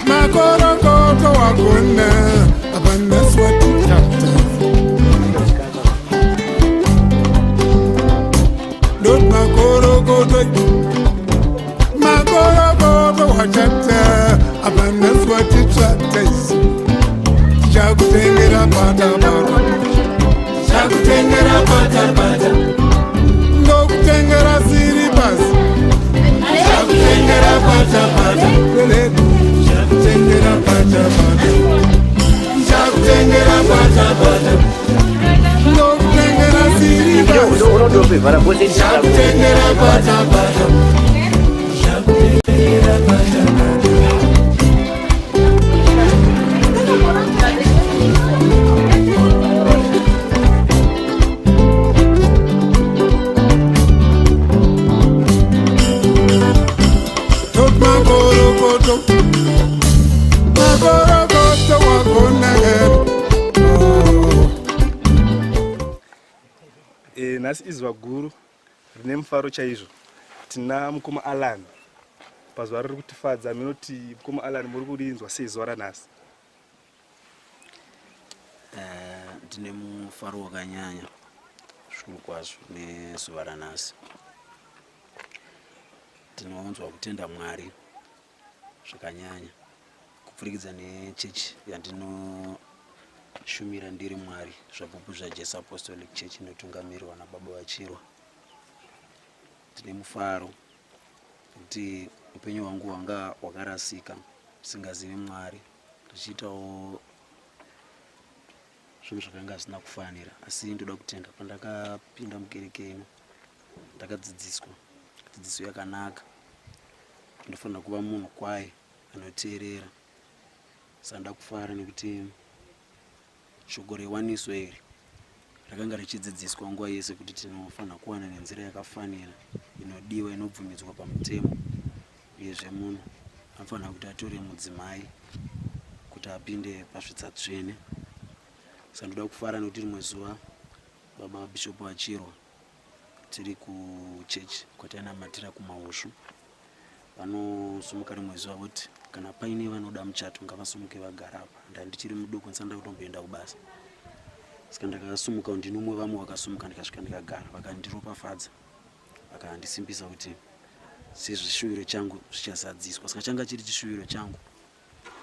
Makorokoto wakona abana swati chapter. Dot makorokoto wachata abana swati chapters. Chakutengera pata pata, chakutengera pata pata, ndokutengera siri basi. Chakutengera pata pata, chakutengera pata pata, chakutengera pata pata, ndokutengera siri basi. Chakutengera pata pata, chakutengera pata pata. Nasi izwa guru rine mufaro chaizvo. Tina mukoma Alan pazuva riri kutifadza. Minoti mukoma Alan muri kurinzwa sei zuva ranhasi? Tine mufaro wakanyanya zvikuru kwazvo nezuva ranhasi. Tinowanzwa kutenda Mwari zvakanyanya kupfurikidza nechechi yandinoshumira ndiri Mwari, zvapupu zvaJesu Apostolic Church inotungamirwa naBaba Vachirwa. Tine mufaro kuti upenyu hwangu hwanga hwakarasika singazivi Mwari, ndichiitawo zvinhu zvakanga zvisina kufanira. Asi ndoda kutenda pandakapinda mukereke ino ndakadzidziswa dzidziso yakanaka. Ndofanira kuva munhu kwaye anoteerera. Sanda kufara nekuti shoko rewaniso iri rakanga richidzidziswa nguva yese kuti tinofanira kuwana nenzira yakafanira inodiwa inobvumidzwa pamutemo. Uyezve munhu anofanira kuti atore mudzimai kuti apinde pasvitsatsvene. Saka ndoda kufara nekuti rimwe zuva Baba Bishop Vachirwa tiri kuchechi kwatanamatira kumaushu vanosumuka rimwe zuva kuti kana paine vanoda muchato ngavasumuke vagara apa. Ndandichiri muduku ndisanda kutomboenda kubasa. Saka ndakasumuka ndinomwe vamwe vakasumuka ndikasvika ndikagara vakandiropafadza vakandisimbisa kuti sezvishuviro changu zvichazadziswa. Saka changa chiri chishuviro changu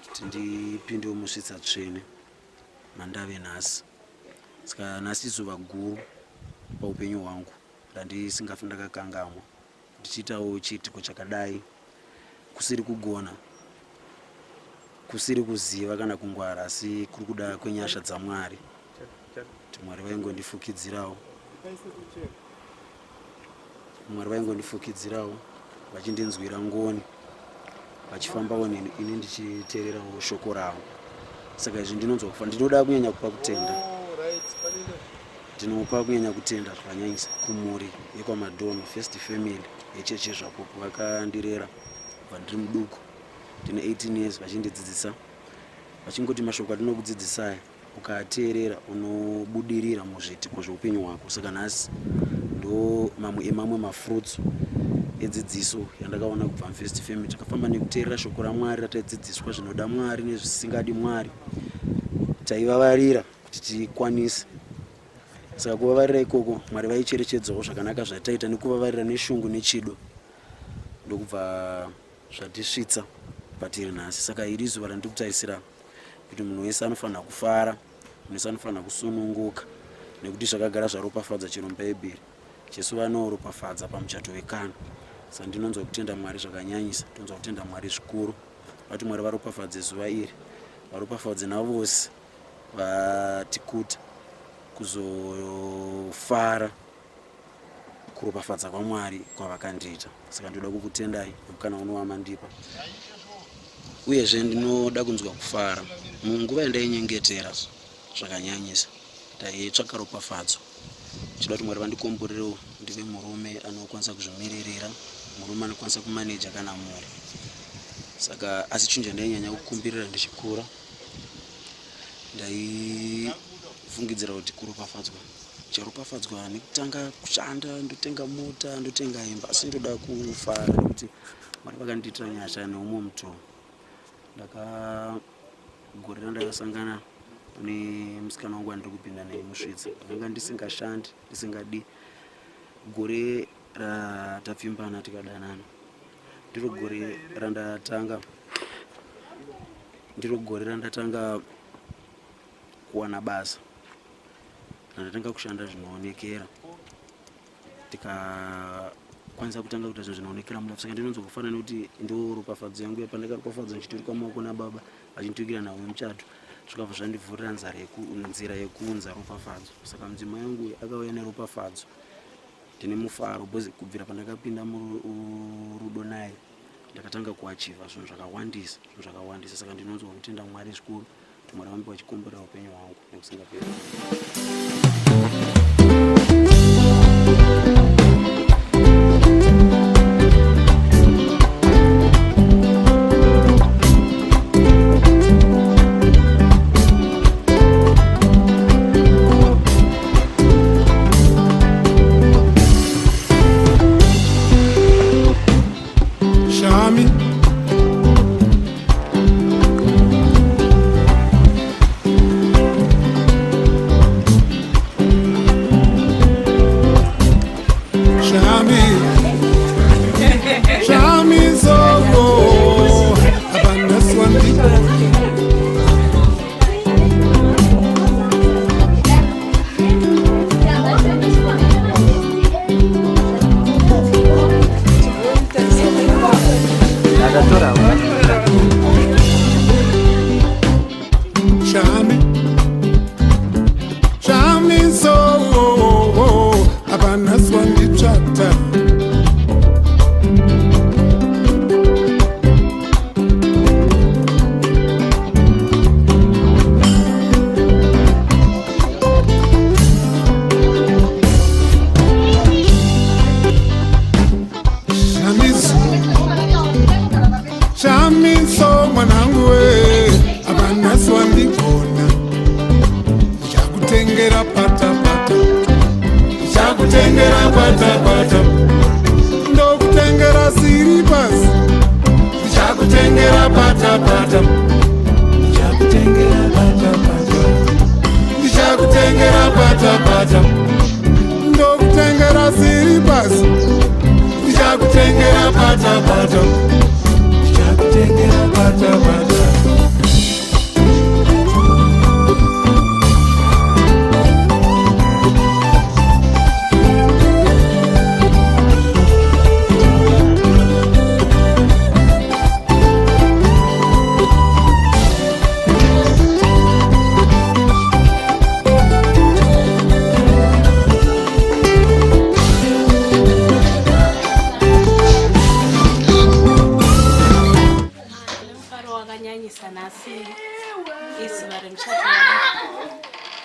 kuti ndipindewo musvitsatsvene mandave nhasi. Saka nhasi zuva guru paupenyu hwangu randisingafi ndakakangamwa ndichiitawo chiitiko chakadai, kusiri kugona, kusiri kuziva kana kungwara, asi kuri kuda kwenyasha dzaMwari. Mwari vaingondifukidzirawo, Mwari vaingondifukidzirawo vachindinzwira ngoni, vachifambawo neni ini ndichiteererawo shoko ravo. Saka izvi ndinonzwa kufa ndinoda kunyanya kupa kutenda. Ndinopa kunyanya kutenda zvakanyanyisa kumhuri yekwaMadhono First Family yechechi zvapopo. Vakandirera kubva ndiri muduku ndine 18 years vachindidzidzisa vachingoti mashoko atinokudzidzisaya ukateerera unobudirira muzviitiko zveupenyu hwako. Saka nhasi ndo mamwe emamwe mafruits edzidziso yandakaona kubva First Family. Takafamba nekuteerera shoko raMwari rataidzidziswa zvinoda Mwari nezvisingadi Mwari, taivavarira kuti tikwanise. Saka kuvavarira ikoko Mwari vaicherechedzawo zvakanaka zvataita nekuvavarira neshungu nechido ndokubva zvatisvitsa patiri nhasi. Saka iri zuva randikutarisira kuti munhu wese anofanira kufara, munhu wese anofanira kusununguka nekuti zvakagara zvaropafadza chero muBhaibheri. Jesu vanoropafadza pamuchato wekana. Saka ndinonzwa kutenda Mwari zvakanyanyisa, ndinonzwa kutenda Mwari zvikuru. Vati Mwari varopafadze zuva iri, varopafadze navose vatikuta kuzofara kuropafadza kwaMwari kwavakandiita. Saka ndoda kukutendai mukana unowamandipa. Uyezve ndinoda kunzwa kufara munguva yandainyengetera zvakanyanyisa ndaitsvaka ropafadzo. Chida kuti Mwari vandikomborerewo ndive murume anokwanisa kuzvimiririra, murume anokwanisa kumaneja kana mhuri. Saka asi chinhu chandainyanya kukumbirira ndichikura ndaifungidzira kuti kuropafadzwa charopafadzwa nekutanga kushanda, ndotenga mota, ndotenga imba, asi ndoda kufara nekuti Mwari vakandiitira nyasha neumwe mutoo. Ndakagorera ndakasangana nemusikana wangu wandiri kupinda naye muSwitsi. Ndanga ndisingashandi, ndisingadi. Gore ratapfimbana tikadanana. Ndiro gore randatanga kuwana basa. Ndatanga kushanda zvinoonekera. Tikakwanisa kutanga kuita zvinhu zvinoonekera mulafu. Saka ndinonzokufana nekuti ndo ropafadzo yangu pandakaropafadzwa ndichitori kwamaoko nababa vachinditukira nawo muchato. Zvikabva zvandivhurira nzira yekunza ropafadzo. Saka mudzimai wangu akauya neropafadzo. Ndine mufaro kubvira pandakapinda murudo naye. Ndakatanga kuachiva zvinhu zvakawandisa. Saka ndinonzokutenda Mwari zvikuru kuti Mwari vambe vachikomborera upenyu hwangu nekusingaperi.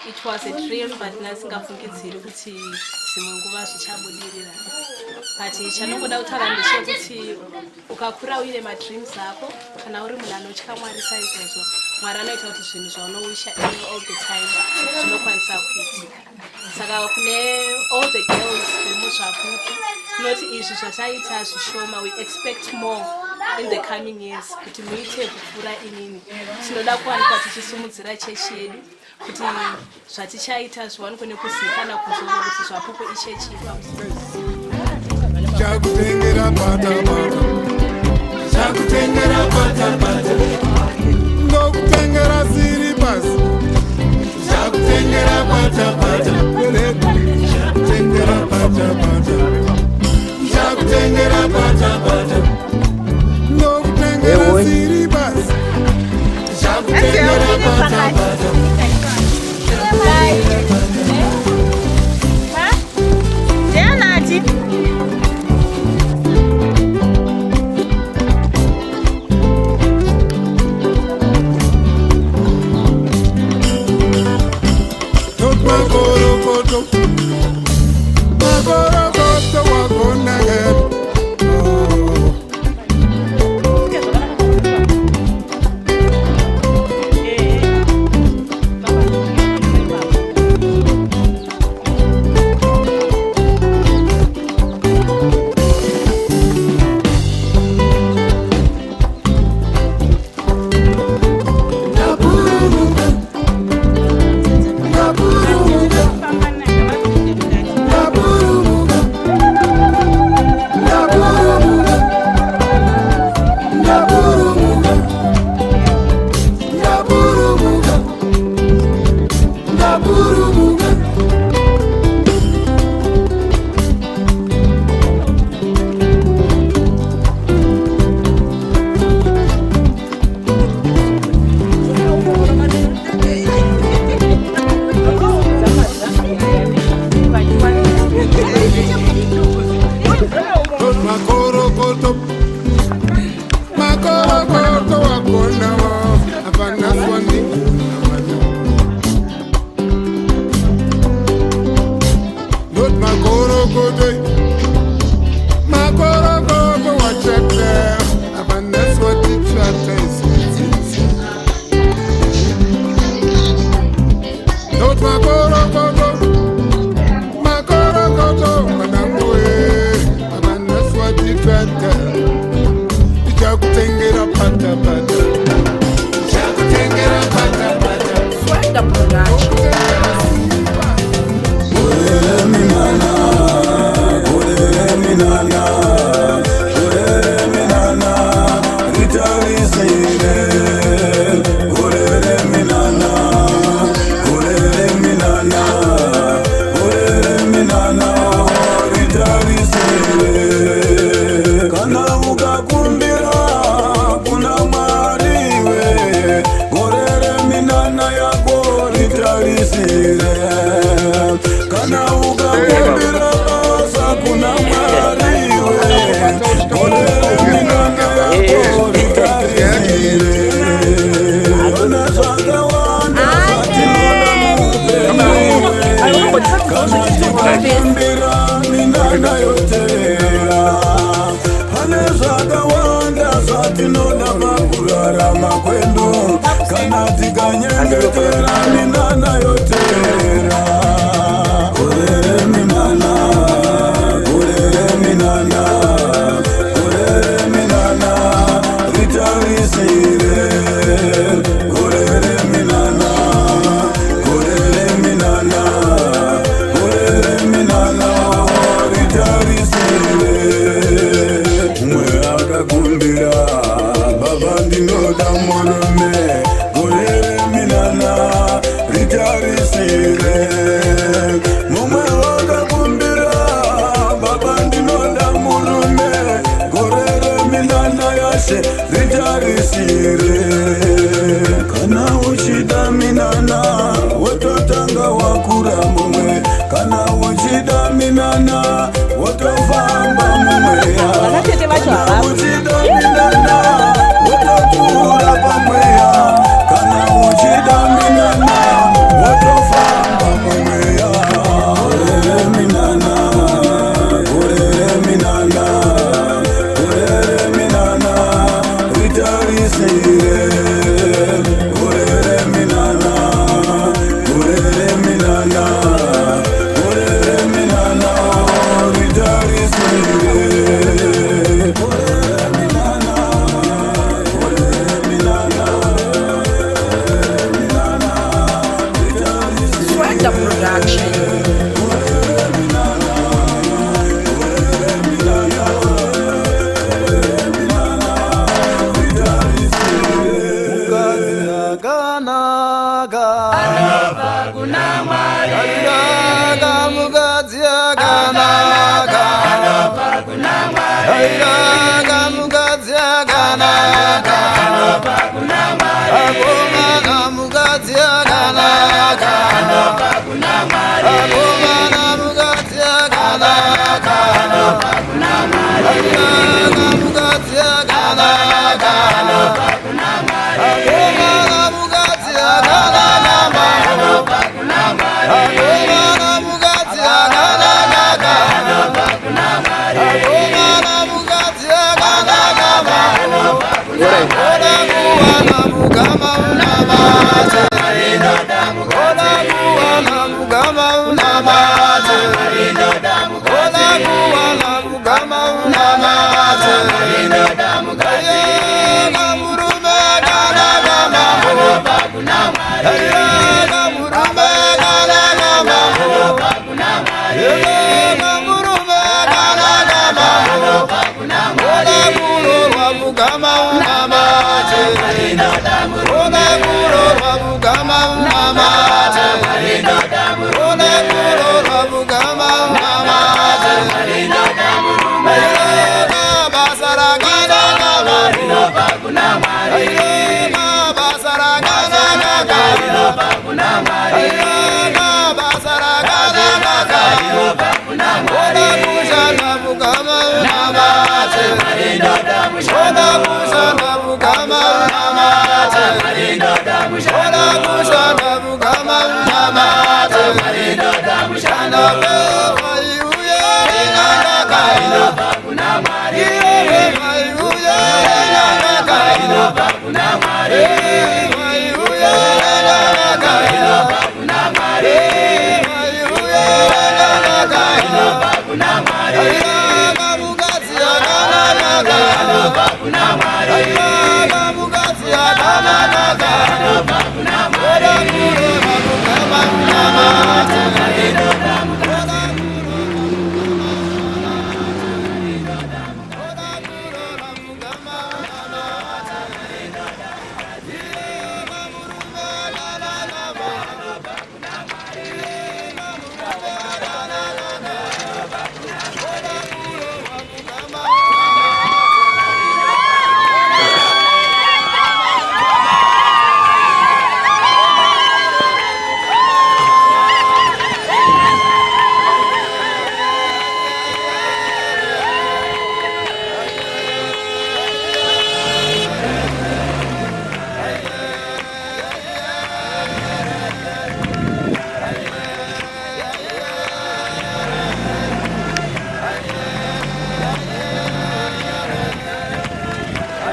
It was a dream, but nasingafungidziri kuti zimwe nguva zvichabudirira. But chanongoda kutaura ndechekuti ukakura uine madreams ako kana uri munhu anotya Mwari saizvozvo, Mwari anoita kuti zvinhu zvaunowisha all the time zvinokwanisa kuitika. Saka kune all the girls vemuzvapupu, tinoti izvi zvataita zvishoma, we expect more in the coming years kuti muite kukura inini. Tinoda kuwanikwa tichisimudzira chechi yedu kuti zvatichaita zviwanikwe nekuzivikanwa kuzoro kuti zvapupu ichechi chakutengera pata-pata, chakutengera pata-pata, ndokutengera siripasi, chakutengera pata-pata, chakutengera pata-pata, chakutengera pata-pata, ndokutengera siripasi, chakutengera pata-pata. Magorokoto wagona head. Makorokoto wakona abana swandi not makorokoto wachete abana swandi chate not makorokoto manamwe abana swandi chate Chakutengera pata pata. Chakutengera pata pata. Swagger Production. Kana uchida minana watotanga wakura mumwe kana uchida minana watofamba mumwe kana uchida minana watotura pamweya kana uchida minana watofamba mumweya orere minana ritarisire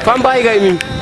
Fambai kayak ini.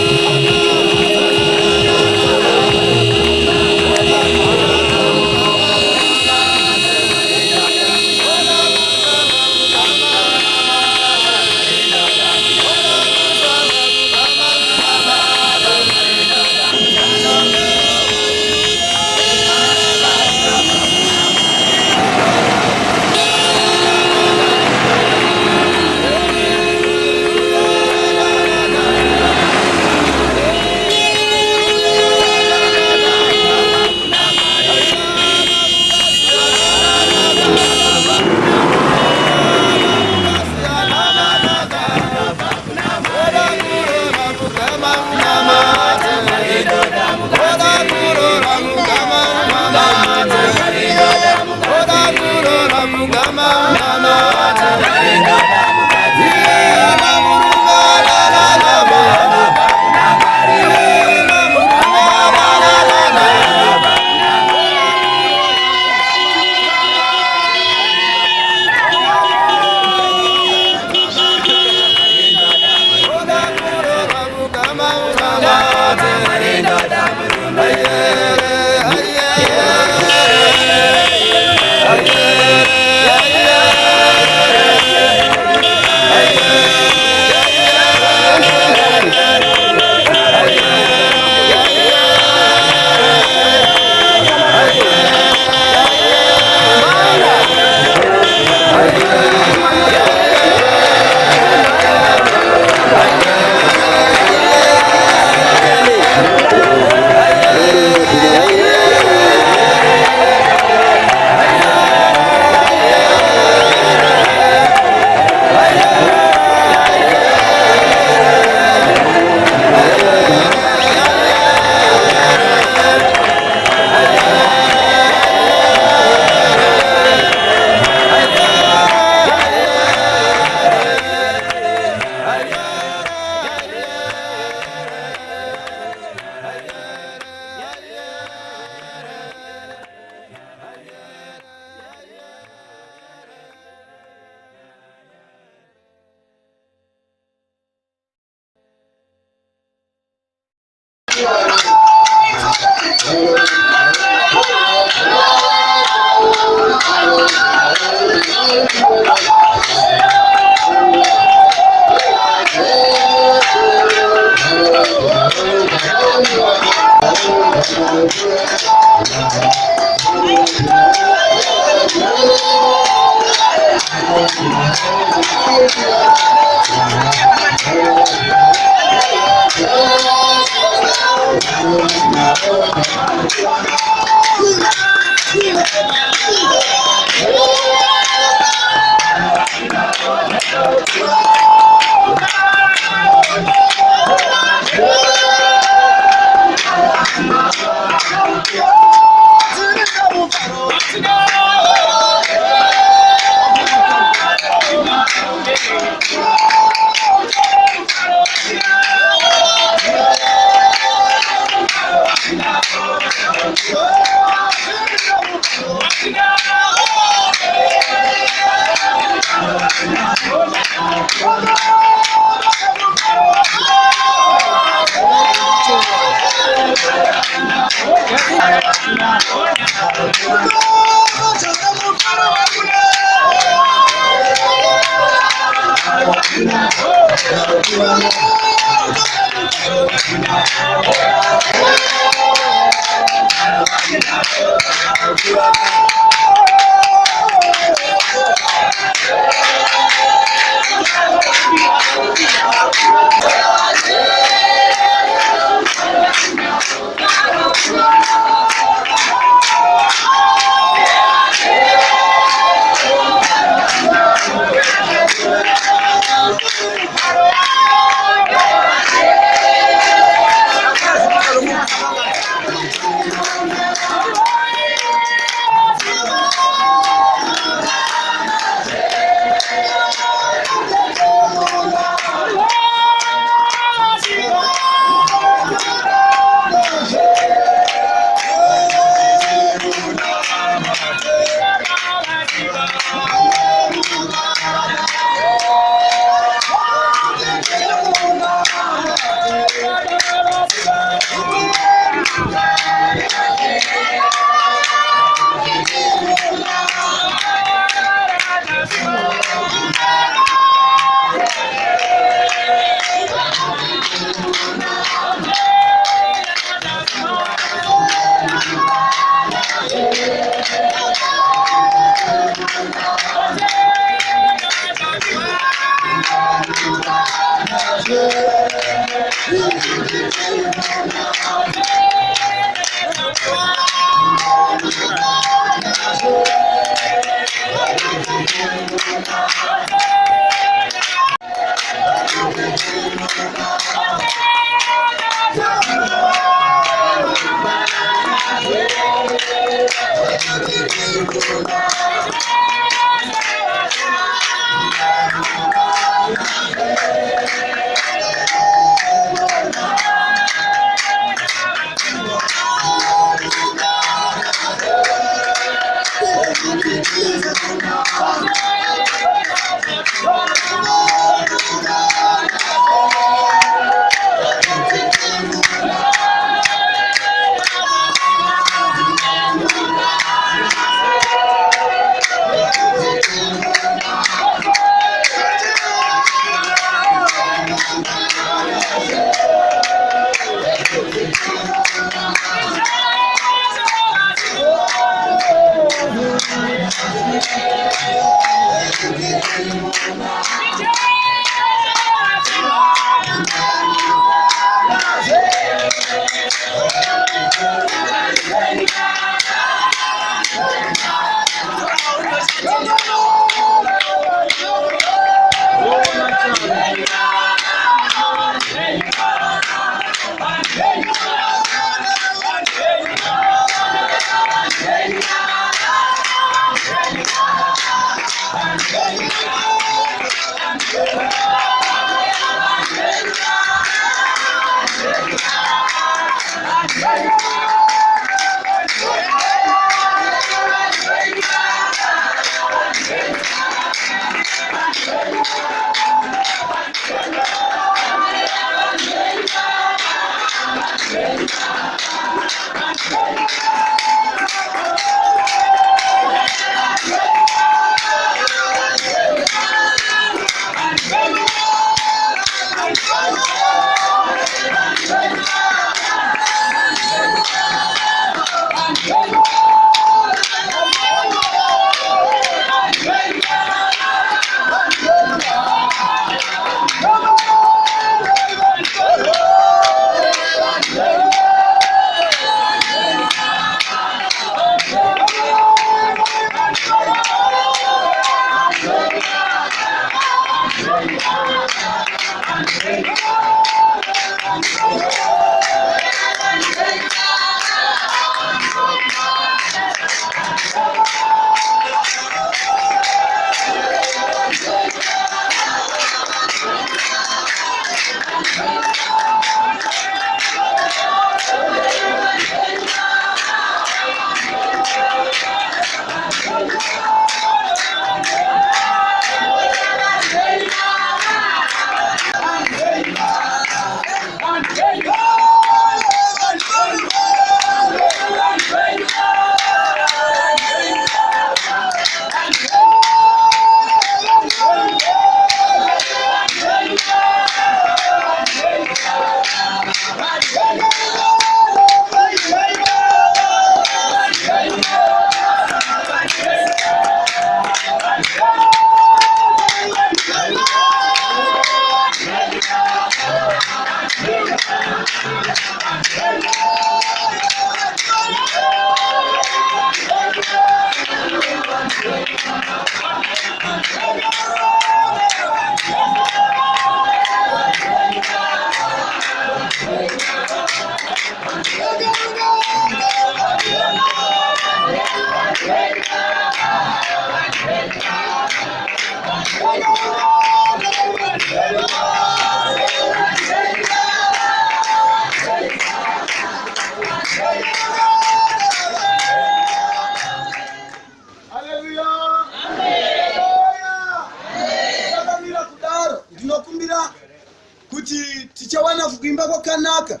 kwakanaka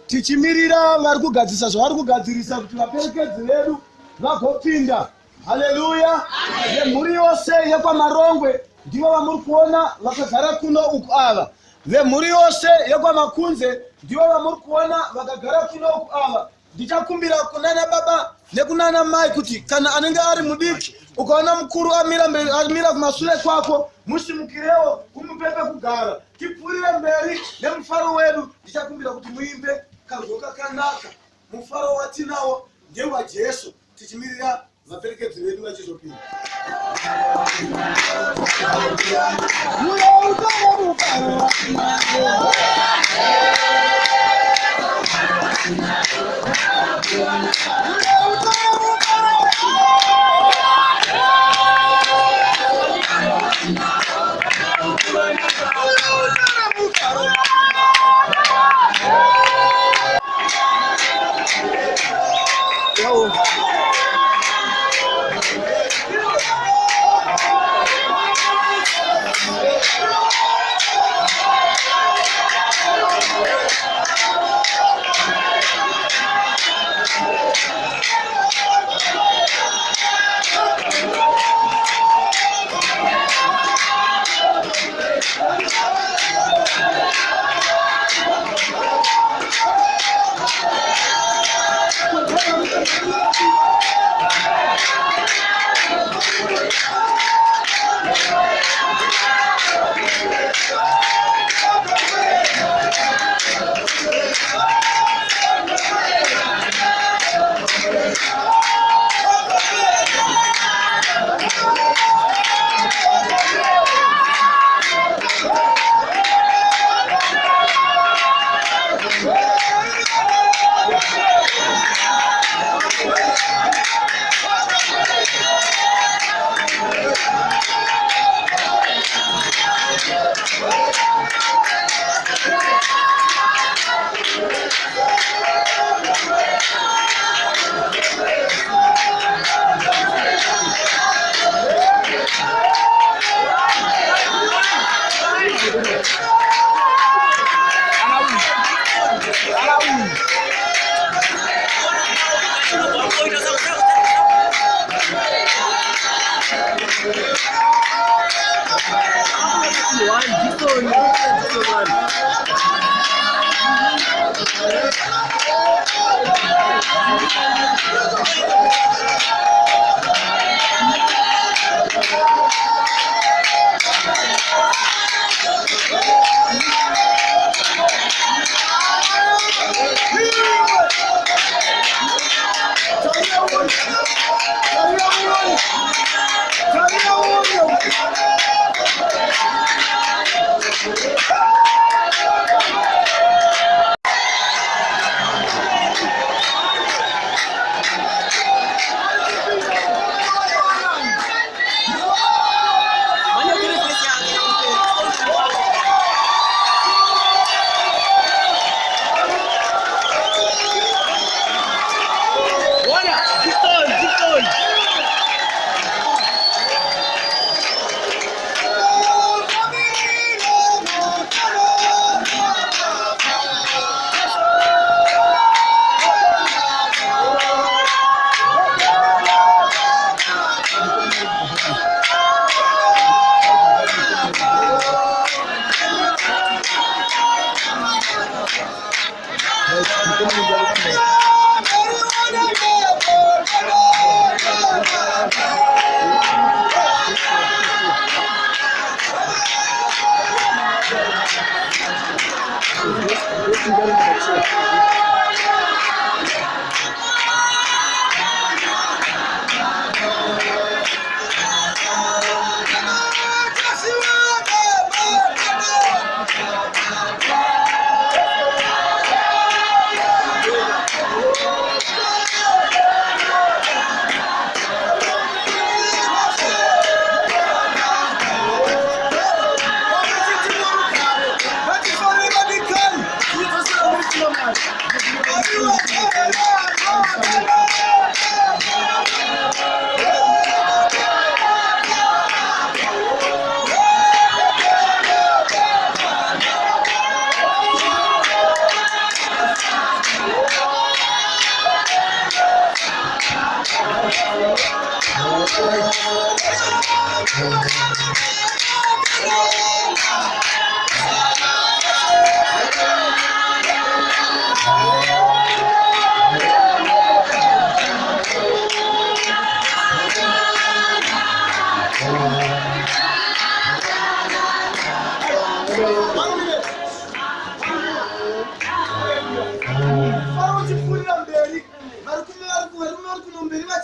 tichimirira vari kugadzirisa zvavari kugadzirisa kuti vaperekedzi vedu vagopinda. Haleluya. Vemhuri yose yekwamarongwe ndivo vamuri kuona vakagara kuno uku ava. Vemhuri yose yekwamakunze ndivo vamuri kuona vakagara kuno uku ava. Ndichakumbira kunana baba nekunana mai kuti kana anenge ari mudiki ukaona mukuru amira kumashure kwako musimukirewo umupepe kugara. Tipfuurire mberi nemufaro wedu. Ndichakumbira kuti muimbe kanzwi kakanaka. Mufaro watinawo ndewa Jesu tichimirira vaperekedzi vedu vachizopinda.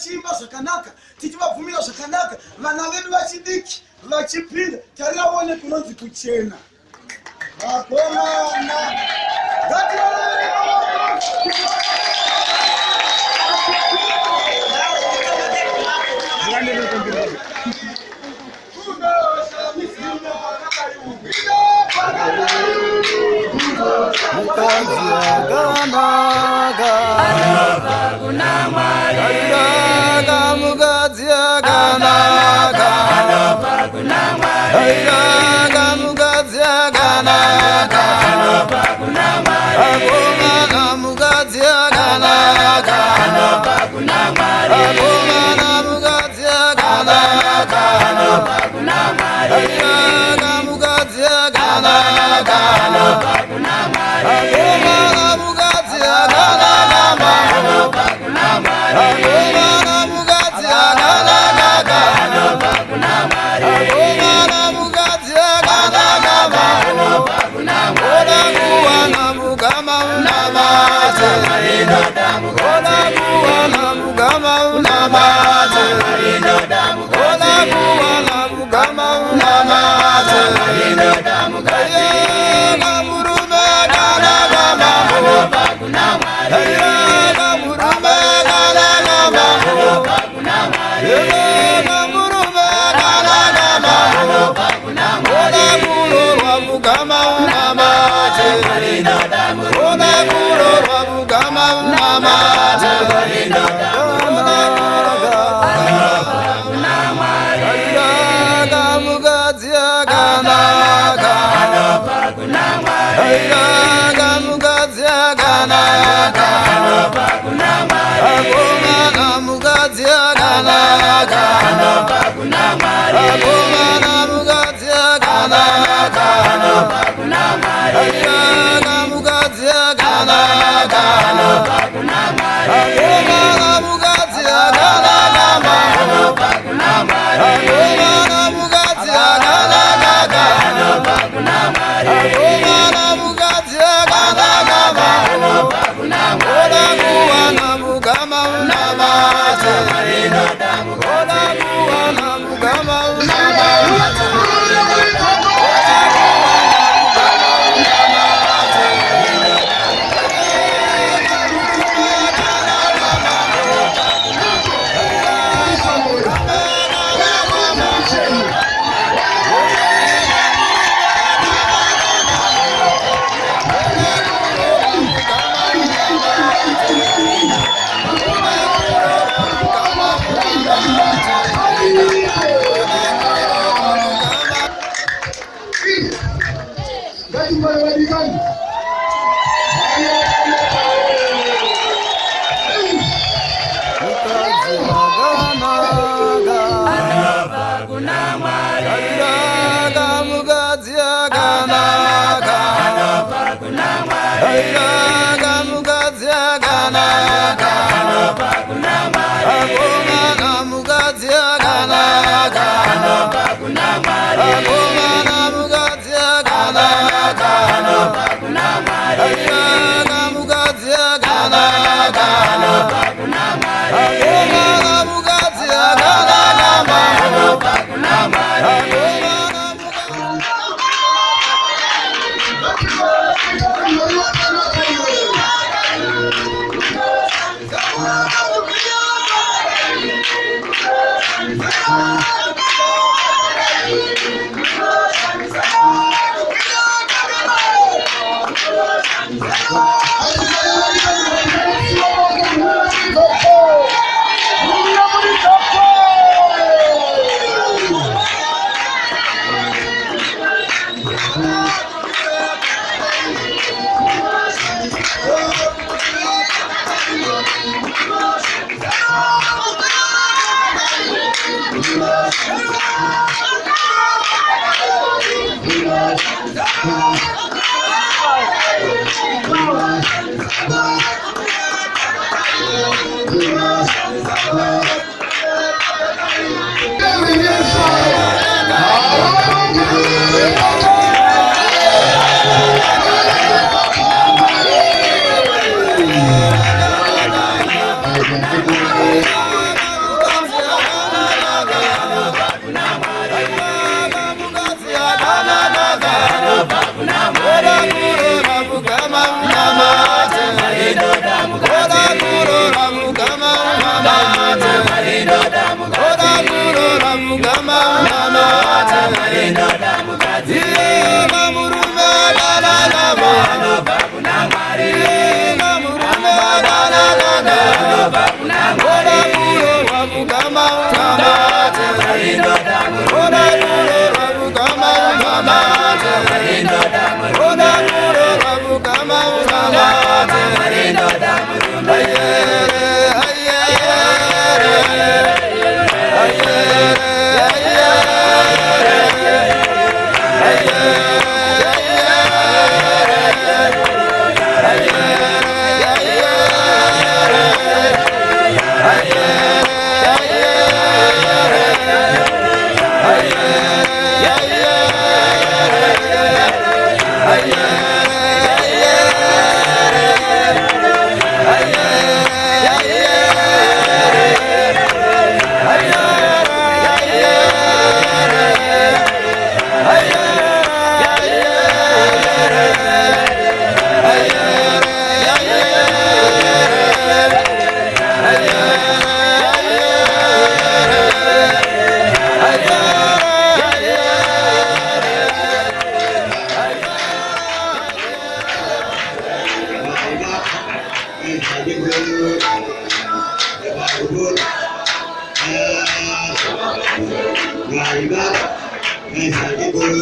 Vachimba zvakanaka tichivabvumira zvakanaka vana vedu vachidiki vachipinda tariravone kunonzi kuchena vakomana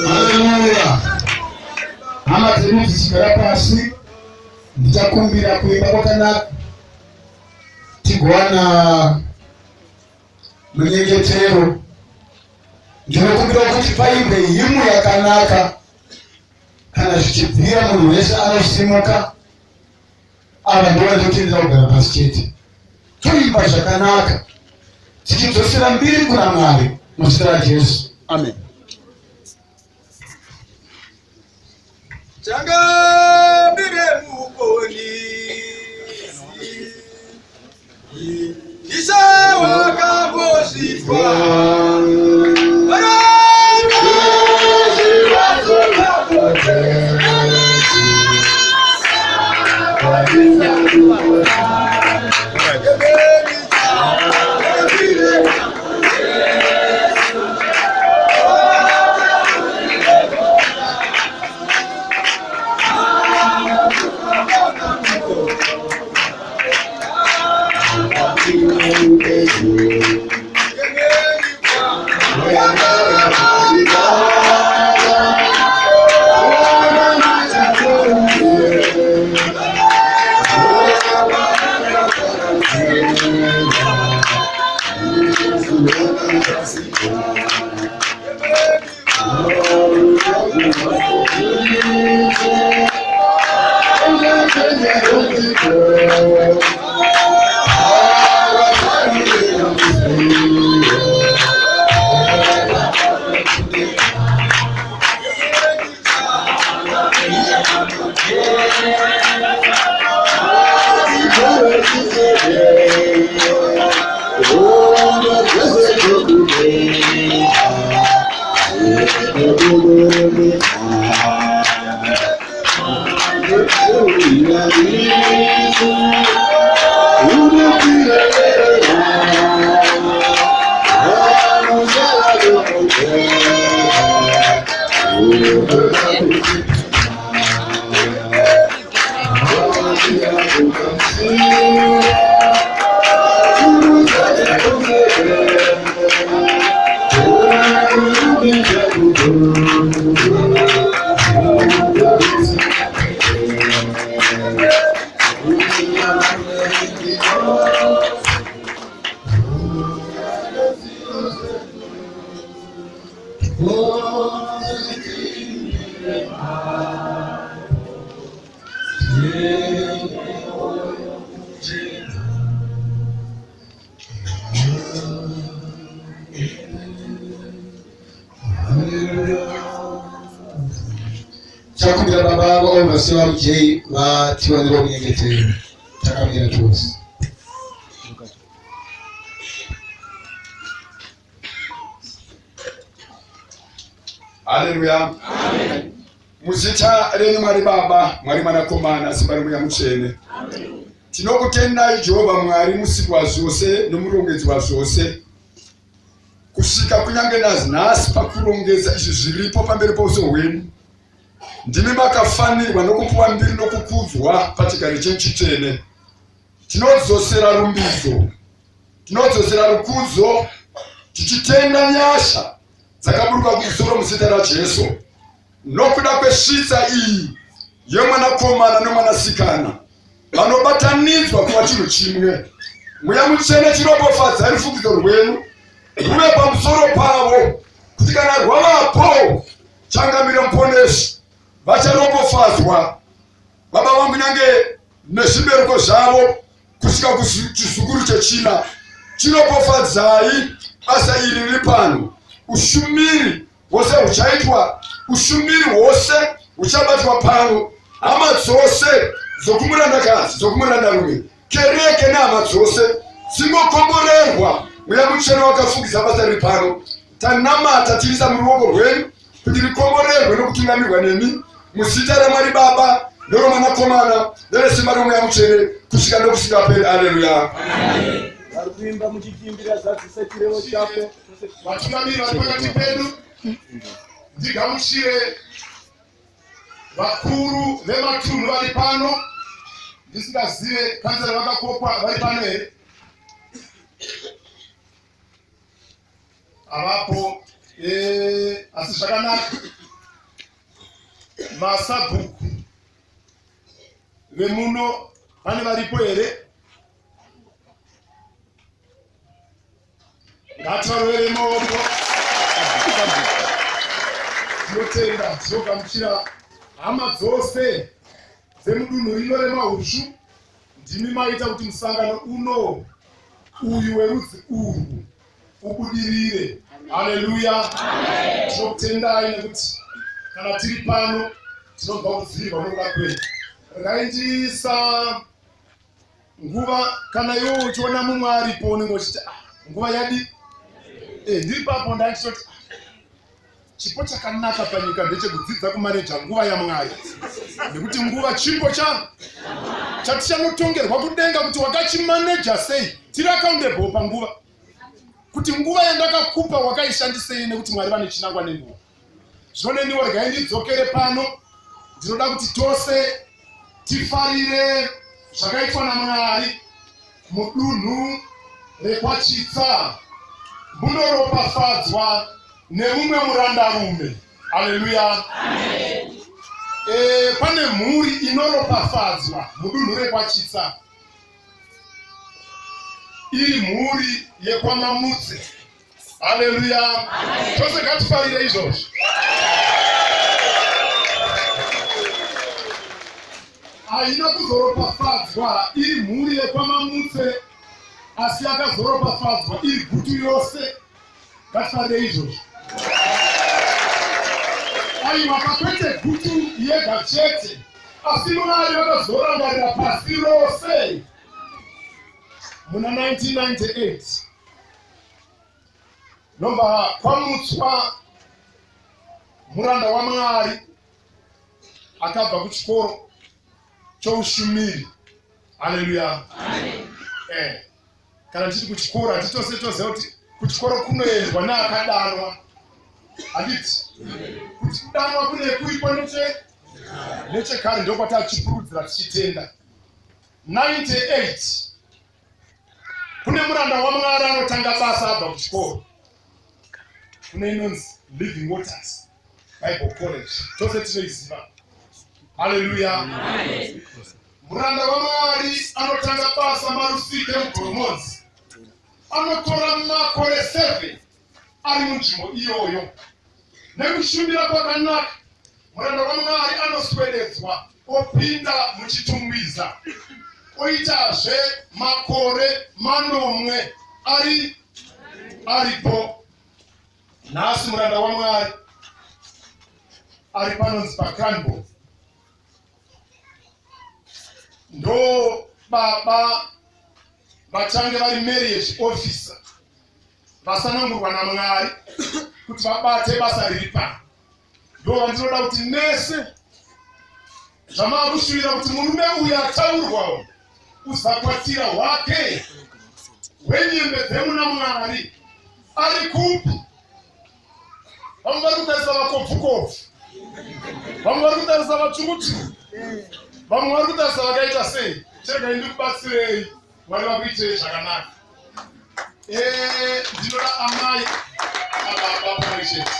Haleluya. Hama timuzisigara pasi ndichakumbira kuimba kwakanaka tigwana munyengetero. Ndinokumbira kuti paimbe himwe yakanaka kana zvichibvira munhu wese anosimuka. Ava ndivo ndinotenderera kugara pasi chete toimba zvakanaka tichidzosera mbiri kuna Mwari muzita raJesu. Amen. Changambire mukoni Isa wakambozitwa Chakumbira baba vavo ovasiwa mujei vatiwanira kunyengetera takamira chose. Haleluya. Amen. Muzita renyu Mwari Baba, Mwari Mwanakomana, Simba Mweya Mutsvene. Amen. Tinokutendai Jehovha Mwari Musiki wa zvose nomurongedzi wa zvose. kusvika kunyange nanhasi pakurongedza izvi zviripo pamberi pouso hwenyu. Ndimi makafanirwa nokupuwa mbiri nokukudzwa pachigaro chenyu chitsvene. Tinodzosera rumbidzo, tinodzosera rukudzo, tichitenda nyasha dzakaburuka kumusoro muzita raJesu, nokuda kwesvitsa iyi yemwanakomana nemwanasikana vanobatanidzwa kuva chinhu chimwe. Mweya Mutsvene chiropofadza rufukidzo rwenyu ruve pamusoro pavo, kuti kana rwavapo changamire muponesi vacharopofadzwa. Baba vangu, nyange nezvibereko zvavo kusvika kuchizukuru chechina, chiropofadzai basa iri riri pano. Ushumiri hwose huchaitwa, ushumiri hwose huchabatwa pano. Hama dzose dzokumurandakazi, dzokumurandarume, kereke nehama dzose dzingokomborerwa. Mweya Mutsvene wakafungisa basa riri pano. Tanamata tiisa muruoko rwenyu kuti rikomborerwe nokutungamirwa nemi, muzita raMwari Baba neroMwanakomana neresimba roMweya Mutsvene kusvika nokusingaperi. Haleluya. Varikuimba muchikimbira zadzise chirevo chako. Vatungamiri vari pakati pedu, ndigamuchire vakuru vematunhu vari pano, ndisingazive kanzera vakakokwa vari pano here. Avapo asi zvakanaka. Masabhuku vemuno vane varipo here? Ngativarovere maoko. Tinotenda, tinogamuchira hama dzose dzemudunhu rino remahushu. Ndimi maita kuti musangano uno uyu werudzi urwu ubudirire. Haleluya. Tinotendai nekuti kana tiri pano tinobva kudzivirwa nokuda kwenyu. Rakaindisa nguva kana iwo uchiona mumwe aripo unenge uchiti nguva yadi. Ndiri papo ndachitoti chipo chakanaka panyika ndechekudzidza kumaneja nguva yaMwari, nekuti nguva chimbo chatichanotongerwa kudenga kuti wakachimaneja sei. Tiri accountable panguva, kuti nguva yandakakupa wakaishandisei, nekuti Mwari vane chinangwa nenguva. Zvino neniwo regai ndidzokere pano. Ndinoda kuti tose tifarire zvakaitwa naMwari mudunhu rekwachitsa, munoropafadzwa nemumwe murandarume. Haleluya. Pane mhuri inoropafadzwa mudunhu rekwachitsa, iri mhuri yekwamamutse. Haleluya. Tose ngatifarire izvozvo. Haina kuzoropafadzwa iri mhuri yekwamamutse, asi yakazoropafadzwa iri gutu yose. Ngatifarire izvozvo. Aiwa, kwete gutu yega chete, asi Mwari vakazorangarira pasi rose. Muna 1998 nobva kwamutswa muranda waMwari akabva kuchikoro choushumiri. Haleluya. Kana tiri kuchikoro hatitose toziva kuti kuchikoro kunoendwa neakadanwa. Handiti kuti kudanwa kune kuitwa nechekare ndokwatachipurudzira tichitenda. 98 kune muranda waMwari anotanga basa abva kuchikoro. Kune inonzi Living Waters Bible College, tose tinoiziva. Haleluya. Muranda waMwari anotanga basa Marusike muGoromonzi, anotora makore 7 ari munzvimbo iyoyo. Nekushumira kwakanaka, muranda waMwari anoswededzwa opinda muchitumwiza, oitazve makore manomwe aripo. Nhasi muranda waMwari ari panonzi paCranbo. Ndo baba vachange vari marriage officer, vasanangurwa naMwari kuti vabate basa riri pano. Ndo vandinoda kuti nese zvamakushuvira kuti murume uyu ataurwawo uzakwatira hwake hwenyembe dzemuna Mwari ari kupi? Vamwe vari kutarisa vakopfu-kopfu, vamwe vari kutarisa vatsvukutsvuku, vamwe vari kutarisa vakaita sei. Chegai ndikubatsirei, Mwari vakuitirei zvakanaka. Ndinoda amai ababa pamwe chete.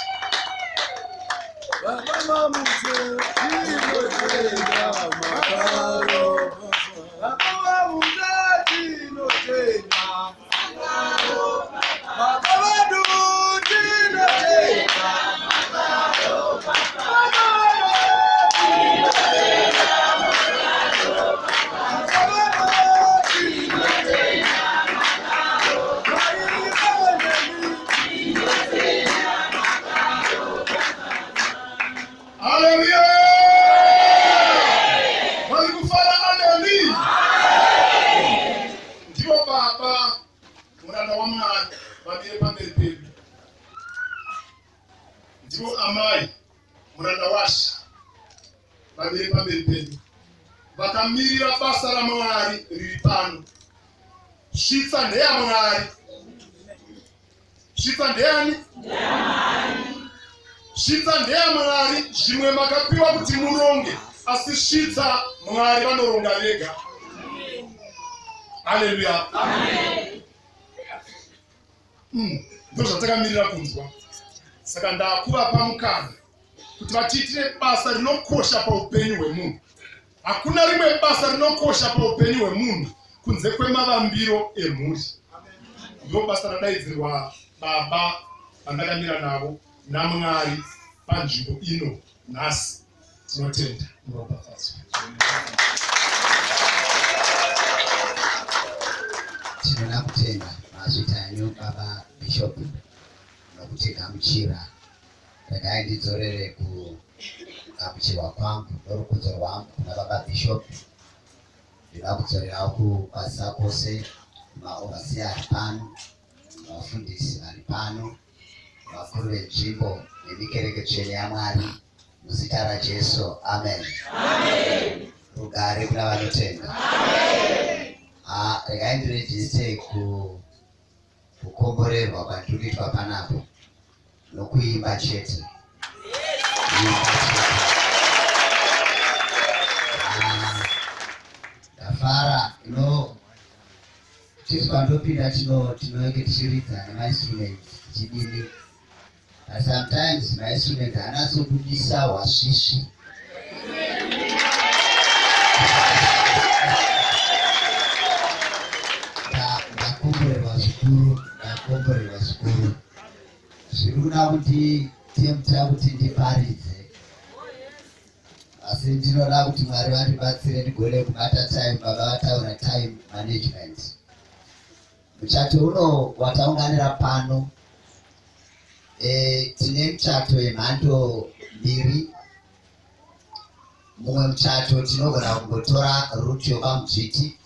Amai muranda washa vaviri pamberi pedu vakamirira basa raMwari riri pano. Svitsa ndeyaMwari. Svitsa ndeyani? Svitsa ndeyaMwari. Zvimwe makapiwa kuti muronge, asi svitsa Mwari vanoronga vega. Haleluya. Ndozvatakamirira kunzwa. Saka ndakuvapa mukana kuti vatiitire basa rinokosha paupenyu hwemunhu. Hakuna rimwe basa rinokosha paupenyu hwemunhu kunze kwemavambiro emhuri. Ndiro basa radaidzirwa baba vandakamira navo naMwari panzvimbo ino nhasi. Tinotenda muropafadzwe. Tinoda kutenda mazita enyu baba Bishop nokuti gamuchira. Regai ndidzorere kugamuchirwa kwangu norukudzo rwangu kuna baba Bishop. Ndinoda kudzorerawo kubasa kwose, maovasiya ari pano, vafundisi vari pano, vakuru venzvimbo nemikereke tsvene yaMwari, muzita raJesu. Amen. Rugare kuna vanotenda. Regai ndirejiste kukomborerwa kwandikuitwa panapo nokuimba chete. Ndafara tisi pandopinda tinenge tichiridza nemainstruments tichidini. But sometimes mainstruments anasobudisa hwasvishi. Ndakomborerwa zvikuru. Zviri kuda kuti temutira kuti ndiparidze. Asi ndinoda kuti Mwari vandibatsire ndigone kubata time. Baba vataura time management. Muchato uno wataunganira pano, tine muchato yemhando mbiri. Mumwe muchato tinogona kungotora route yopaMudzviti.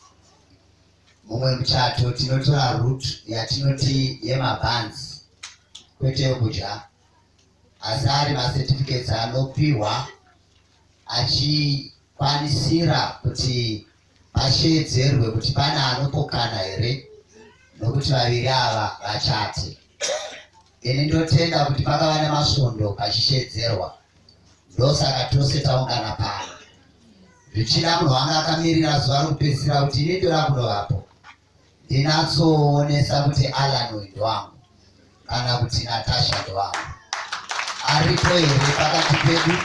Mumwe muchato tinotora route yatinoti yemabhanzi, kwete yokudya. Asi ari macertificates anopiwa achikwanisira kuti pashedzerwe kuti pane anopokana here, nokuti vaviri ava vachate. Ini ndotenda kuti pakava nemasvondo pachishedzerwa, ndosaka tose taungana pano. Zvichida munhu wanga akamirira zuva rokupedzisira kuti ini ndoda kunovapo, ndinatsoonesa kuti Alan uyu ndowangu kana kuti Natasha ndowangu. Aripo here pakati pedu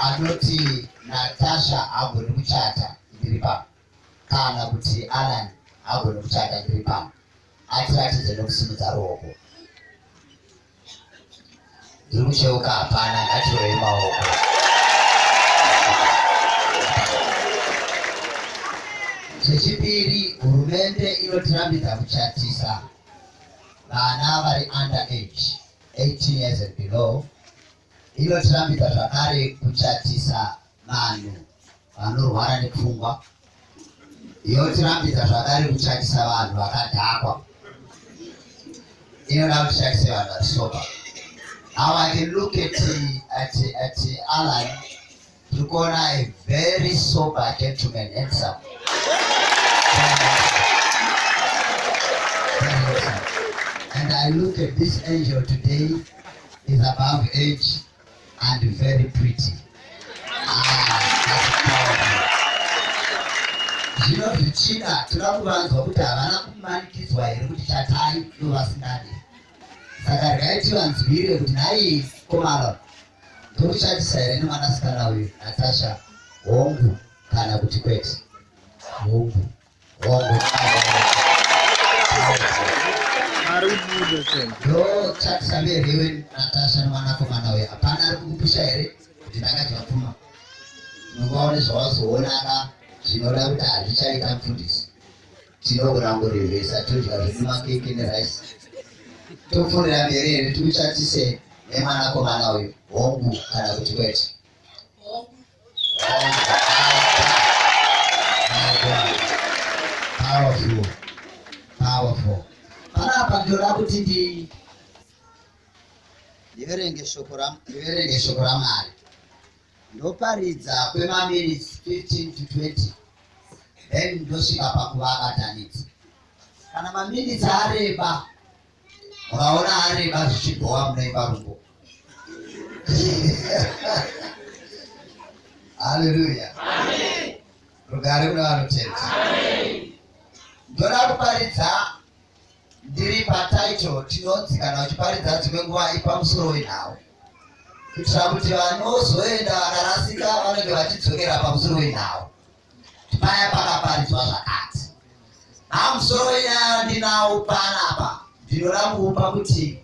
anoti Natasha agoni kuchata ndiri pano, kana kuti Alan agoni kuchata ndiri pano? Atiratidze nokusimudza ruoko. Ndiri kucheuka hapana, ngatiroi maoko. Chechipiri, hurumende inotirambidza kuchatisa vana vari under age 18 years and below. Inotirambidza zvakare kuchatisa vanhu vanorwara nepfungwa. Inotirambidza zvakare kuchatisa vanhu vakadhakwa. Inoda kuchatisa vanhu vari sober. Now I can look at Alan, Tukona, a very sober gentleman, handsome. And And I look at this angel today, is above age and very pretty. That's powerful. Zvino zvichina toda kuvanzwa kuti havana kumanikidzwa here kuti chatai ndovasingadi. Saka regai tivanzwire kuti nhai komana ndokuchatisa here nemwanasikana uyu Natasha hongu kana kuti kwete. Hongu. Ndo chatisaverewe Natasha nemwanakomana uyu hapana ari kukupisha here kuti ndakati vapfuma. Unongaone zvawazoonaka zvinoda kuti hazvichaita mufundisi. Tinokurangorevhesa todya zvedu makeke neraisi. Tofundira mberi here tikuchatise nemwanakomana uyu hongu kana kuti kwete. Powerful. Panapa ndoda kuti ndiverenge shoko raMwari. Ndoparidza kwemaminutes 15 to 20. Then ndosvika pakuvabatanidza. Kana maminutes areba, ukaona areba zvichibhowa munoimba rumbo. Hallelujah. Amen. Rugare kuna vanotenda. Amen. Ndoda kuparidza ndiri patitle tinonzi kana uchiparidza dzimwe nguva ipamusoro wenhau. Kuitira kuti vanozoenda vakarasika vanenge vachidzokera pamusoro wenhau. Paya pakaparidzwa zvakati. Pamusoro wenyaya ndinawo panapa. Ndinoda kuupa kuti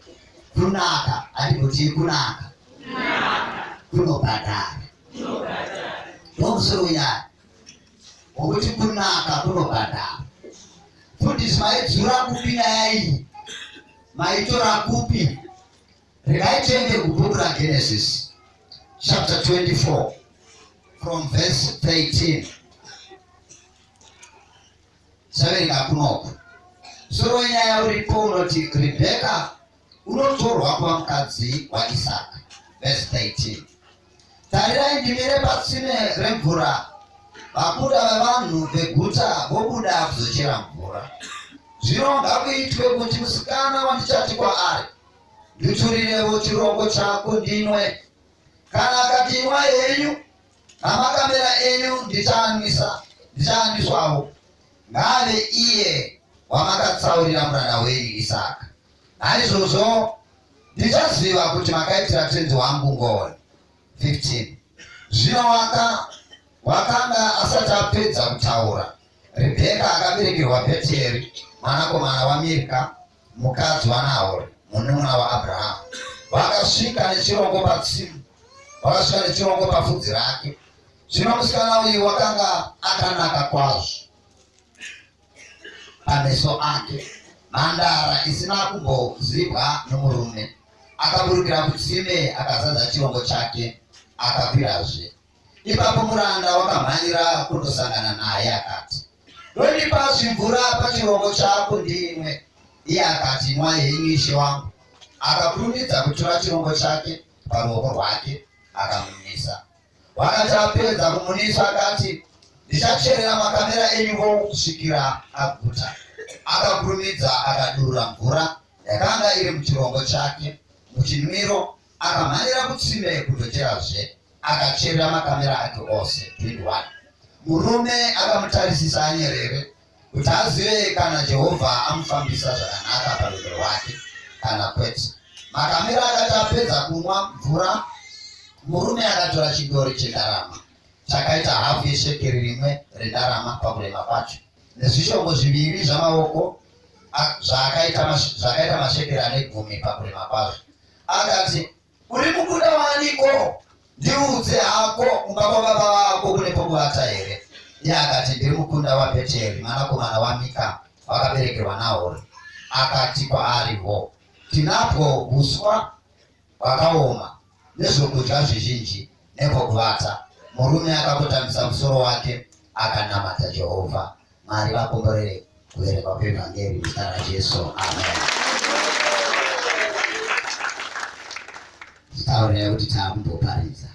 kunaka, handingoti kunaka. Kunobhadhara. Pamusoro wenyaya. Wokuti kunaka kunobhadhara. Fundisi maidzura kupi nyaya iyi? Maitora kupi? Regai tiende kubhuku raGenesis chapter 24 from verse 13. Saverenga kunoko. Soro wenyaya uripo unoti Rebeka unotorwa kuva mukadzi waIsaka. Verse 13. Tarirai ndimire patsime remvura. Vabuda vavanhu veguta vobuda kuzochera mvura. Zvino ngakuitwe kuti musikana wandichati kwaari, nditurirewo chirongo chako ndinwe. Kana akati imwa yenyu namakamera enyu ndichaanwiswawo, ngave iye wamakatsaurira muranda wenyu Isaka. Naizvozvo ndichaziva kuti makaitira tenzi wangu ngoni. 15. Zvino wakanga asati apedza kutaura, Rebeka akaberekerwa Bheteri, mwanakomana waMirika, mukadzi waNahori, munun'una waAbhurahama. Vakasvika nechirongo papfudzi rake. Zvino musikana uyu wakanga akanaka kwazvo pameso ake, mhandara isina kumbozibwa nomurume. Akaburukira kutsime akazadza chirongo chake akakwirazve. Ipapo muranda wakamhanyira kundosangana naye akati, ndondipa zvimvura pachirongo chako ndimwe. Iye akati, imwa henyu ishe wangu. Akakurumidza kutora chirongo chake paruoko rwake akamunisa. Wakati apedza kumunisa akati, ndichacherera makamera enyuwo kusvikira aguta. Akakurumidza akadurura mvura yakanga iri muchirongo chake muchinwiro, akamhanyira kutsime kundocherazve. Akacherera makamera ake ose. 21. Murume akamutarisisa anyerere kuti azive kana Jehovha amufambisa zvakanaka parwendo rwake kana kwete. Makamera akati apedza kumwa mvura, murume akatora chidori chendarama chakaita hafu yeshekeri rimwe rendarama pakurema kwacho, nezvishongo zviviri zvamaoko zvakaita mashekeri ane 10 pakurema kwazvo. Akati, uri mukuda waniko? Ndiudze hako kumba kwababa vako kune pokuvata here? Iye akati, ndiri mukunda waBheteri, mwanakomana waMika, wakaberekerwa Nahori. Akati kwaariwo, tinapo uswa hwakaoma nezvokudya zvizhinji nepokuvata. Murume akakotamisa musoro wake akanamata Jehovha. Mwari vakomborere kuverenga kwevhangeri muzita raJesu. Amen. Taurai kuti takumboparidza.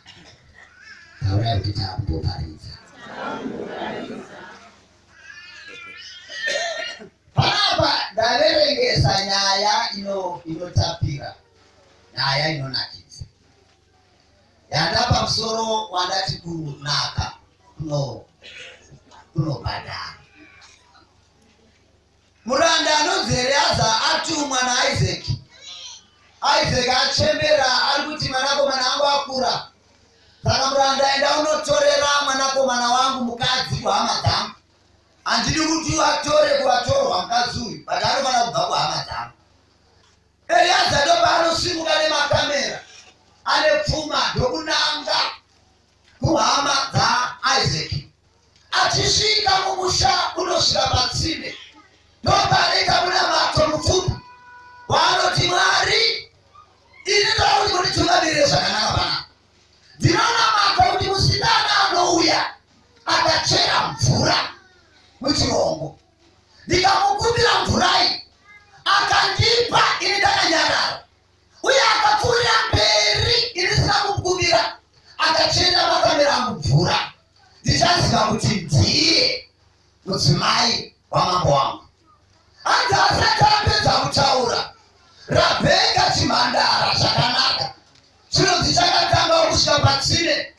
Taurai kuti takumboparidza. Panapa ndaverengesa nyaya inotapira, nyaya inonakidza. Yandapa musoro wandati kunaka kunobhadhara. Muranda anonzi Ereaza atumwa naIsaki. Isaac achembera ari kuti mwanakomana wangu akura. Saka muranda enda unotorera mwanakomana wangu mukadzi kuhama dzangu. Handidi kuti atore kuvatorwa mukadzi uyu, but anofana kubva kuhama dzangu. Ereaza ndopaanosimuka nemakamera ane pfuma ndokunanga kuhama dzaIsaki. Achisvika mumusha unosvika patsime, ndopanoita munamato mupfupi waanoti Mwari, ini ndoda kuti munditungamirire zvakanaka panapa. Ndinonamata kuti musikana anouya akachera mvura muchirongo, ndikamukumbira mvurai akandipa, ini ndakanyarara, uye akapfuurira mberi ini sina kumukumbira akachera makamera angu mvura, ndichaziva kuti ndiye mudzimai wamambo wangu. Hanzi asati apedza kutaura, Rabheka chimhandara zvakanaka chinonzi chakatanga kusvika patsime.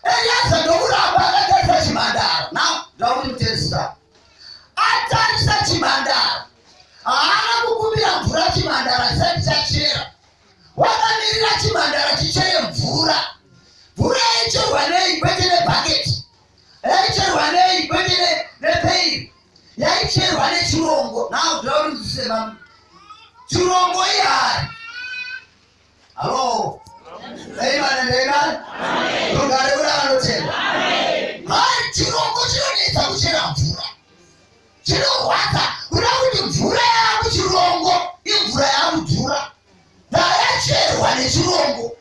Ereaza ndokuramba akatarisa chimhandara. Now ndauri mutesita atarisa chimhandara, haana kukumbira mvura chimhandara chisati chachera. Wakamirira chimhandara chichere mvura. Mvura yaicherwa nei? Kwete nebhaketi. Yaicherwa nei? Kwete nepeiri. Yaicherwa nechirongo. Now ndauri mutesema chirongo ihari. Hello. Amen and amen. Rugare ura anotenda. Hai chirongo chinonetsa kuchera mvura. Chinorwadza kuda kuti mvura yakuchirongo imvura yakudhura. Ndayacherwa nechirongo.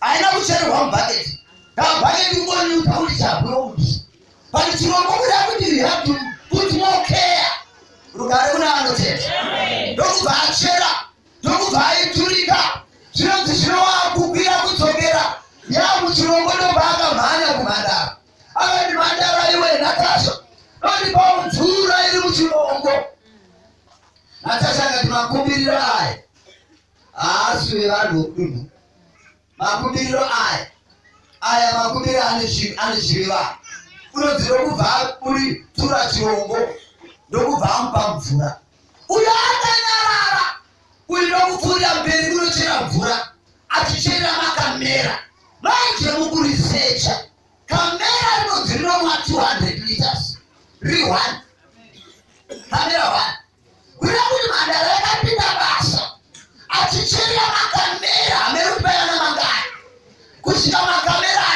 Haina kucherwa mubhaketi. Bhaketi kungonyuta kuti chabhuroudi. But chirongo kuda kuti you have to put more care. Rugare ura anotenda. Ndokubva achera, ndokubva aiturika. Zvinonzi zvinowakukwira kudzokera yamuchirongo ndobva akamhanya kumhandara. Akati mhandara iwe Natasha, nondipawo mvura iri muchirongo. Natasha akati makumbiriro aya haasi wevanhu vokudunhu. Makumbiriro aya makumbiriro ane zviva. Unonzi ndokubva uri tura chirongo ndokubva amupa mvura. Uyo akanyarara, uyu ndokupfuurira mberi kunochera mvura achicherera makamera. Vaije mukurisecha kamera rinonzi rinomwa 200 liters riri 1. Kamera 1 kuda kuti mhandara yakapinda basa achicherera makamera ameripayana mangani kusvika makamera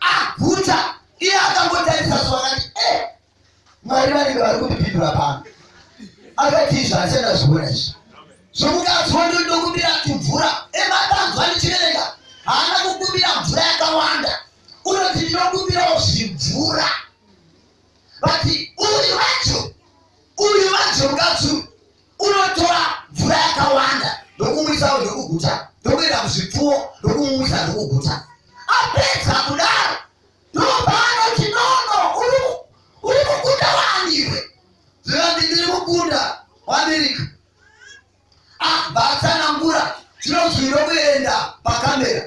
aguta. Iye akangotarisa zvakati Mwari vanenge vari kutipindura pano. Akati izvo asenda zviona izvi zvomukadziwa ndokumbira mvura ematanzwa ndichiverenga. Haana kukumbira mvura yakawanda, unoti ndinokumbirawo zvimvura. But uyu wacho mukadzi unotora mvura yakawanda ndokumwisawo ndokuguta, ndokuenda muzvipfuwo ndokumwisa ndokuguta. Apedza kudaro ndopaanoti nono uri mukunda waaniwe. Zvikati ndiri mukunda waAmerika. Vatsanangura chinonzi ndokuenda pakamera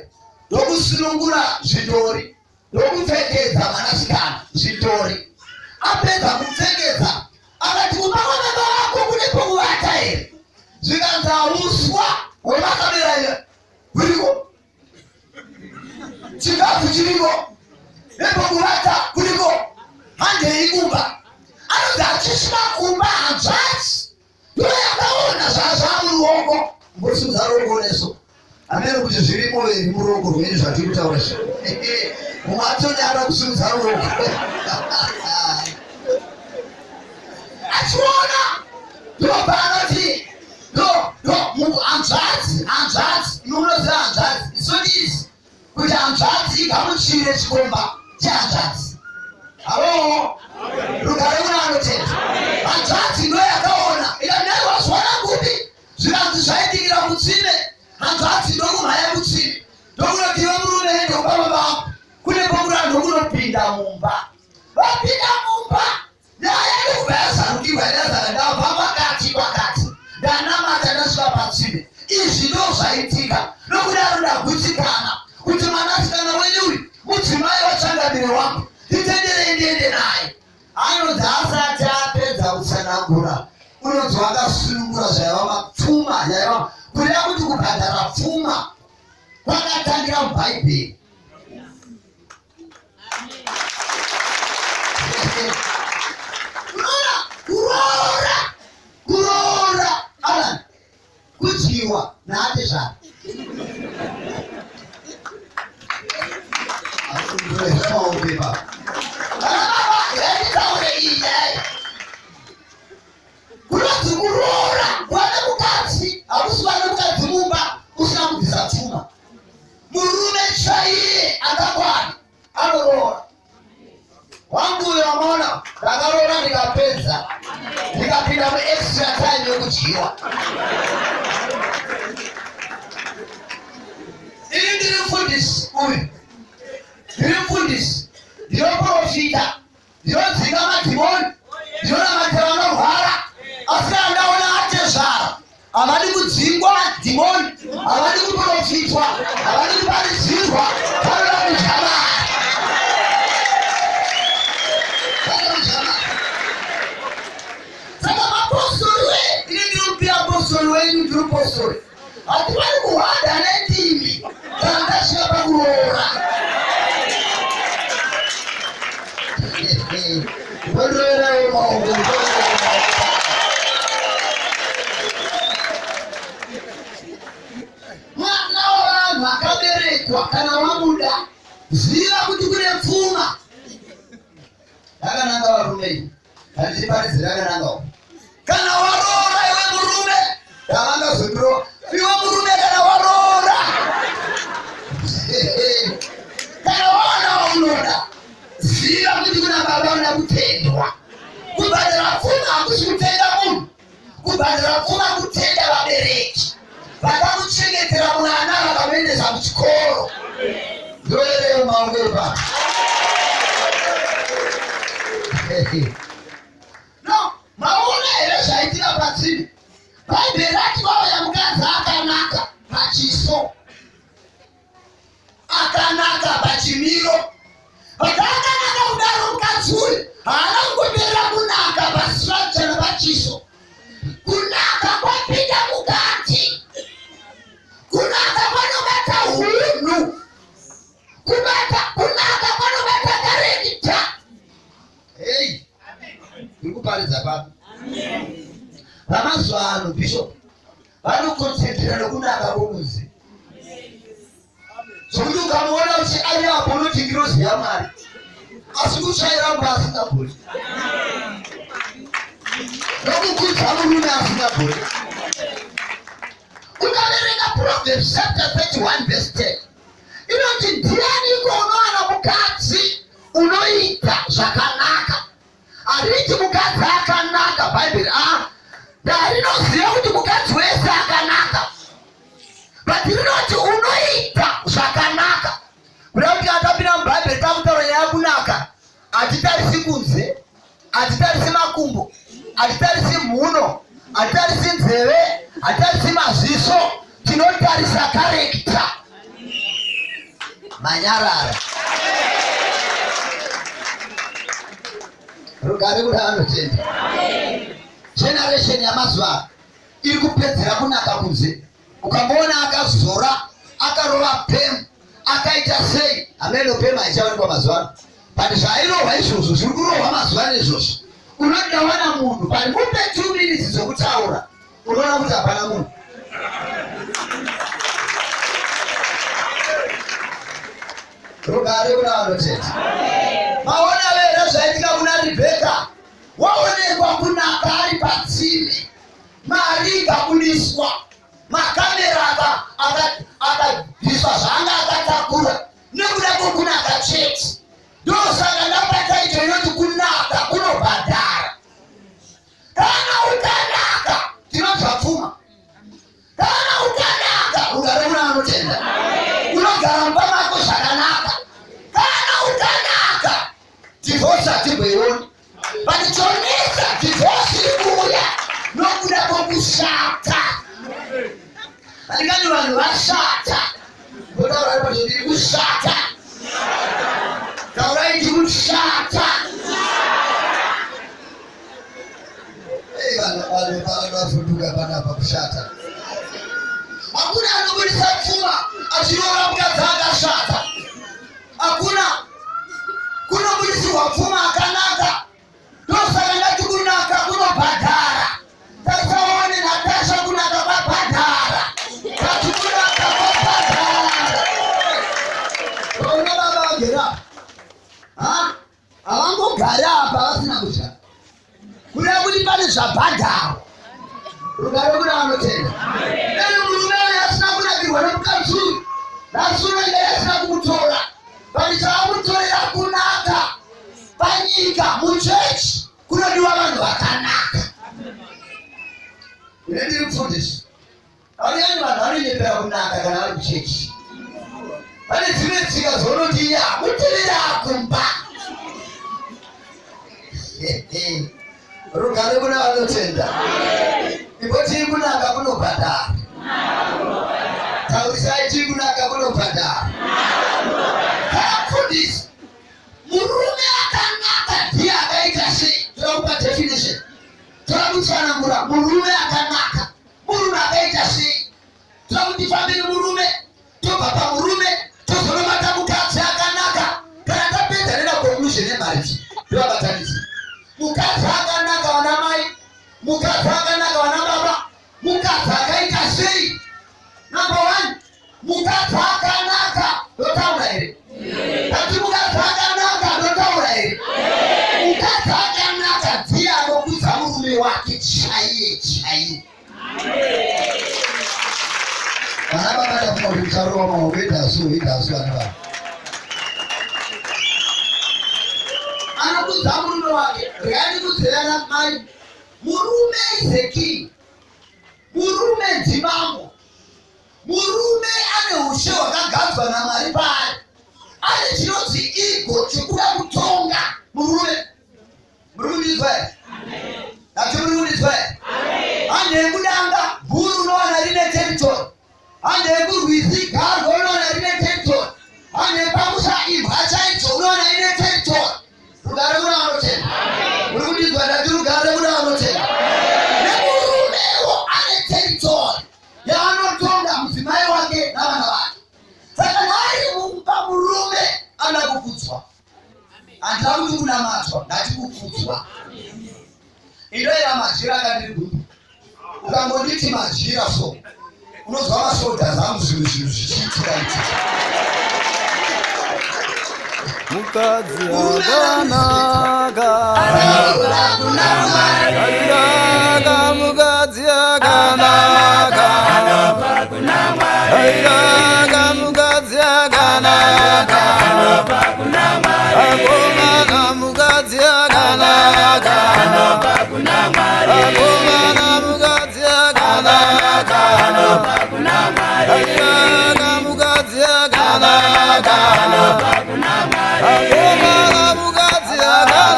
ndokusunungura zvidhori ndokupfekedza mwanasikana zvidhori. Apedza kupfekedza akati kumakomeba wako kune pokuvata here. Zvikanzi uswa hwemakamera iya huriko, chikafu chiriko, nepokuvata kuriko, hande ikumba. Anonzi achisvika kumba hanzvadzi ndoyakaona zvazvamuruoko. Mbosimudza ruoko neso amene kuti zviri moveri muruoko rwene zvatiri kutaura izvo. Mumatonyara kusimudza ruoko achiona ndobva anoti hanzvadzi inonoziva hanzvadzi isodisi kuti hanzvadzi igamuchire chikomba chehanzvadzi. Halo, rugare kuna anotenda. Hanzvadzi ndo yakaona ikanaiwazwana kuti zvikanzi zvaitikira mutsime. Hanzvadzi ndokumhanya mutsime ndokunokiva murume ndokubaba vangu kune pokura ndokunopinda mumba. Vapinda mumba nyaya yekubva yazarukirwa ndazaka ndabva pakati ndanamata ndasvika patsime. Izvi zvaitika nokudaro ndagutsikana kuti mwanasikana wenyu uyu mudzimai wachangamire wangu nditenderei ndiende naye. Anonzi asati apedza kutsanangura unonzi wakasunungura zvaiva mapfuma yaiva kureva kuti kubhadhara pfuma kwakatangira mubhaibheri. Kuroora Alan kudyiwa naate zvake kunonzi kuroora wane mukadzi hakusi wane mukadzi mumba usina kubvisa pfuma. Murume chaiye akakwana anoroora. Wangu uyo wamaona ndakaroora ndikapedza ndikapinda muextra time yekudyiwa. Ini ndiri mufundisi uyu, ndiri mufundisi, ndinoprofita, ndinodzinga madhimoni, ndinonamatira vanorwara, asi andaona atezvara havadi kudzingwa madhimoni, havadi kuprofitwa, havadi kuparidzirwa, vanoda mujamari. Saka mapostori we, ini ndiri apostoli wenyu, ndiri postori. Hatifani kuhada nendimi kana ndasvika pakuroora. Ndoroerawo maoko. Mwana wavanhu akaberekwa kana wamuda ziva kuti kune pfuma. Ndakananga varume, handiri paridzira akanangawo. Kana waroora iwe murume, ndavangazondiroora. Iwe murume kana waroora, kana waona waunoda, ziva kuti kuna baba unoda kutendwa. Kubhadhara pfuma hakusi kutenda munhu, kubhadhara pfuma kutenda vabereki vakamuchengetera mwana vakamuendesa kuchikoro. Ndoerewo maongero pano. No, maona here zvaitika patsime. Bhaibheri rati vauya mukadzi akanaka pachiso, akanaka pachimiro. Pakakanaka kudaro mukadzi uyu haana kungoperera kunaka pastructure napachiso. Kunaka kwapinda mukati. Kunaka kwanobata hunhu. Kunaka kwanobata karekita. Hey, ndikuparidza papi. Vamazuva ano bishop vanokonsentrera nekunaka kwomuzi. Sokuti ukamuona kuti ari apo unoti ndinoziva Mwari, asi kutsvaira mba asingagoni, nokukudza murume asingagoni. Ukaverenga Proverbs chapter 31 verse 10 inoti ndianiko unowana mukadzi unoita zvakanaka. Hariti mukadzi akanaka Bhaibheri ndarinoziva kuti mukadzi wese akanaka, but rinoti unoita zvakanaka. Kuda kuti atapinda mubhaibheri takutaura nyaya kunaka, hatitarisi kunze, hatitarisi makumbo, hatitarisi mhuno, hatitarisi nzeve, hatitarisi maziso, tinotarisa karekita, manyarara. Rugare kuda anotenda. Generation yamazuva iri kupedzera kunaka kunze. Ukamona akazora, akarova pemu, akaita sei, ameno pemu haichawanikwa mazuva. But zvairova izvozvo zviri kurova mazuva izvozvo. Unoda wana munhu, but mupe 2 minutes dzokutaura, unoona kuti hapana munhu. Rugare kuna vanotenda. Maona vere zvaitika kuna Rebheka. Waonekwa kunaka ari patsime, mari ikabudiswa, makamera akabviswa zvanga akatakura nekuda kwokunaka chete. Ndosaka ndapata icho inoti kunaka kunobhadhara. Kana ukanaka tinobva pfuma. Kana ukanaka ugare kuna vanotenda, unogara mumba mako zvakanaka. Kana ukanaka divorce hatimboioni. But chonesa divorce iri kuuya nokuda kwokushata. vanhu vashata. Votaura kuti ndiri kushata. Taurai ndiri kushata. Vanhu vavhunduka panapa kushata. Hakuna anobudisa pfuma achiona mukadzi akashata. Hakuna. Kunobudisirwa pfuma akanaka. Ndosaka ndati kunaka kunobhadhara. Tasaone Natasha kunaka kwabhadhara. Tati kunaka kwabhadhara. Ona baba vagera. Havangogari apa vasina kudya. Kuda kuti pane zvabhadhara. Rugare kuna vanotenda. Dani murume asina kunakirwa nemukadzi uyu. Nasura inge asina kumutora. Pani chaamutorera kunaka. Panyika muchechi kunodiwa vanhu vakanaka. Ine ndiri kufundisa. Havanyani vanhu vanonyepera kunaka kana vari kuchechi. Pane dzimwe tsika dzounoti mutirira kumba. Rugare kuna vanotenda. Ngekuti kunaka kunobhadhara. Taurisai chiri kunaka kunobhadhara. Kafundisa. Murume akanaka ndiye akaita sei? Tokupa definition. Tokutsanangura murume akanaka. Murume akaita sei? Tokutifambire murume. Tobva pamurume tozoromata mukadzi akanaka. Kana tapedza nena conclusion yemarriage. Ndovabatanidza. Mukadzi akanaka vana mai. Mukadzi akanaka vana baba. Mukadzi akaita sei? Number 1. Mukadzi akanaka. Ndotaura here. Kuti mukadzi akanaka ndotaura here. Mukadzi akanaka ndiye anokudza murume wake chaiye. Vana baba tafunga kuti musarowa maoko idasu vana baba. Anokudza murume wake. Regai kudzerana mai. Murume is a king. Murume ndimambo. Murume ane ushe hwakagadzwa naMwari paari. Ane chinonzi ego chekuda kutonga murume. Muri kundinzwa here? Nati muri kundinzwa here? Ane kudanga bhuru unowana rine territory. Ane kurwizi garwe unowana rine territory. Ane pamusha imbwa chaidzo unowana rine territory. Rugare kuna vanotenda. Muri kundinzwa ndati rugare kuna vanotenda. Nemurumewo ane territory yaanotonga mudzimai wake navana vake. Saka naye mumba murume ana kukudzwa. Handina kuti kunamatwa, ndati kukudzwa. Inoira majira akandiri gumbu. Ukangonditi majira so, unozwa masodha zangu zvinhu zvichiitika itika. Mukadzi akanaka. Mukadzi akanaka. Mukadzi akanaka. Akomana mukadzi akanaka. Akomana mukadzi akanaka. Mukadzi akanaka. Akomana mukadzi akanaka.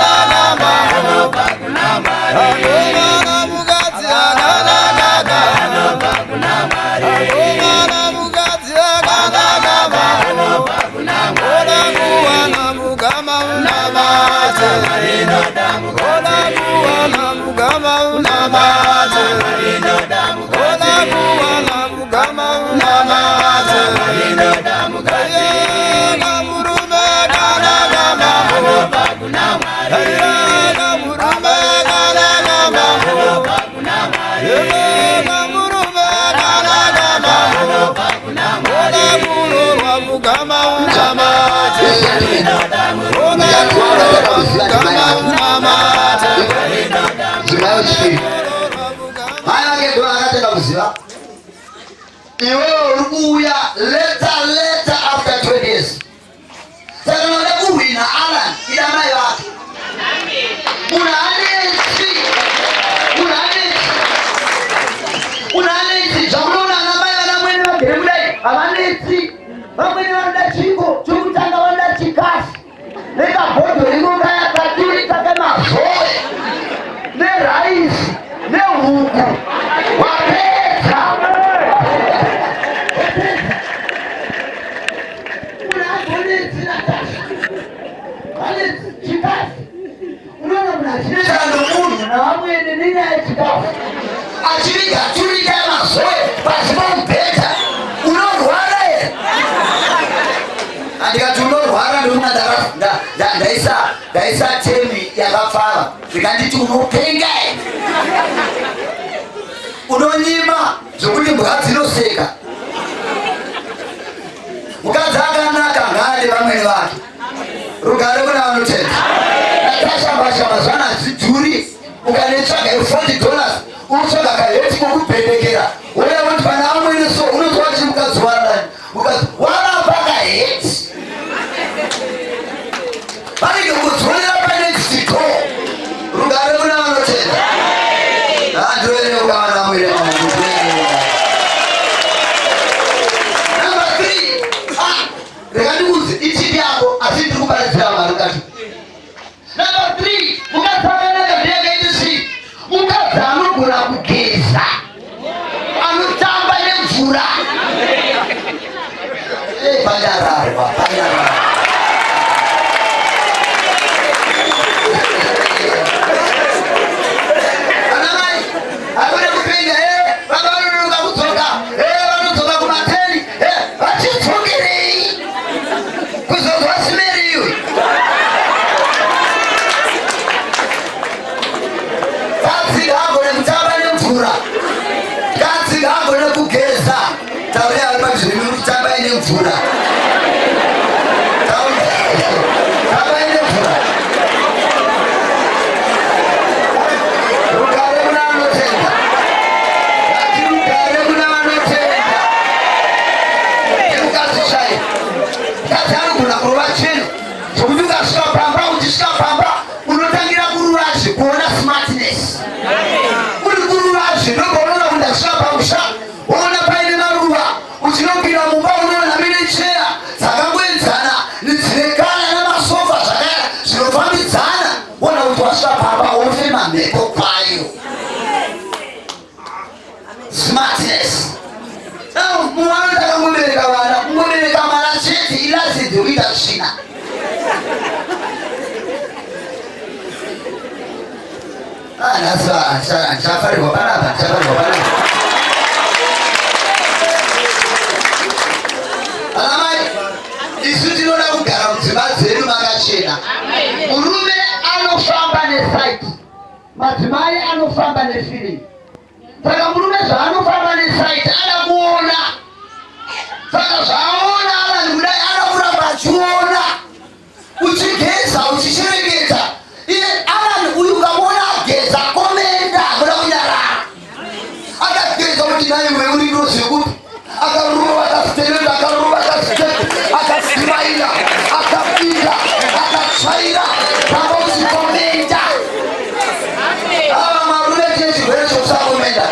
Akomana mukadzi akanaka. Akomana mukadzi akanaka. Ola kuwana mugama unamate. Ola kuwana mugama unamate. Ola kuwana mugama unamate. Ayega murume kanaka mamu. Ayega murume kanaka mamu. Ayega murume kanaka mamu. Ola kurorwa mugama unamate. Ola kurorwa mugama unamate. Haya ngedo akataka kuziva. Iwe uri kuuya later after 20 years. Saka unoda kuhwina Alan ida mai wake. Unanetsi zvamunoona ana mai vana mwene vagere kudai havanetsi. Vamweni vanoda chiko chokutanga vanoda chikafu. Nekabhodho rinokaya katiri take mazoe. Neraisi nehuku. Wapedza. ndaisa temi yakapfava zvikanditi unopenga unonyima zvokuti mbuka dzinoseka. Mukadzi akanaka ngade vamweni vake rugare kuna vanotenda natashambashamba zvana zvidhuri ukanetsvaga $40 unotsvaga kaheti kokubhedhekera uya kuti pana amwene so unozwa kuti mukadzi warani mukadzi warapa kaheti vanenge kudzorera panext door rugare kuna vanotenda andoene ukavana mwene rekandikuudze ichipi yako asi ndiri kubaridzira mari kati. Number 3, mukafanana ndeyakaitisi mukadzi anogona kugeza anotamba nemvura panyararwa anamai akone kupenga vavanonoka kudzoka vanodzoka kumateni vachidzokerei kuzozwa simeri iwe kadzi kaagone kutamba nemvura kadzi kaagone kugeza tauri ari pazvirimi kuti tambai nemvura tambai nemvura rugare kuna vanotenda ati rugare kuna vanotenda emukadzi chai kadzi anogona kurova cheno zvokuti ukasvika pamba uchisvika pamba unotangira kururazve kuona smartness uri kururazve ndopaunona kuti ndasvika pamusha woona paine maruva uchinopinda mumba unoona mine cheya dzakangoenzana nedzinekana namasofa zvakaya zvinofambidzana wona kuti wasvika pamba wofema mhepo kwayo smartness. Mwana takangobereka vana kungobereka mwana chete ilazidhi kuita tsvina ndichafarirwa panapa anamai isu tinoda kugara mudzimba dzedu makachena. Murume anofamba nesaiti madzimai anofamba nefiringi saka murume zvaanofamba nesaiti ada kuona saka zvaaona anani kudai ada kuramba achiona uchigeza uchichengetedza iye anani uyu ukamona ageza komenda kuda kunyarara akageza kuti naiwe uri ndozvekuti akarova akasiterenda akarova akasimaira akapinda akatsvaira pamba uchikomenda ava marume tine chirwere chokusakomenda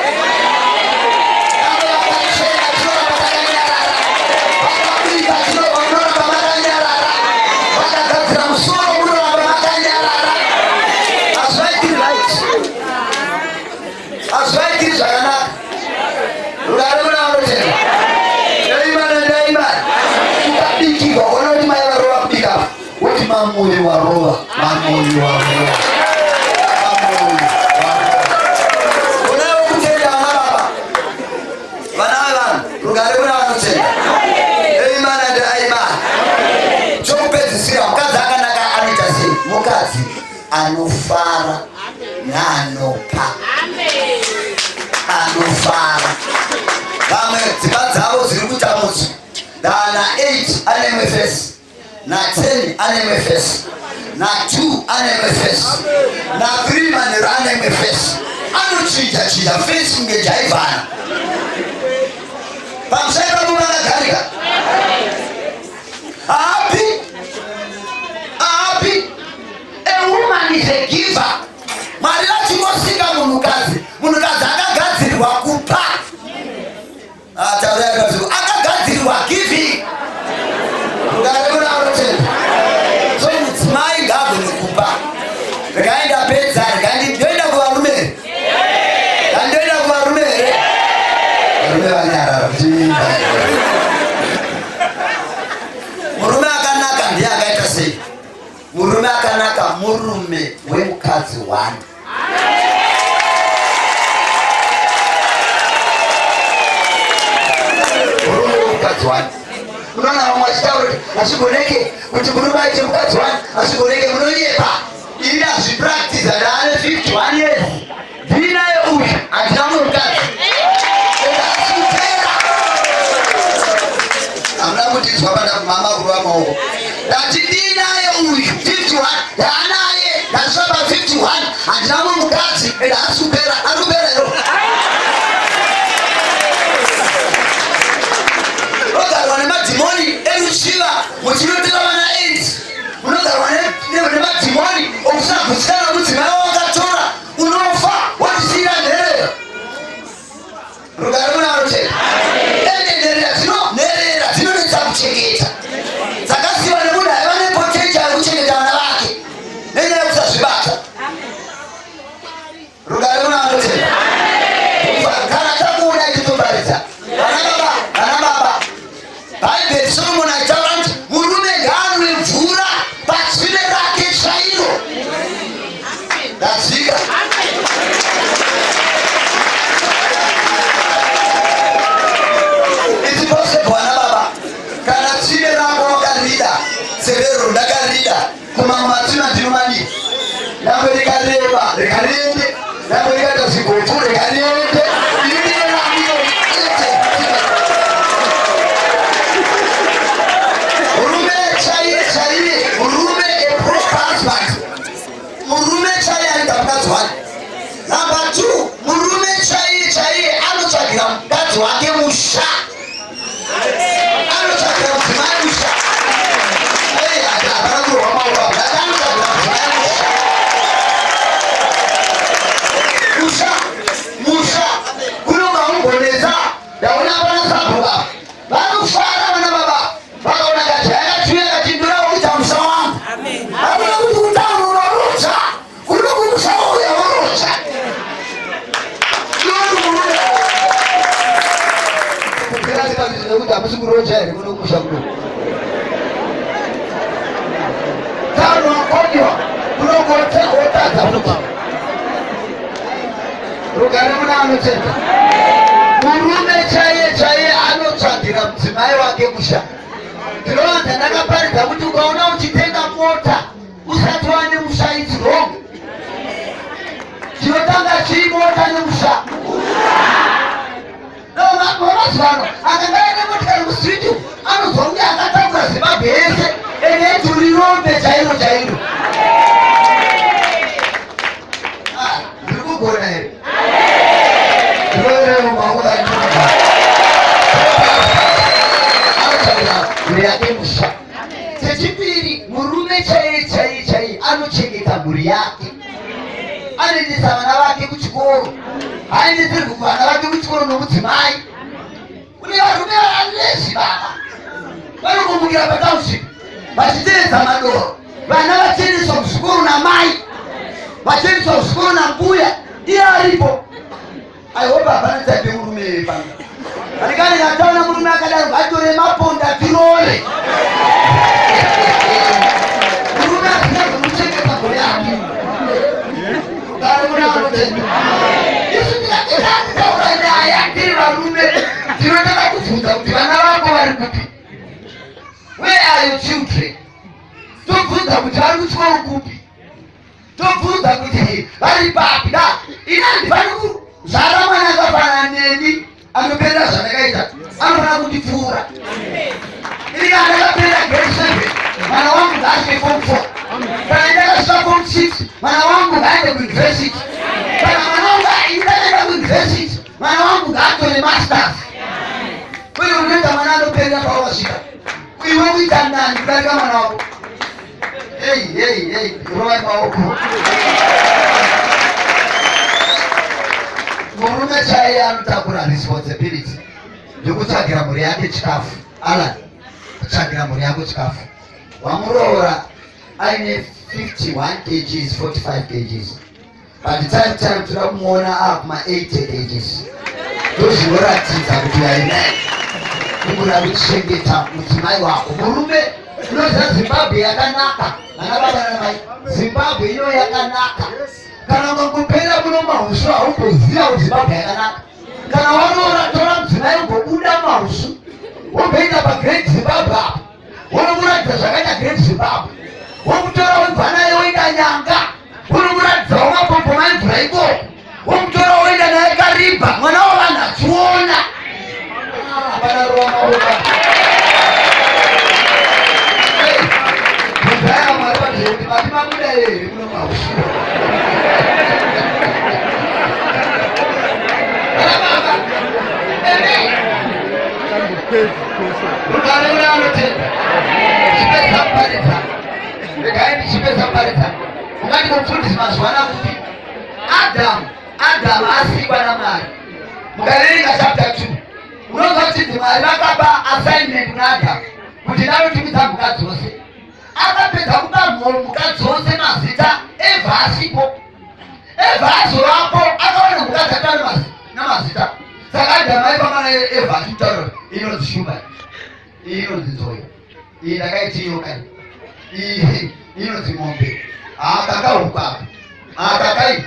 azvaitiri zvakanaka rugare kuna vanotenda daimana ukabikirwa kuona kuti mai varova kubika woti mamuri warova unayo kutenda vana baba vana vevanhu rugare kuna vanotenda daimana daimana chokupedzisira mukadzi akanaka anoita sei mukadzi anofara naanopa anofara vamwe dzimba dzavo dziri kutamudza dana 8 ane mefesi na10 ane mefesi na2 ane mefesi na3 manero ane mefesi anochinja fesi kunge jaivhana pamusai pavo vakagarika api a woman is a giver. Mwari vachingosika munhukadzi akagadzirirwa kupa akagadzirirwa giving rugare kuna vanotenda so mudzimai ngaagone kupa rikaenda pedza ndoenda kuvarume here varume vanyarara murume akanaka ndiye akaita sei murume akanaka murume wemukadzi wani murume wemukadzi wani unoona vamwe vachitaura asigoneke kuti murume aite mukadzi wani asigoneke munonyepa ini azvipractice ndaane 51 years ndinaye uyu handina mumwe mukadzi asipera hamuna kutidzwa panda kumama kuruva maoko ndati ndinaye uyu 51 ndaanaye ndasvaba 51 handina mumwe mukadzi ende asipera arikupera iro munogarwa nemadhimoni eruchiva muchinotera vana AIDS munogarwa nemadhimoni okusagutsikana mudzimai wawakatora unofa watisira nherera rugare munarotera ende nherera dzinonetsa kuchengeta dzakasiwa nemunhu aiva nepotential yekuchengeta vana vake nenyaya yekusazvibata rugare munarotera kana takuona ichitobaridza vana baba bhaibheri solomoni aitaura kuti murume ngaanwe mvura patsime rake chairo ndadzika iti possible vana baba kana tsime rako wakarida serero ndakarida kumamwe matsime andinomani nambe rikareba rikarende nambe rikaita zigobvu rikarende murume chaiye aita mukadzi wake namba 2 murume chaiye anotsvagira mukadzi wake musha anotsvagira mudzimai musha hapana kurwa maoko anotsvagira mudzimai musha kunonga mugonesa ndaona pana sabhuka vanofara vana baba vakaona kati yakatuya kachindura kuita musha wangu hakuna kuti utano unorutsa kuri kumusha uya urutsa kuti hamusi kurocha here kunokusha kuno tano wakonywa kunongotadza kunopa rugare muna anocheta murume chaiye anotsvagira mudzimai wake musha ndinowanza ndakaparidza kuti ukaona uchitenga mota usati wane musha its wrong chinotanga chii mota nemusha mazuano akangaine motikari kustriti anozonge akatakura zimbabwe yese enetu rirombe chairo ndiri kugona here ndinoereromaoa mhuri yake musha chechipiri murume chaiye anochengeta mhuri yake anoendesa vana vake kuchikoro haendeseri vana vake kuchikoro nomudzimai kune varume vanezi baba vanokumbukira pataunship vachiteedza madoro vana vachiendeswa kuzvikoro namai vachiendeswa kuzvikoro nambuya iye aripo aihope hapana tsaipe murume panga anikane nataona murume akadaro atore maponda tirore murume asinazomuchengeta mhuri yake ugare munaanotenda isu ndikatiratitaura nyaya tiri varume tinotaka kubvunza kuti vana vako vari kupi where are your children tobvunza kuti vari kuchikoro kupi tobvunza kuti vari papi da ina handifani kuzara mwana akafanana neni anoperera zvandakaita anofanira kundipfuura ini kana ndakapera grade 7 mwana wangu ngaasvike form 4 kana ndakasvika form 6 mwana wangu ngaaende kuuniversity kana mwana wangu ndakaenda kuuniversity mwana wangu ngaatore masters uye unoita mwana anoperera paawasvika iwe kuita nani kudarika mwana wako rovai maoko murume chaiye anotakura responsibility ndekutsvagira mhuri yake chikafu alan kutsvagira mhuri yako chikafu wamuroora aine 51 kgs 45 kgs but time toda kumuona akuma 80 kgs ndozvinoratidza kuti ainaye kumura kuchengeta mudzimai wako murume unoziva zimbabwe yakanaka vana baba namai zimbabwe ino yakanaka kana mangopera muno mahusu hautoziva kuti zimbabwe yakanaka kana wanotora mudzimai ungobuda mahusu womboenda Great Zimbabwe apo. Unomuratidza zvakaita Great Zimbabwe. Womutora webva naye woenda Nyanga. Unomuratidza wamapomba mvura ikoko. Womutora woenda naye Kariba. Mwana wavanhu achiona. Hapana roma oka. Muzaya mwari vatizoti mati mabuda here munomaushira. Rugare uri anotenda. Chipesa kuparidza. Regai ndichipesa kuparidza. Ungati mufundisi mazuva ano kuti Adamu asikwa naMwari. Mukaverenga chapter 2. Unonzwa kuti Mwari vakapa assignment kuna Adamu kuti ndanotumidza mhuka dzose. Akapedza kupa mhuka dzose mazita, Evha asipo. Evha azovapo akaona mhuka dzatano namazita. Saka Adamu aifamba naye Evha achimutaura inonzi shumba, iyi inonzi nzoyo, iyi ndakaiti nyoka, iyi inonzi mombe. Akakaukapa akakai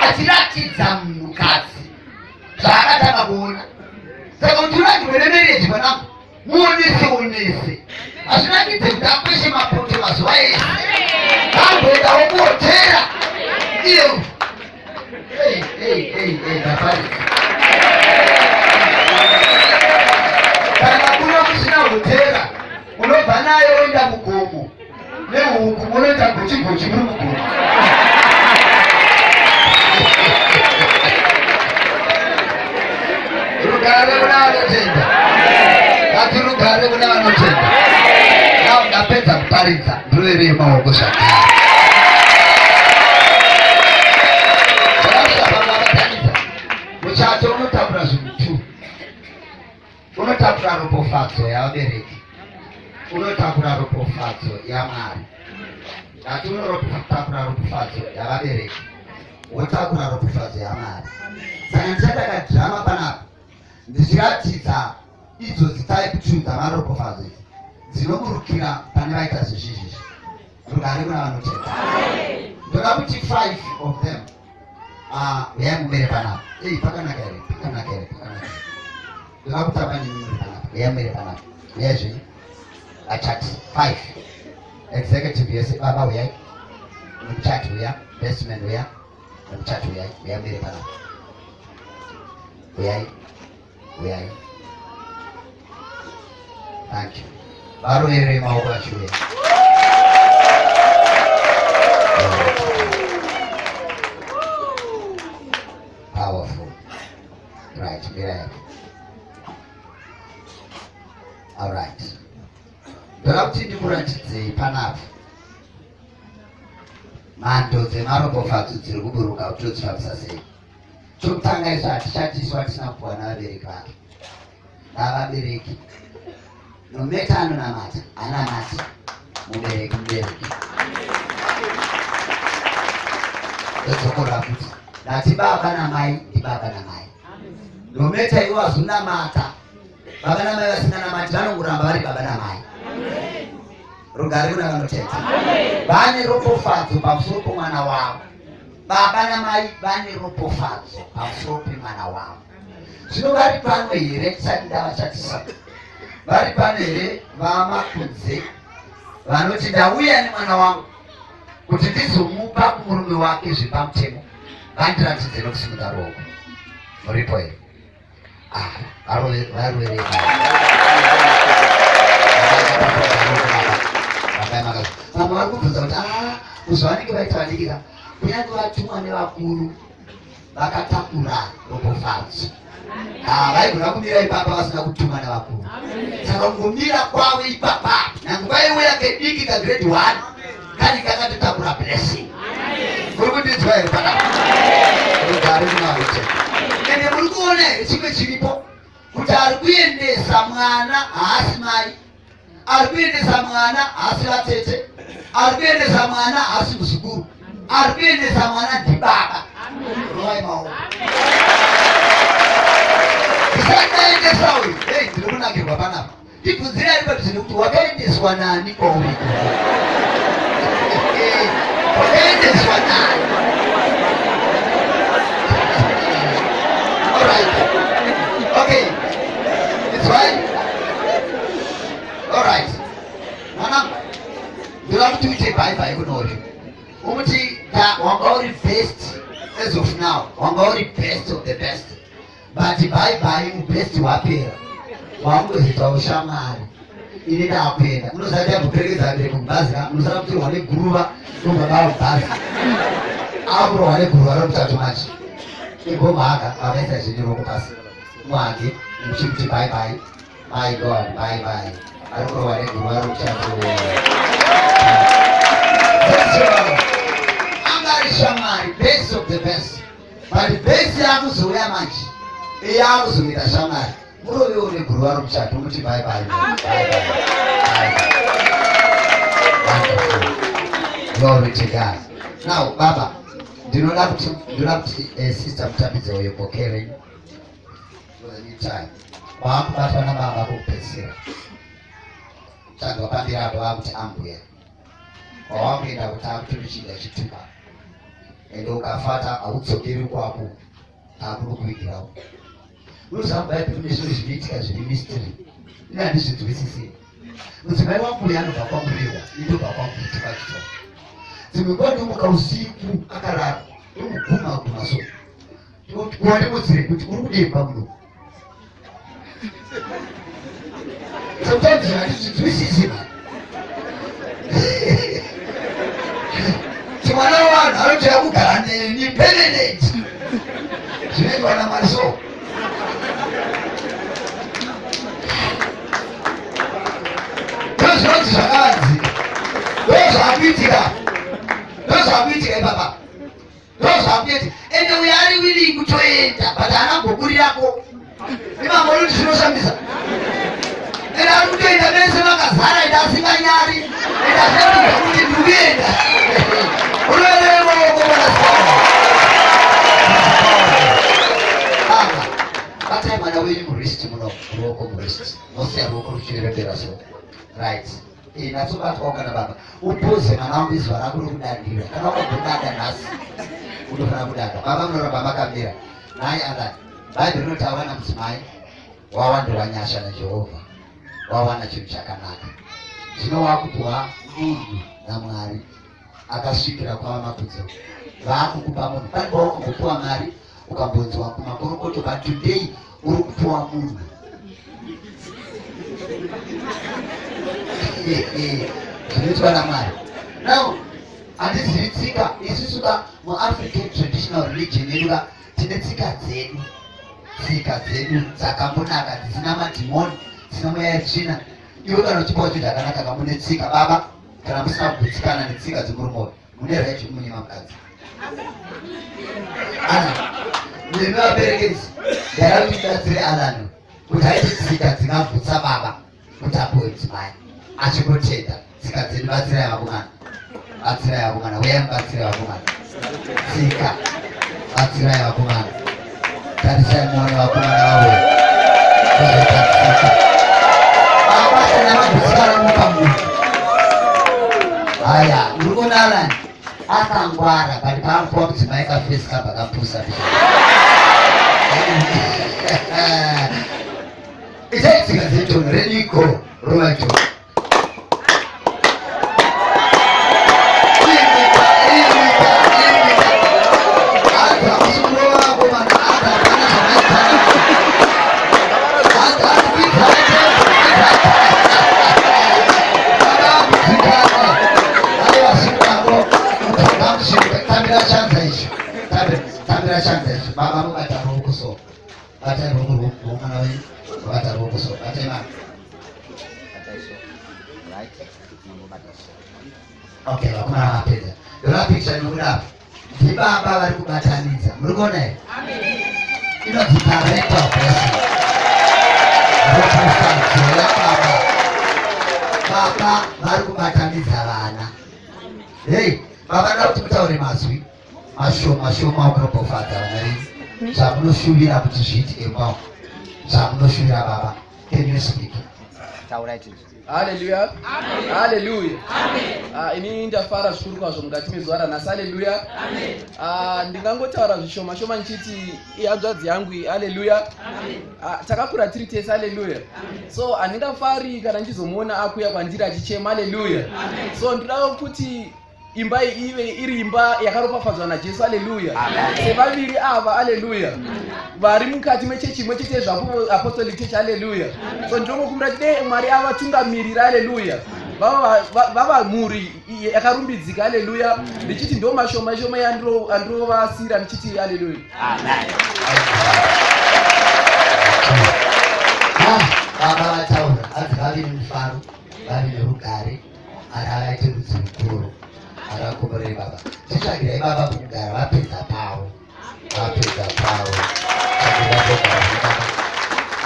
achiratidza munhukadzi zvaakatanga kuona. Saka kuti urangirwe nemereji mwanangu, muonese hazvinakidze kuti akweshe mapoto mazuva ese kamboenda wokuhotera iyo ndaparidza. Kana kuno kusina hotera unobva naye woenda mugomo nehuku munoita gochigochi muri mugomo. Rugare kuna vanotenda. Kati rugare kuna vanotenda. Nao ndapedza kuparidza ndoverei maoko zvakare. Zvakashavavataniza. Muchato unotakura zvinhu 2. Unotakura ropofadzo yavabereki. Unotakura ropofadzo yaMwari. Kati unotakura ropofadzo yavabereki. Wotakura ropofadzo yaMwari. Saka ndichataka drama panapa. Ndichiratidza idzodzi type 2 dzamaropofadzo idzi dzinomurukira pane vaita zvizvizvi. Rugare kuna vanotenda. Ndoda kuti 5 of them uyai mumere panapa. Pakanaka here, pakanaka here, pakanaka here. Ndoda kuti abani mumere panapa, uyai mumere panapa. Uyai zvinyi vachati 5 executive yese baba uyai, nemuchati uya, bestman uya, nemuchati uyai, uyai mumere panapa. Uyai. Thank you. Varoere maoko achiuya. Powerful. Right, mira. All right. Ndoda kuti ndikuratidze panapa mhando dzemaropofadzo dziri kuburuka kuti todzifambisa sei. Chokutanga izvo hatichatiswa tisina kupuwa navabereki vake. Navabereki nometa anonamata anamati mubereki. Dzokorora futi ndati baba namai ndibaba namai. Nometa iwo azonamata baba namai vasina namati vanongoramba vari baba namai. Rugare kuna vanotenda. Vane ropofadzo pamusoro pomwana wavo. Baba namai vane ropofadzo pamusoro pemwana wavo. Zvino vari pano here tisati ndavachatisa. Vari pano here vamakudze vanoti ndauya nemwana wangu kuti ndizomupa kumurume wake zvepamutemo. Vandiratidze nokusimudza ruoko. Muripo here? Varovereka. Vamwe vari kubvunza kuti kuzvanenge vaita vadikira kunyange vatumwa nevakuru vakatakura ropofadzo. Vaigona kumira ipapa vasina kutumwa nevakuru. Saka kungomira kwavo ipapa nange vaiuya kediki kagrade 1 kani kakatotakura blessing. Muri kundinzwa here panapa? Rugare kunavotenda. Ende muri kuona here chimwe chiripo kuti ari kuendesa mwana haasi mai, ari kuendesa mwana haasi vatete, ari kuendesa mwana haasi muzukuru, ari kuendesa mwana ndibaba. Rovai maoko. Ndisandaendesa uyu, ndiri kunakirwa panapa. Ndibvunzirai padhuze nekuti wakaendeswa nani kwauri? Wakaendeswa nani? All right. Okay. It's fine. ndoda kuti uite bye kunori umuti wanga uri best as of now, wanga uri best of the best, but bye mubest wapera wangozita ushamwari ini ndapenda unosati akuperekedza mberi mubhazi unosara kuti wane guruva nobaba mubhazi akuro wane guruva romutatu machi ingomhaka avaisa zvindiroko pasi mwake muchikuti bye my god bye arikuro wane guruva romutatu angari shamwari best of the best, but best yakuzouya manje yakuzoita shamwari murovewo neguruva romuchato muti bye. Glory to God. Now baba ndinoda kuti sister mutambidze uyo bokere time wakubatwa nababa kupedzisira tanga pambira apo vakuti ambuya wawakuenda kuti akutochida chitupa ende ukafata haudzokeri kwako akuno kuigirawo unoziva mubhaibheri kune zvinhu zvinoitika zviri mystery ine handizvinzwisisi mudzimai wangu yanobva kwamuriwa indobva kwamuitika chito dzimwe nguva ndomuka usiku akarara domuguma so kuwane mudzire kuti uri kudemba muno sometimes handizvinzwisisi mwana wanhu anotoya kugara neni permanent zvinoitwa namwari so ndozvinonzi zvakanzi ndozvakuitika ibaba ndozvakuiti ende uyo ari willing kutoenda but haana kuburirako imambonuti zvinoshambisa ende ari kutoenda mese makazara ende asinganyari ende ashatika kuti ndikuenda batai mwana wenyu murist muno ruoko murist mosiya ruoko ruchirebera so right natsobatwawo kana baba upoze mwana wangu izuva rako rokudandira kana wakambodada nhasi unofana kudada baba munoramba makamira naye andani bhaibheri rinoti awana mudzimai wawandirwa nyasha najehovha wawana chinhu chakanaka zvino wakupiwa munhu namwari akasvikira kwava makudzo vaakukupa munhu pane wawakambopiwa mari ukambonzwa kumakorokoto but today uri kupiwa munhu zvinoitwa namwari. Now handizivi tsika isusu muafrican traditional religion yedu tine tsika dzedu dzakambonaka dzisina madhimoni dzisina mweya yetsvina. Iwe kana uchipa kuti zvakanaka kamune tsika baba kana musina kugutsikana netsika dzemurume mune right kumunyima mukadzi ana nemi vaberekedzi ndara kuti ndadzire alano kuti aite tsika dzingabvutsa baba kuti apiwe mudzimai achingotenda tsika dzedu batsirai vakomana uya mubatsirai vakomana tsika batsirai vakomana tarisai muone vakomana vauya kuzoita tsika abasana magutsikana mupamunhu haya uri kuona alani akangwara but paamupiwa mudzimai kafesi kabva kapusa itai tsika dzetonho reniko rovaito baba mubata ruoko so batai ruoko rwomwana wenyu mubata ruoko so batai mama batai so right mubata so okay vakomana vapedza yona picture inobuda ndibaba vari kubatanidza muri kuona here inonzi parental blessing rokusadziwa baba vari kubatanidza vana. Hey baba nda kuti mutaure mazwi mashoma ukunopofadza vana venyu zvamunoshuvira kuti zviitike kwavo zvamunoshuvira baba. Can you speak? taura izvi. Haleluya. Haleluya. Ini ndafara zvikuru kwazvo mukati mezuva ranhasi. Haleluya. Ndingangotaura zvishoma shoma nchiti ihanzvadzi yangu. Haleluya. Takakura tiri tese. Haleluya. So handingafari kana ndichizomuona akuya kwandiri achichema. Haleluya. So ndoda kuti imba ive iri imba yakaropafadzwa naJesu. Haleluya. Sevaviri ava. Haleluya. Vari mukati mechechi imwe chete zvapo apostolic church. Haleluya. So ndinokumbira kuti dei Mwari avatungamirira. Haleluya. Vava mhuri yakarumbidzika. Haleluya. Ndichiti ndo mashoma shoma yandirovasira ndichiti haleluya. Baba vataura asi vavi nemufaro, vavi nerugare, ari avaite rudzi rukuru, arakomborei baba. Titsvagirai baba kugara vapedza pavo.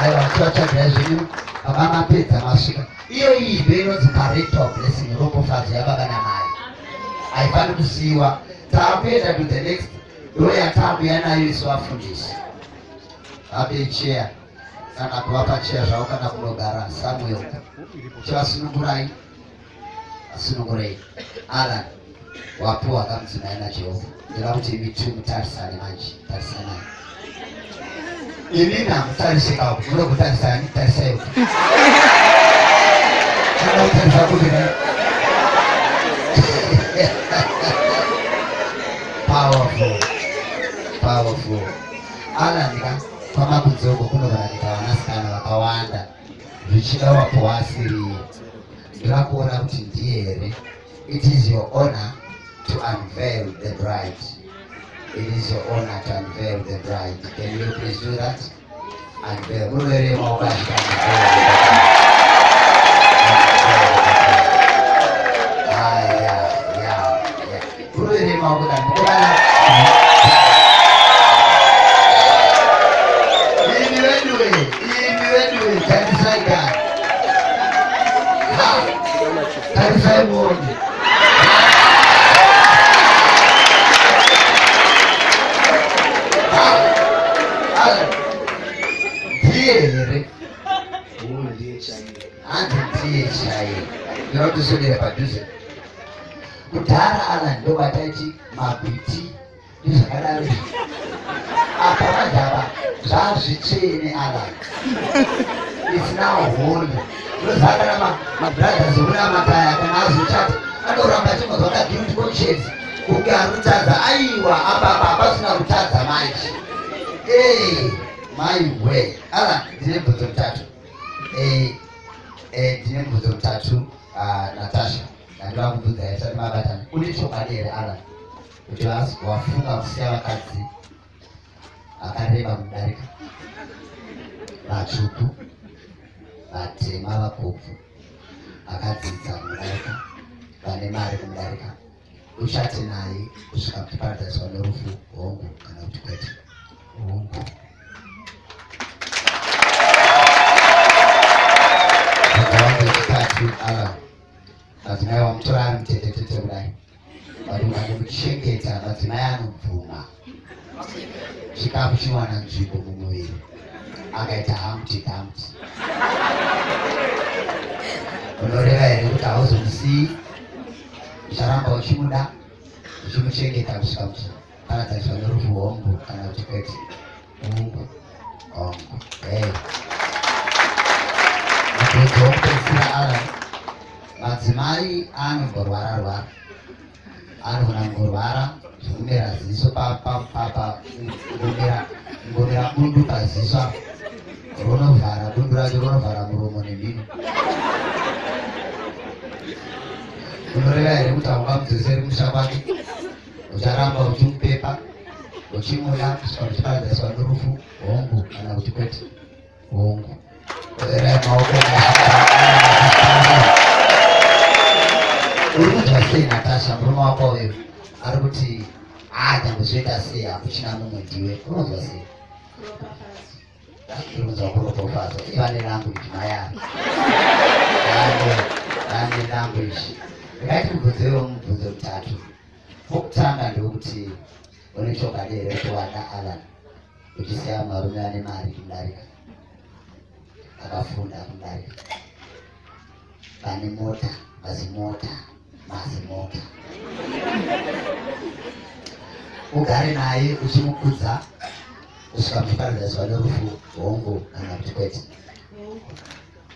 Aiwa, tivatsvagirai zvenyu baba mapedza masvika. Iyo iyi ndo inonzi parental blessing, robofadzo yababa namai. Haifani kusiyiwa. Takuenda to the next ndo yatakuya nayo isu vafundisi. Vape chair. Kana kuvapa chair zvavo kana kunogara Samuel. Chivasunungurai. Asunungurei. Alan. Wapo wakamudzimai naJehovha. Ndoda kuti imi tu mutarisane manje. Tarisanai. Ini namutarise kawo. Munoda kutarisani? Tarisai. Kana kutarisa kuti powerful. Alan nika kwamabudzi uko kunovarakita vanasikana vakawanda zvichida wapo wasiriye. Ndoda kuona kuti ndiye here. It is your honor to unveil the bride. It is your honor to unveil the bride. Can you please do that? Unveil. Munoverema wakashika munoverema wakudani. Ndinotusondera padhuze. Kudhara Alan ndo kwataiti mabhiti nezvakadaro. Apa madhaba zvazvitsvene Alan. It's now holy. Ndozvakana mabrothers okuna makaya kana azochata anoramba achimbodzwa guilt conscience kunge arutadza. Aiwa apa pasina kutadza manje. My way. Alan, ndine mubvunzo mutatu. Ndine mubvunzo mutatu. Natasha, ndoda kubvunza isati mabatana. Une chokwadi here Alan kuti wafunga kusiya vakadzi vakareba mudarika, vatsvuku, vatema, vakobvu, vakadzidza mudarika, vane mari kumudarika, uchati naye kusvika kuti paradziswa nerufu hongu kana kuti kwete hongu? Vanhu vechitatu Alan, madzimai wamutora ari mutetetete kudai, vanhu vanomuchengeta, madzimai anobvuma chikafu chiwana nzvimbo mumuviri, akaita hamti damti. Unoreva here kuti hauzomusii, ucharamba uchimuda, uchimuchengeta kusvika kuti paradziswa nerufu hongu kana kuti kwete hongu? Mubvunzo wokupedzisira Alan, madzimai anomborwara, anogona kungorwara zvokumera ziso ngomera bundu paziso ronovhara, bundu racho ronovhara muromo nemhino. Unoreva here kuti haungamudzoseri musha kwake, ucharamba uchimupepa, uchimuda kusvika kuti paradziswa nerufu hongu kana kuti kwete hongu? Uri kunzwa sei Natasha, murume wako wewe ari kuti nyangozvoita sei hakuchina mumwe ndiwe? Unonzwa sei? Uri kunzwa kuropofadzwa. Ivane language mayari, ane language. Ndingati mubvunzewo mubvunzo mutatu. Wokutanga ndewekuti une chokwadi here kuti wada Alan uchisiya marume ane mari kumudarika, akafunda kumudarika, pane mota mazimota ugare naye uchimukudza kusvika muchiparidza zuva nerufu hongu kana kuti kwete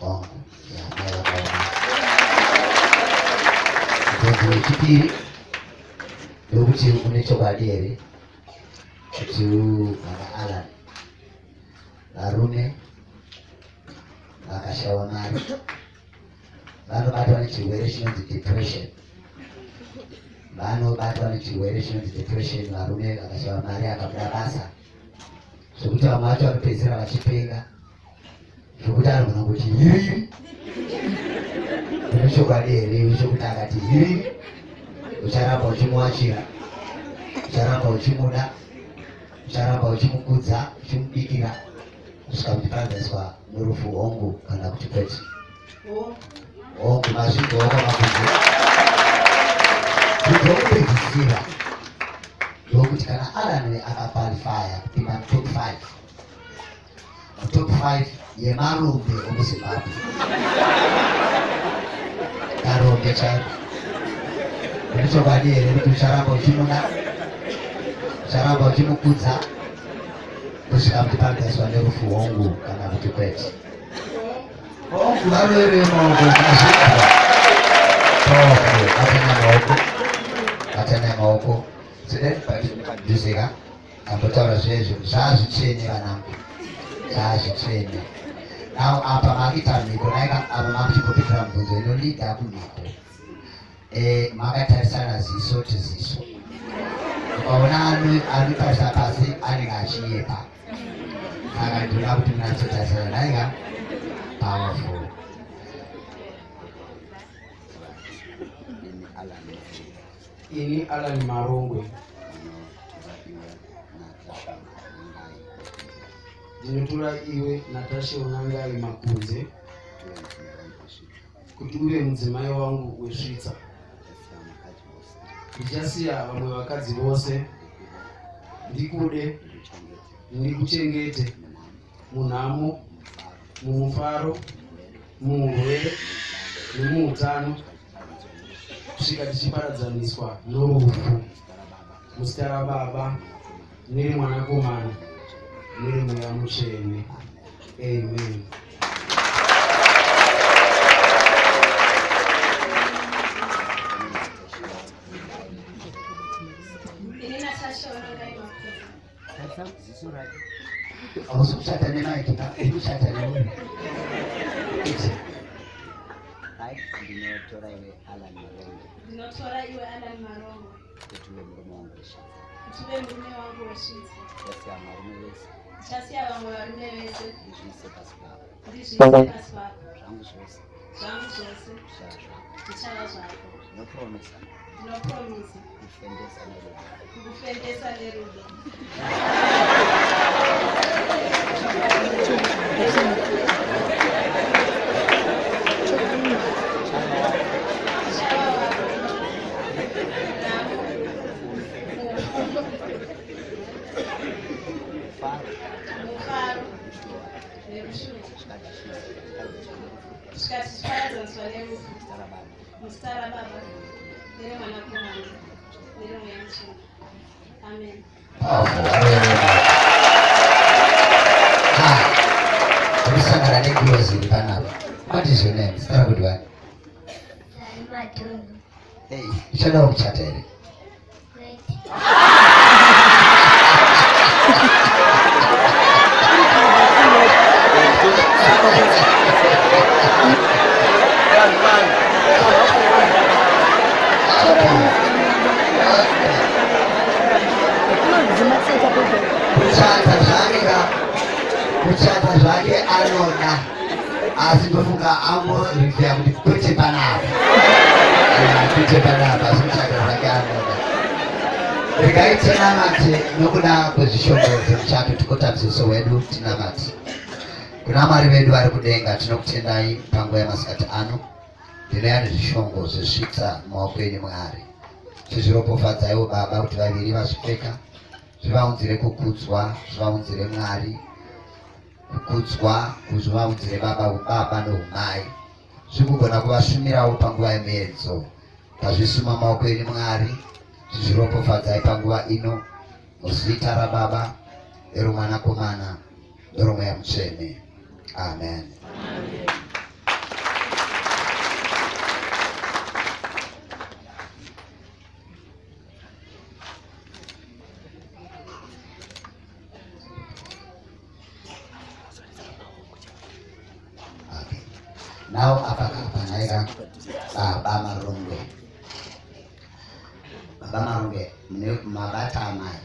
hongu mai vakaona. Mubvunzo wechipiri ndokuti une chokwadi here kuti mwana Alan varume vakashaiwa mari vanobatwa nechirwere chinonzi depression. Varume vakashaiwa mari akabuda basa zvokuti vamwe vacho vanopedzisira vachipenga zvokuti anogona kuti hiriri unechokwadi here chokuti akati hiriri ucharamba uchimuwachira, ucharamba uchimuda, ucharamba uchimukudza, uchimubikira kusvika muchiparadziswa nerufu hongu kana kuti kwete hongu. Mazvigo kwamakunze kuzokupedzisira ndokuti kana Alan akakwalifaya kupinda mutop 5 yemarumbe omuzimbabwe karombe chaiko unechokwadi here kuti ucharamba uchimuda, ucharamba uchimukudza kusvika muchiparadziswa nerufu hongu kana kuti kwete hongu. Varoerei maoko mazvigo batana maoko sedepajuzika ambotaura zvezvo zvazvitsvene vanangu zvazvitsvene. Nao apa makuita mhiko naika apa makuchipopetera mubvunzo inolida kumhiko makatarisana ziso tiziso ukaona anotarisa pasi anenge achiyepa saka ndoda kuti munatsotarisana naika powerful. Ini Alan Marongwe ndinotora iwe Natasha Unangai Makunze kuti uve mudzimai wangu wesvitsa. Ndichasiya vamwe vakadzi vose, ndikude, ndikuchengete munhamo, mumufaro, muurwere nemuutano kusvika tichiparadzaniswa norufu muzita raBaba nereMwanakomana nereMweya Mutsvene. Amen. Ausukushata nemaiki kushata nemuni ndinotora iwe Alan Marongo kuti uve murume wangu wesvitsa. Ndichasiya vamwe varume vese ndizviise pasi pako. Zvangu zvose zvichava zvako. Ndinopromisa kukufendesa nerudo. Muzita raBaba nereMwanakomana nereMweya Mutsvene. Amen. urisangana negirozi iri panapa. What is your name? Stara kuti wani? Ichadawo kuchata here? Kuchata zvake anoda asi ndofunga amorivya kuti kwete panapa asi kuchata zvake anoda. Regai tinamate nokuda kwezvishongodzo muchato tikotadziso wedu tinamate. Kuna Mwari vedu vari kudenga tinokutendai panguva yamasikati ano ndinoyani zvishongo zvezvitsa mumaoko enyu Mwari. Zviropofadzaiwo Baba kuti vaviri vazvipfeka zvivaunzire kukudzwa, zvivaunzire Mwari kukudzwa, kuzvivaunzire Baba ubaba noumai zvikugona kuvashumirawo panguva yemedzo. Ngazvisuma maoko enyu Mwari, zviropofadzai panguva ino muzita raBaba, neroMwanakomana, neroMweya Mutsvene. Amen. Now apakapa naika Baba Marunge. Baba Marunge mabata amai.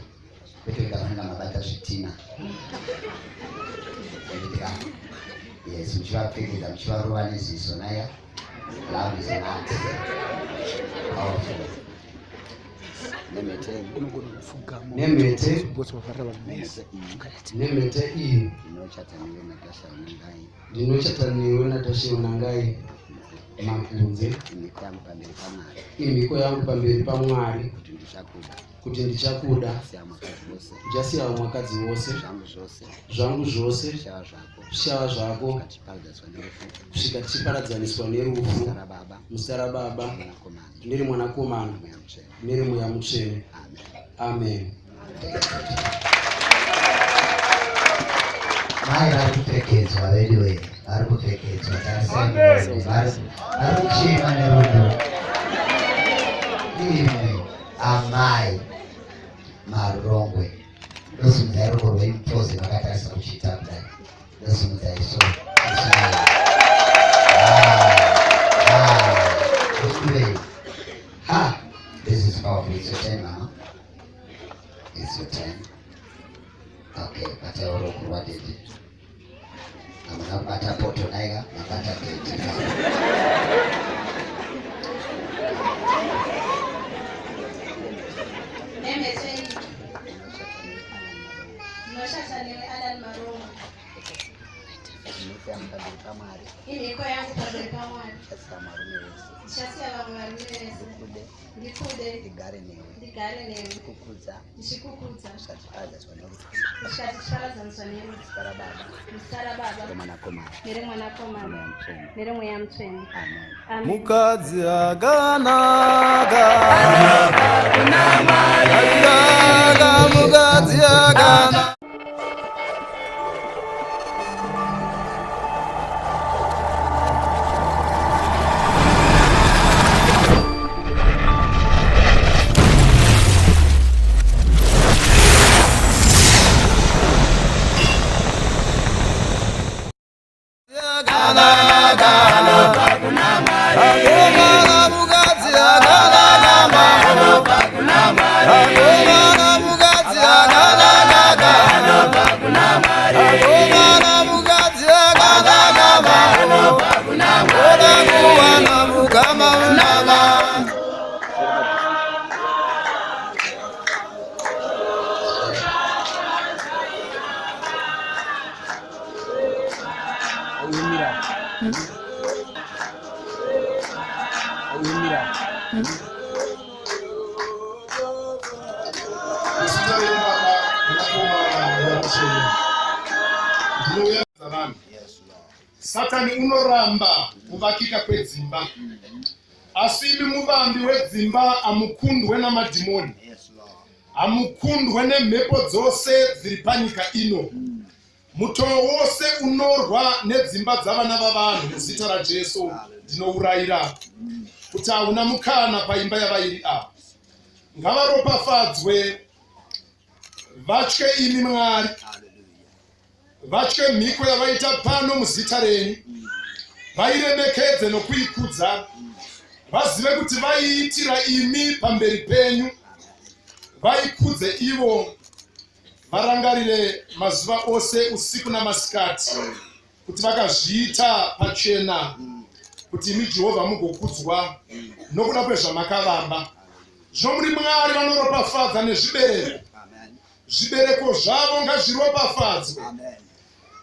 Betu kama mabata shitina. Yes, mchwapiki za mchwaruani sisonaya. Love is an art. Powerful. Nemete iyi ndinochataniwe Natasha Unangai makunze imiko yangu pamberi paMwari kuti ndichakuda ndichasiya mwakadzi wose zvangu zvose zvishava zvako kusvika tichiparadzaniswa nerufu muzita raBaba nereMwanakomana nereMweya Mutsvene. Amen. Mai varikupfekedzwa vediwe, varikupfekedzwa varikuchema nerudo. Imi amai Marongwe ndosimudzai ruoko rwemupfozi vakatarisa kuchiita kudai. Ndosimudzai so. This is powerful. It's your turn, Mama. It's your turn. Okay, bata uruku rwa David. Amuna bata poto naiga, bata David. Imiko yangu pamberi paMwari ndichasiya vamwe varume vese ndikude ndigare newe ndichikukudza kusvika tichiparadzaniswa nerufu muzita raBaba nereMwanakomana nereMweya Mutsvene. Amen. Mukadzi akanaka mukadzi akanaka. Satani unoramba kuvakika kwedzimba, asi imi muvambi wedzimba amukundwe namadhimoni, amukundwe nemhepo dzose dziri panyika ino. Mutoo wose unorwa nedzimba dzavana vavanhu muzita raJesu ndinourayira kuti hauna mukana paimba yavairi ava. Ngavaropafadzwe vatye imi Mwari, vatye mhiko yavaita pano muzita renyu, vairemekedze nokuikudza, vazive kuti vaiitira imi pamberi penyu, vaikudze ivo, varangarire mazuva ose usiku namasikati, kuti vakazviita pachena, kuti imi Jehovha mugokudzwa nokuda kwezvamakavamba. Zvino muri Mwari vanoropafadza nezvibereko, zvibereko zvavo ngazviropafadzwe,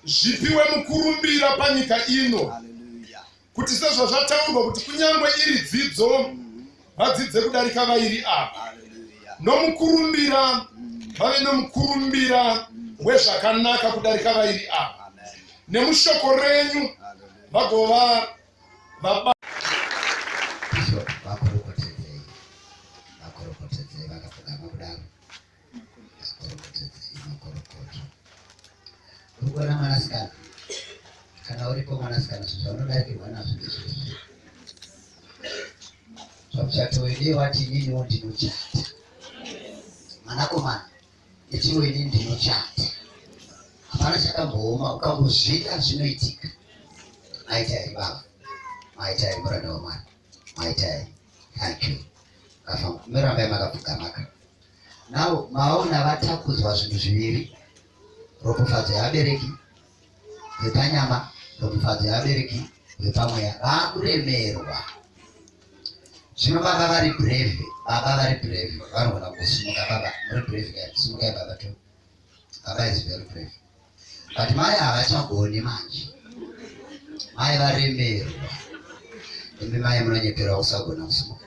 zvipiwe mukurumbira panyika ino, kuti sezvo zvataurwa kuti kunyangwe iri dzidzo vadzidze kudarika vairi ava, nomukurumbira vave nomukurumbira wezvakanaka kudarika vairi ava, nemushoko renyu vagova baba vakorokotedzei vakapfugama kudaro vakorokotedzei makorokoto. Uri kuona mwanasikana? Kana uripo mwanasikana, zvaunodarikirwa nazvo ndezvei? Pamuchato wenei wati ininiwo ndinochata, mwanakomana ichiwo inini ndinochata, hapana chakambooma. Ukambozvida zvinoitika. Maitai baba, maitai muranda wamwari, maitai, thank you. Murambai makapfugamaka. Now maona vatakudzwa zvinhu zviviri, ropafadzo yevabereki vepanyama, ropafadzo yevabereki vepamweya, vakuremerwa. Zvino baba vari brave, vanogona kusimuka. Baba muri brave guys, simukai baba tu. Baba is very brave. But mai havachagoni manje. Mai varemerwa. Imi mai munonyepera kusagona kusimuka.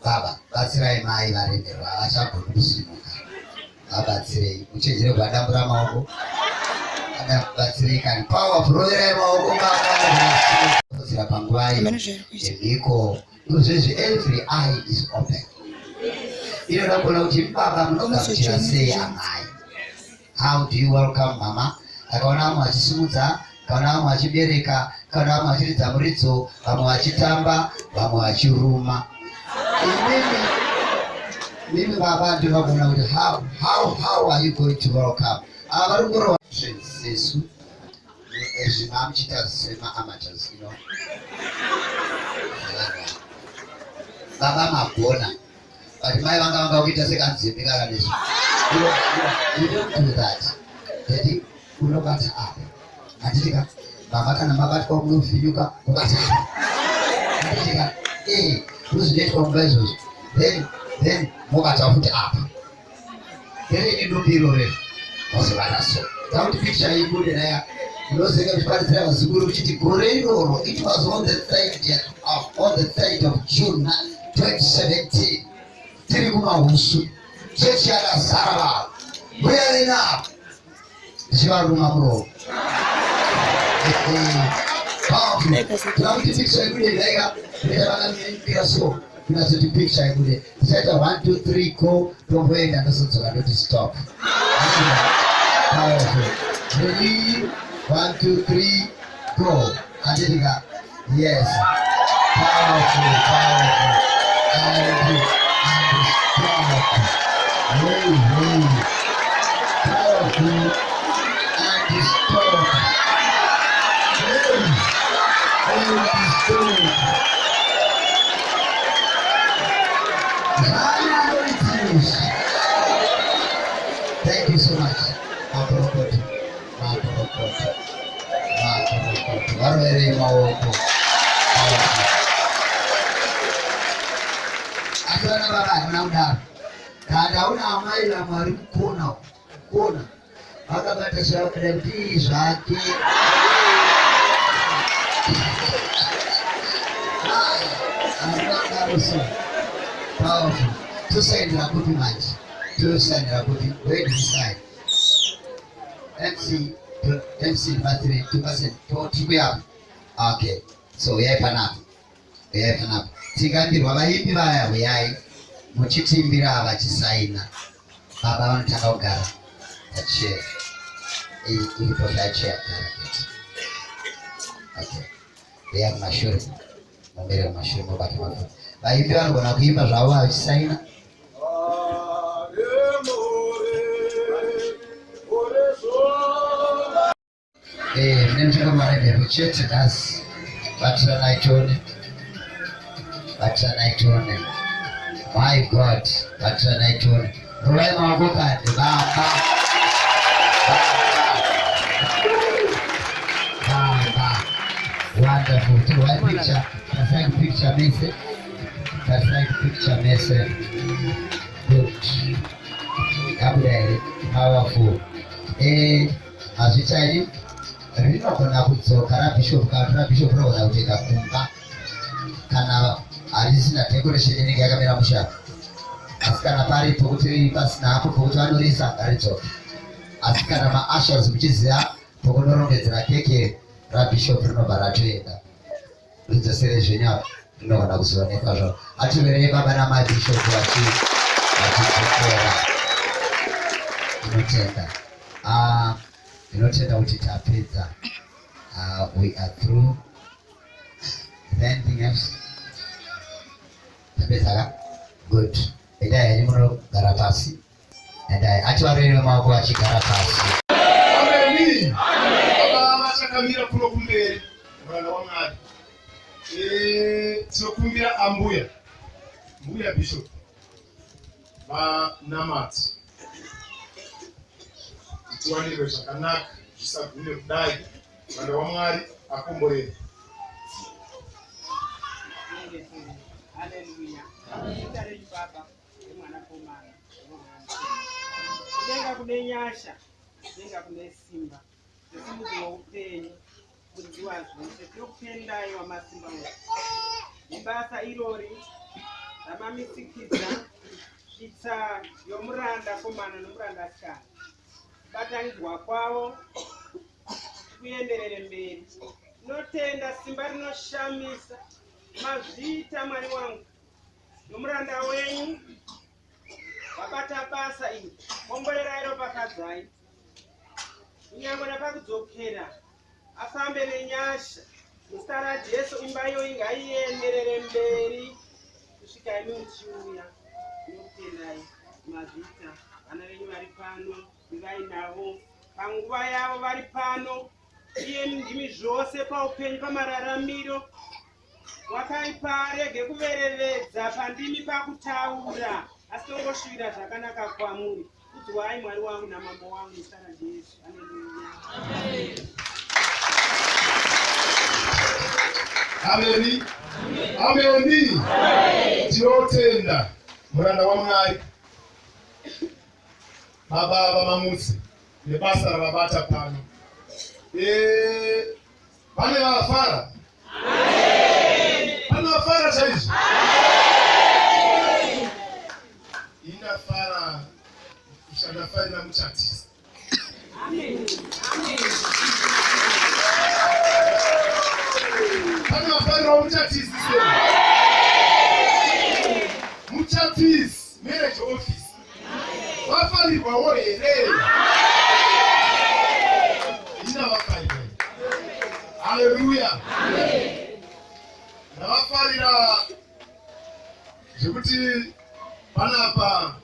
Baba batsirai mai varemerwa, havachagoni kusimuka. Vabatsirei, muchenjere kwadambura maoko. Batsirei kani power roverai maoko baba. Panguva yemhiko izvezvi every eye is open. Inoda kuona kuti baba munogamuchira sei amai. How do you welcome mama? Akaona vamwe vachisimudza, akaona vamwe vachibereka, akaona vamwe vachiridza muridzo, vamwe vachitamba, vamwe vachiruma. Mimi baba ndinoda kuona kuti how are you going to welcome? Ava vari kurova sesu zvimamuchita sema amateurs, you know. Baba magona, but mai vanga kuita sekanzimbi kakanezvo. You don't do that. Daddy, unobata apa? Handitika, baba kana mabatwa unofinyuka, ubata apa? Handitika, uzvinoitwa nguva izvozvo. Then mubata futi apa. Then idumbiro refu. Mozivana so. Takuti picture ibude naya. Unozeka kuchiparidzira vazukuru kuti gore iroro, it was on the 3rd of June 2017. Tiri kumahusu chechi yakazara vanhu muyarina chivaruma muromo. Takuti picture ibude naya vakamira so. Kunazoti picture ibude tichaita 1 2 3 go, tomboenda ndosodzoka ndoti stop. Powerful. Ready? 1 2 3 go. Angelika, yes. Powerful. And strong. Powerful and strong. Thank you so much. Varvere maoko. Asana baba naunda. Kana una amai la mari kona. Akabata shakati zvake. Powerful. Tusendera kuti manje. Tusendera kuti wait inside. MC battery 2% to okay, so we have enough. Tigambirwa vaimbi vaya uyai muchitimbira vachisaina. Baba vanotanga kugara pachair. Iripo pachair. Okay. Veya kumashure. Mumbere kumashure mubata mafuta. Vaimbi vanogona kuimba zvavo vachisaina. Mnenjika marebe chete das batira naitone. My God, batira naitone. Rola magoka de baba. Wonderful. To one picture, picture message. Good. Powerful. Azvichairi rinogona kudzoka rabishop rinogona kutoenda kumba kana harisina decoration inenge yakamira mushato. Asi kana paripo kuti pasina hapo pokuti vanorisa ngaridzoke. Asi kana maashers muchiziva pokunorongedzera keke rabishop rinobva ratoenda ridzosere zvenyaya rinogona kuzoonekwa zvavo. Ativerei baba namabishop vatidzokera. Tinotenda kuti tapedza. We are through. Is there anything else? Tapedza. Good. Endai henyu munogara pasi. Endai ativarere maoko achigara pasi. Ameni. Baba vachakamira kuno kumberi mwana waMwari. Tinokumbira ambuya bishop vanamati tiwanirwe zvakanaka zvisagume kudai. Mwana waMwari akomborere. Haleluya. Amen. Baba mwana komana. Kudenga kune nyasha, kudenga kune simba. Sesimudzi woupenyu, mudzi wazvose. Tinokupendai wamasimba ose. Nebasa irori ramamisikidza svitsa yomuranda komana nomuranda asikana. Kubatanidzwa kwavo kuenderere mberi. Tinotenda simba rinoshamisa. Mazvita Mwari wangu nomuranda wenyu wabata basa iri. Komborerai ropa pakadzai kunyange napakudzokera afambe nenyasha muzita raJesu. Imba iyo ngaienderere mberi kusvika imi muchiuya. Tinokutendai mazvita vana venyu vari pano ndivainavo panguva yavo vari pano. Iye ndimi zvose paupenyu pamararamiro wakaipa rege kuverevedza pandimi pakutaura asi tongosvira zvakanaka kwamuri. Kudzwai Mwari wangu namambo wangu muzita raJesu. Ameni. Ameni. Tinotenda muranda waMwari baba vamamutse nebasa ravabata pano. Pane vafara. Pane vafara chaizvo. Indafara kushandafarira muchatisi. Pane vafarira muchatisi. Muchatisi marriage office. Vafarirwawo here. Indavafarira. Haleluya. Ndavafarira zvekuti panapa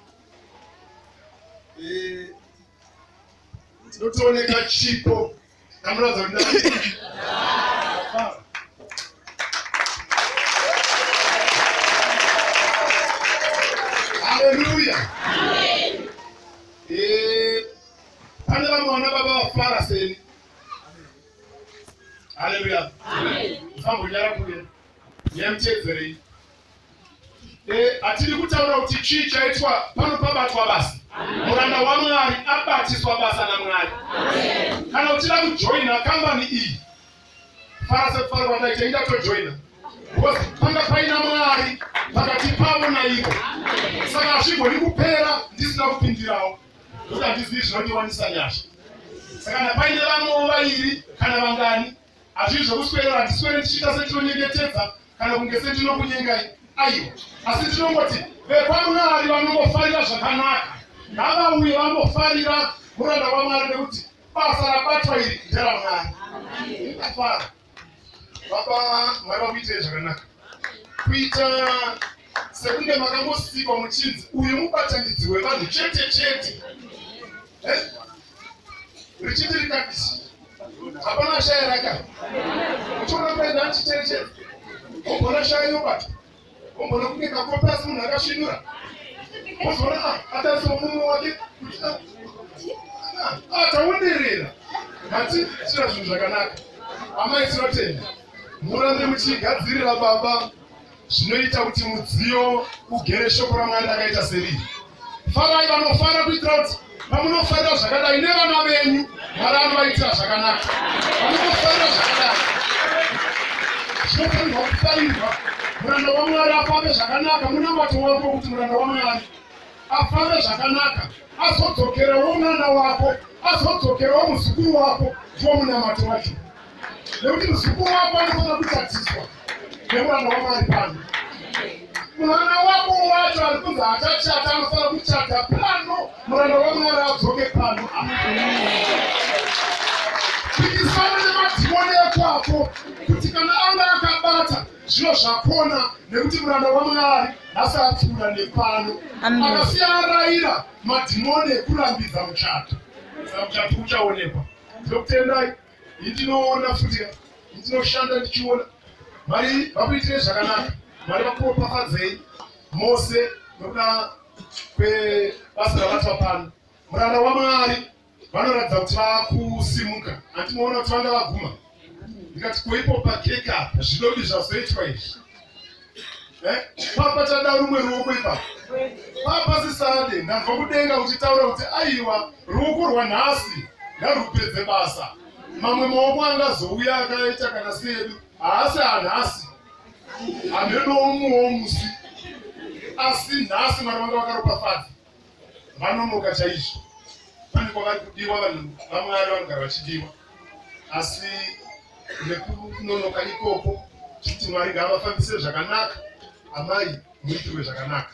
tinotooneka chipo kamuradza kuti haleluya. Pane vamwe vana baba vafara seni. Haleluya. Mfambonyara kuye yemtedzerei. Atiri kutaura kuti chii chaitwa pano pabatwa basa. Muranda waMwari abatiswa basa naMwari. Kana uchida kujoina kambani iyi fara sefara kwataita ida tojoina. Panga paina Mwari pakati pavo naivo. Saka hazvigoni kupera ndisina kupindirawo. Kuti handizivi zvinondiwanisa nyasha. Saka napaine vamwe vairi kana vangani hazvizvi zvokuswera handiswere ndichiita setinonyengetedza kana kunge setinokunyengai. Aiwa. Asi tinongoti vekwaMwari vanongofarira zvakanaka. Ngavauye vangofarira muranda waMwari nekuti basa rabatwa iri nderaMwari. Ndafara. Baba Mwari vakuitei zvakanaka. Kuita sekunge makangosikwa muchinzi uyu mubatanidzwi wevanhu chete. Richiti rikadisi. Hapana shayaraka. Uchiona kuenda nchiteche. Umbona shayobata. Umbona kunika kopasi munhu akasvinura. Umbona atariswa mumwe wake. Ataunderera. Mati chira zvinhu zvakanaka. Amai tinotenda. Murambe muchigadzirira baba zvinoita kuti mudziyo ugere shoko raMwari rakaita seriri. Farai vanofara kuitira kuti pamunofarira zvakadai nevana venyu Mwari anovaitira zvakanaka. Pamunofarira zvakadai zvinofanirwa kufarirwa. Muranda waMwari afambe zvakanaka. Munabato wako kuti muranda waMwari afambe zvakanaka. Azodzokerewo mwana wako, azodzokerewo muzukuru wako ndiwo munamato wacho. nekuti muzukuru wako anofanira kutatiswa nemuranda waMwari pano. Mwana wako wacho ari kunzi achachata anofanira kuchata pano, muranda waMwari adzoke pano. Pikisana nemadhimoni ekwako kuti kana anga akabata zvino zvakona, nekuti muranda waMwari asapfuura nepano. Akasiya arayira madhimoni ekurambidza muchato. Saka muchato uchaonekwa. Ndinokutendai, ndinoona futi, ndinoshanda ndichiona Mwari vakuitire zvakanaka. Mwari vakuropafadzei mose nokuda kwebasa ravatwa pano. Muranda waMwari vanoratidza kuti vakusimuka. Handinoona kuti vanga vaguma. Ndikati kuipo pakeke apa zvidodi zvazoitwa izvi. Papa tada rumwe ruoko ipapo. Papa sisade ndanzwa kudenga uchitaura kuti aiwa ruoko rwanhasi ngarupedze basa. Mamwe maoko angazouya akaita kana sedu haasi hanhasi hamenomuwo asi nhasi Mwari vanga vakaropafadza vanonoka chaizvo. Pane kwavari kudiwa vanhu vaMwari vanogara vachidiwa, asi nekunonoka ikoko kuti Mwari ngavafambise zvakanaka. Amai muitirwe zvakanaka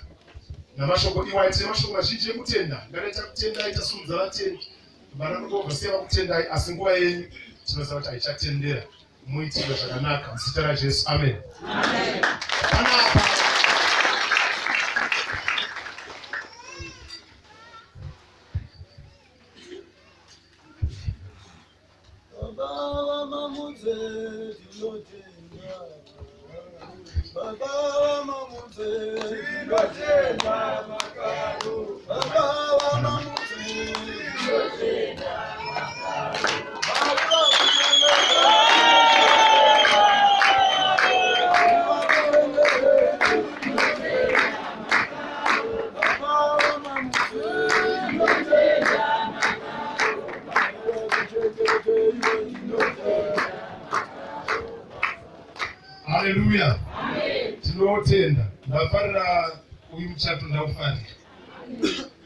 namashoko iwaite mashoko mazhinji ekutenda. Ngadaita kutendai tasumudza vatendi vanogosiya vakutendai, asi nguva yenyu tinoziva kuti haichatendera. Muitirwe zvakanaka muzita raJesu, amen. Panapa haleluya. Tinotenda ndafarira uyu muchato ndaufarira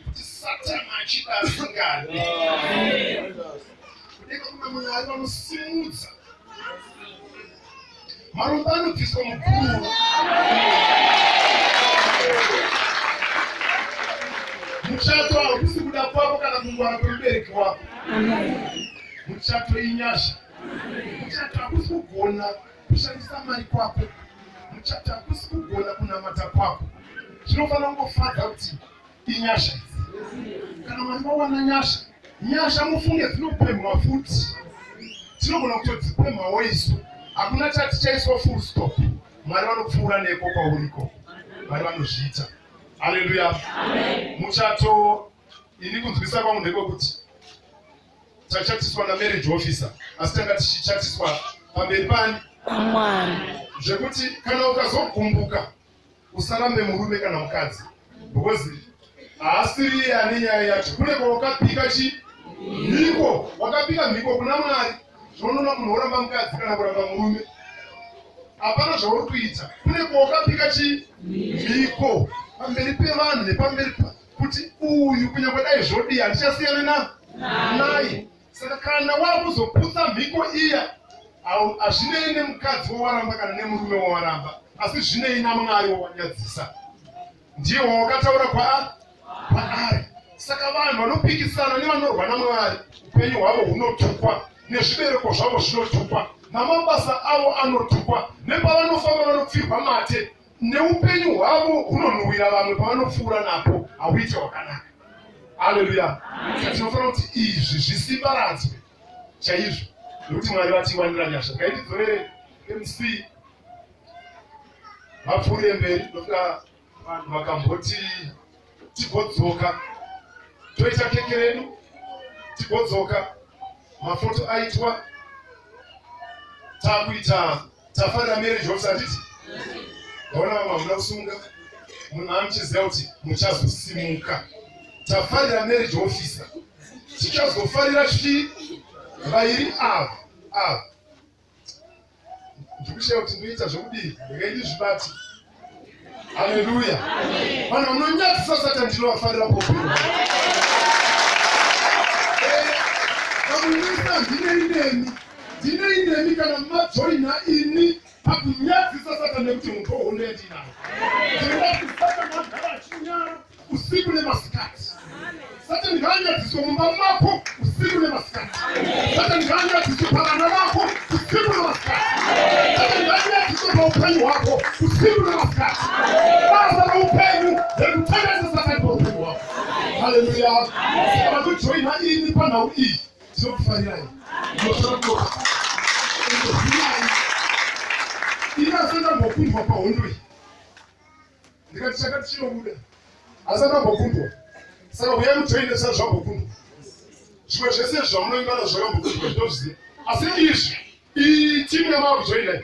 kuti Satani achida asingadi kudeka kuna Mwari vanosimudza maromba anobviswa mukuru. Muchato hausi kuda kwako kana kungwara kwemubereki wako. Muchato inyasha. Muchato hakusi kugona kushandisa mari kwako. Muchato hakusi kugona kunamata kwako. Zvinofanira kungofadza kuti inyasha idzi. Kana Mwari vawana nyasha, nyasha mufunge dzinopemhwa futi. Tinogona kutodzipemhawo isu. Hakuna chati chaiswa full stop. Mwari vanopfuura neko kwauriko. Mwari vanozviita. Haleluya. Muchato ini kunzwisa kwangu ndekwekuti tachatiswa namarriage officer, asi tanga tichichatiswa pamberi pani Mwari, zvekuti kana ukazogumbuka usarambe murume kana mukadzi, because haasiri ane nyaya yacho. Kune kwawakapika mhiko, wakapika mhiko kuna Mwari. Zvinoona munhu oramba mukadzi kana kuramba murume, hapana zvauri kuita. Kune kwawakapika mhiko pamberi pevanhu nepamberi kuti uyu kunyange dai zvodi handichasiyana naye. Saka kana wakuzoputsa mhiko iya, hazvinei nemukadzi wawaramba kana nemurume wawaramba, asi zvinei naMwari wawanyadzisa. Ndiye wawakataura kwaari. Saka vanhu vanopikisana nevanorwa naMwari, upenyu hwavo hunotukwa, nezvibereko zvavo zvinotukwa, namabasa avo anotukwa, nepavanofamba vanopfirwa mate, neupenyu hwavo hunonhuhwira vamwe pavanopfuura napo hauite hwakanaka. Haleluya. Tinofanira kuti izvi zvisiparadzwe chaizvo, nokuti Mwari vatiwanira nyasha. Ngaitidzorere MC vapfuure mberi, nosvika vanhu vakamboti tigodzoka toita keke redu, tigodzoka mafoto aitwa, takuita tafarira marriage officer titi ndaona vamwe hamuna kusunga, munhu amuchiziva kuti muchazosimuka. Tafarira marriage officer, tichazofarira vairi ava. Ndikushaya kuti ndoita zvokudii, ndikaindizvibati. Haleluya. Vanhu vanonyadzisa Satani ndinovafarira popero. Vamuisa ndinei nemi ndinoindemi kana majoina ini pakunyadzisa Satani nekuti muto hunde ndinawo. Ndinoda kuti Satani agara achinyara usiku nemasikati. Satani ngaanyadziswe mumba mako usiku nemasikati. Satani ngaanyadziswe pavana vako usiku nemasikati. Satani ngaanyadziswe paupenyu hwako usiku nemasikati. Basa raupenyu rekutengesa Satani paupenyu hwako. Haleluya. Saka kujoina ini panhau iyi ndinokufarirai. Inasenda mbokundwa pahondo iyi. Ndikati chakati chinobuda. Asana mbokundwa. Saka uya mujoine sezvambokundwa. Zvimwe zvese zvamunoingana zvakambokundwa ndozviziva. Asi izvi iyi timu yamakujoina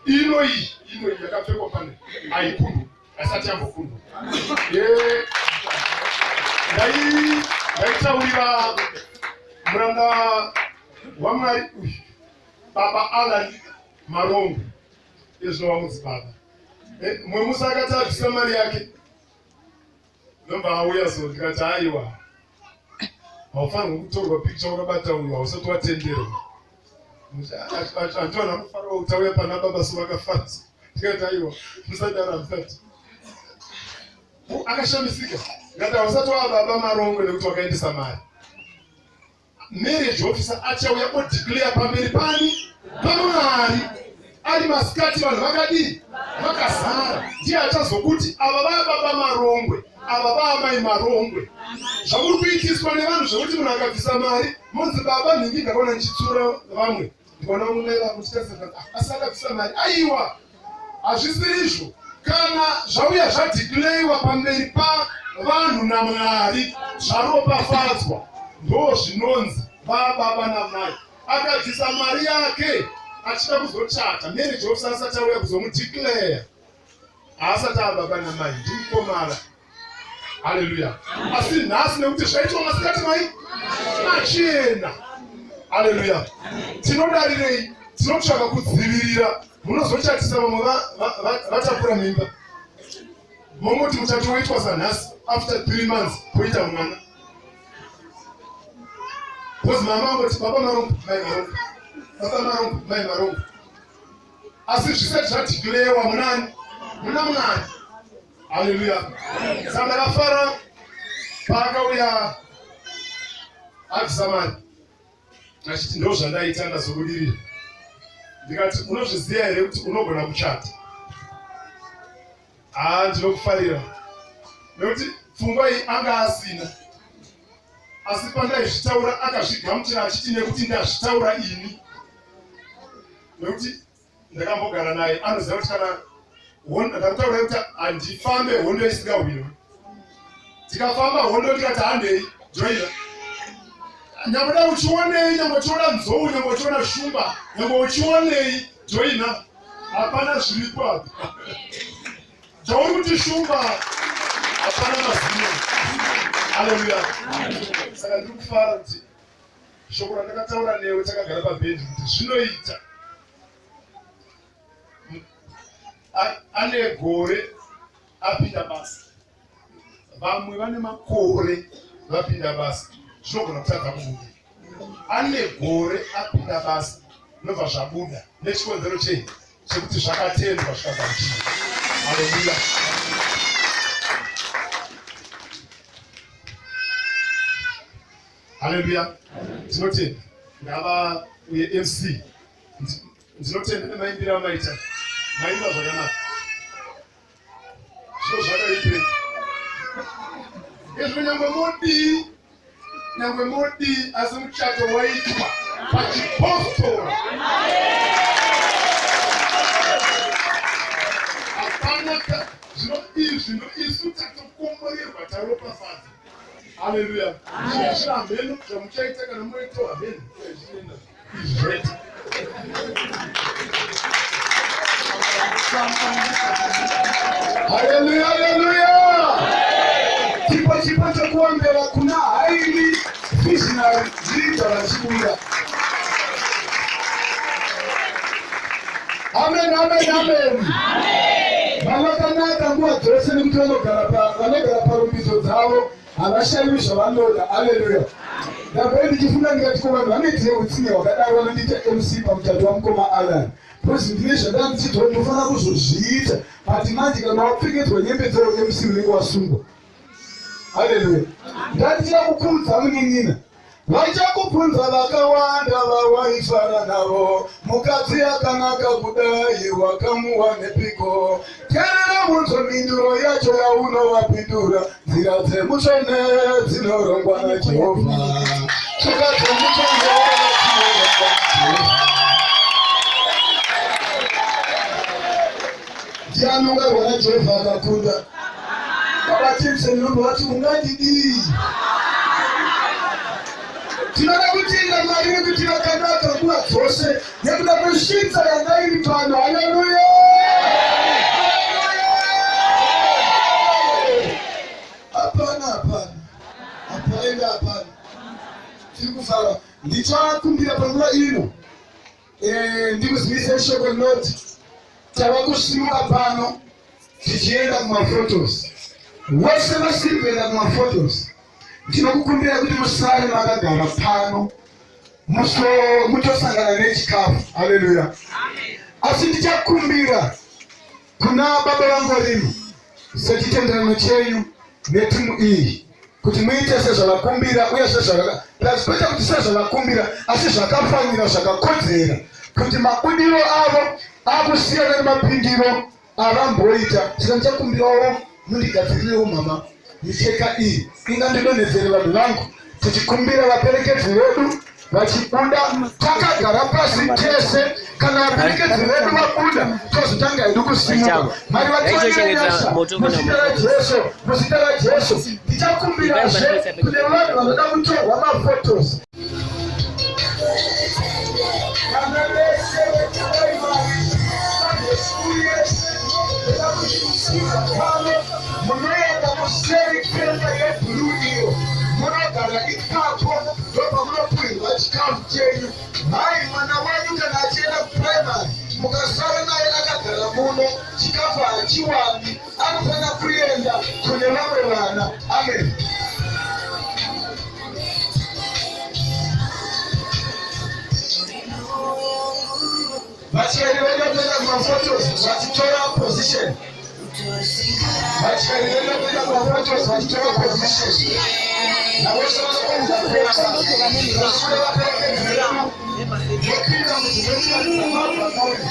iyi yakapfekwa pane haikundwa asati yambokundwa. Ndaitaurira muranda waMwari uyu Baba Alan Marongo ezvinovamuzi baba. Mumwe musi akati abvisa mari yake ndomba auya so ndikati aiwa haufanirwi kutorwa pikicha wakabata uyu hausati watenderwa. Andiwana anofara utauya pana baba so vakafanza. Ndikati aiwa musadara msati. Akashamisika. Ngati hausati wababa Marongo nekuti wakaendesa mari. Marriage officer achauya odeclare pamberi pani paMwari ari masikati vanhu vakadii vakazara. Ndiye achazokuti ava vababa Marongwe ava vaamai Marongwe. Zvamuri kuitiswa nevanhu zvekuti munhu akabvisa mari monzi baba nhingi ndakaona ndichitsura vamwe ndikaona mumwe muchitarisira asi akabvisa mari. Aiwa hazvisiri izvo. Kana zvauya zvadeclarewa pamberi pavanhu naMwari zvaropafadzwa ndo zvinonzi baba namai. Akabvisa mari yake achida kuzochata marriage officer asati auya kuzomudeclare haasati ababa namai ndimukomana. Haleluya. Asi nhasi nekuti zvaitwa masikati mai machena. Haleluya. Tinodarirei? Tinotsvaka kudzivirira munozochatisa vamwe vatakura mimba. Momoti muchato waitwa sanhasi after 3 months poita mwana. Because mama angoti baba Marongo mai Marongo baba Marongo mai Marongo. Asi zvisati zvadeclarewa munani muna Mwari. Haleluya. Saka ndakafara paakauya abvisa mari achiti ndo zvandaita ndazobudirira. Ndikati unozviziva here kuti unogona kuchata? Ndinokufarira nekuti pfungwa iyi anga asina. Asi pandaizvitaura akazvigamuchira achiti nekuti ndazvitaura ini. Nekuti ndakambogara naye anoziva kuti kana ndakutaura kuti handifambe hondo isingahwirwi. Tikafamba hondo ndikati handei joina. Nyamboda uchionei, nyambo uchiona nzou, nyambo uchiona shumba, nyambo uchionei joina. Hapana zviripo apa. Chauri kuti shumba hapana mazino. Haleluya. Saka ndiri kufara kuti shoko randakataura newe takagara pabhenji kuti zvinoita. Ane gore apinda basa. Vamwe vane makore vapinda basa. Zvinogona kutadza kubuda. Ane gore apinda basa. Nobva zvabuda. Nechikonzero chei? Chekuti zvakatendwa zvikagamuchira. Haleluya. Haleluya. Ndinotenda. Ngava uye MC. Ndinotenda nemaimbiro amaita. Maimba zvakanaka. Zviro zvakaipe. Ezvo nyangwe modi asi muchato waitwa pachipostora. Hapana zvino izvi ndo isu tatokomborerwa taropafadza. Haleluya. Zvihamheno zvamuchaita kana munoita hamheno izvi zvaita. Haleluya, haleluya. Chipo chokuombera kuna highly visionary leader vachibuda. Amen, amen, amen. Vavakanaka nguva dzose nekuti vanogara parumbidzo dzavo havashayiwi zvavanoda. Haleluya. ndabva ndichifunda ndikati ko vanhu vanoitire utsinye hwakadaro vanondiita MC pamutato wamukoma Alan. Because ndine zvandandichiti ndinofanira kuzozviita but manje kana wapfekedzwa nyembe dzao MC unenge wasungwa. Haleluya. Ndandichida kukudza munin'ina. Vachakubvunza vakawanda vawaifara navo, mukadzi akanaka kudai wakamuwa nepiko. Teerera munzwa mhinduro yacho yaunovapindura, nzira dzemutsvene dzinorongwa naJehovha. Tsoka dzemutsvene dzinorongwa naJehovha. Ndianongarwa naJehovha akakunda. Kabatimse ndinobva ungandidii. Tinoda kutinda Mwari nekuti vakanaka nguva dzose nekuda kwesvitsa yanga iri pano. Haleluya! Hapana. Tiri kufara. Ndichakumbira panguva ino. Ndikuzivisa shoko rinoti tava kusimuka pano tichienda kumafotos. Vose vasiri kuenda kumafotos. Ndinokukumbira kuti musare makagara pano mutosangana nechikafu. Haleluya. Asi ndichakumbira kuna baba vangu varimo sechitenderano chenyu netimu iyi kuti muite sezvavakumbira uye kwete kuti sezvavakumbira asi zvakafanira zvakakodzera kuti mabudiro avo akusiyana nemapindiro avamboita. Saka ndichakumbirawo mundigadzirirewo mama micheka iyi ingandidonhedzere vanhu vangu tichikumbira vaperekedzi vedu vachibuda takagara pasi tese. Kana vaperekedzi vedu vabuda tozotanga hedu kusimuka. Mwari vationyesha muzita raJesu. Ndichakumbirazve kune vanhu vanoda kutorwa mafotos. Kana vese munoenda museri kwenda yebhuruu iyo munogara ipapo ndobva munopuhirwa chikafu chenyu. Hai mwana wanyu kana achienda kupuraimari mukasara naye akagara muno chikafu hachiwani anofanira kuenda kune vamwe vana. Amen. Vachairi vedu kuenda kumafotos vachitora position. Vachairi vedu kuenda kumafotos vachitora position. Navose vanokonza pesa vasure vaperekedzi vedu vopinda mudzivechivaamabvakauri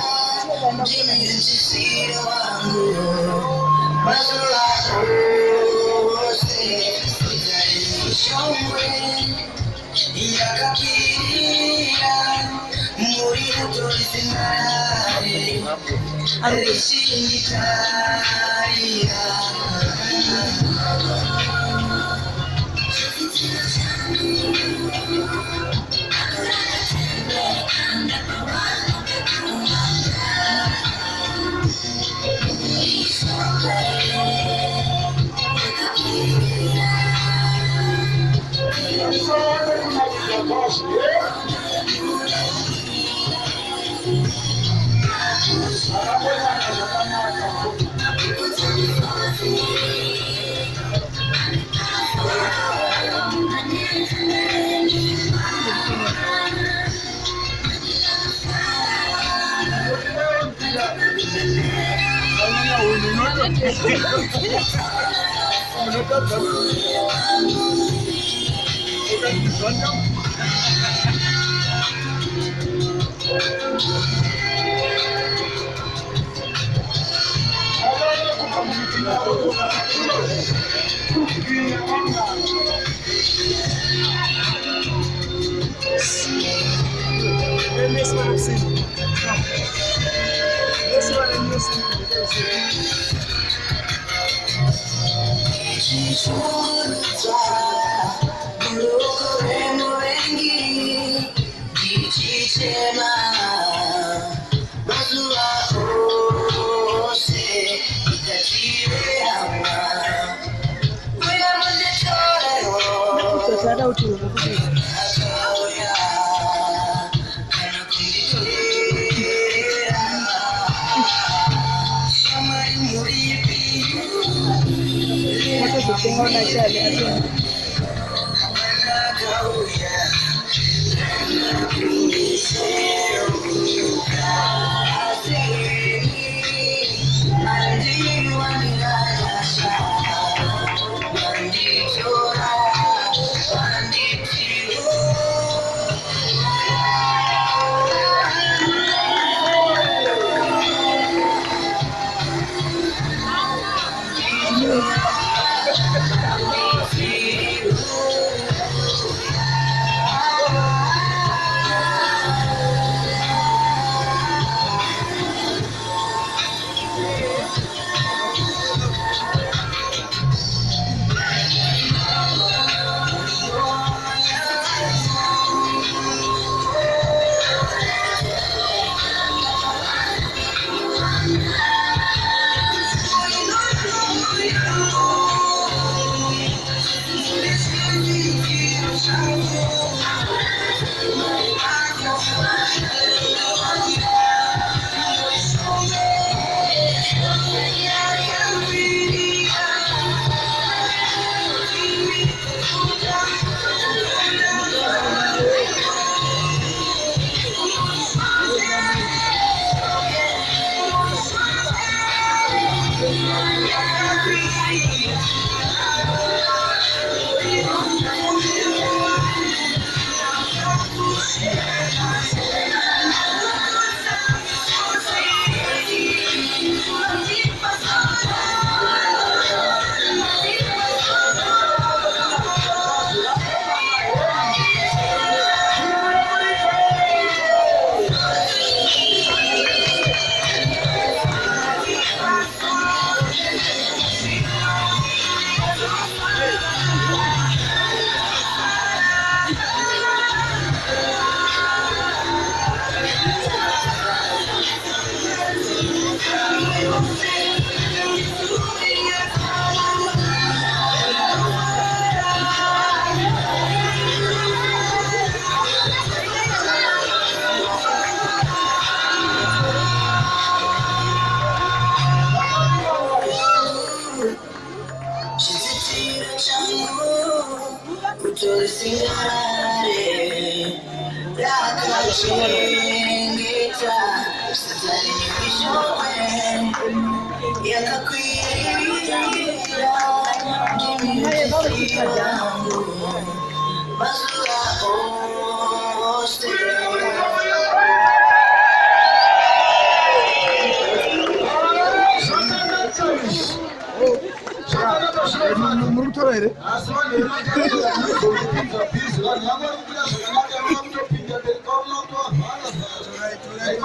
Tengo una charla.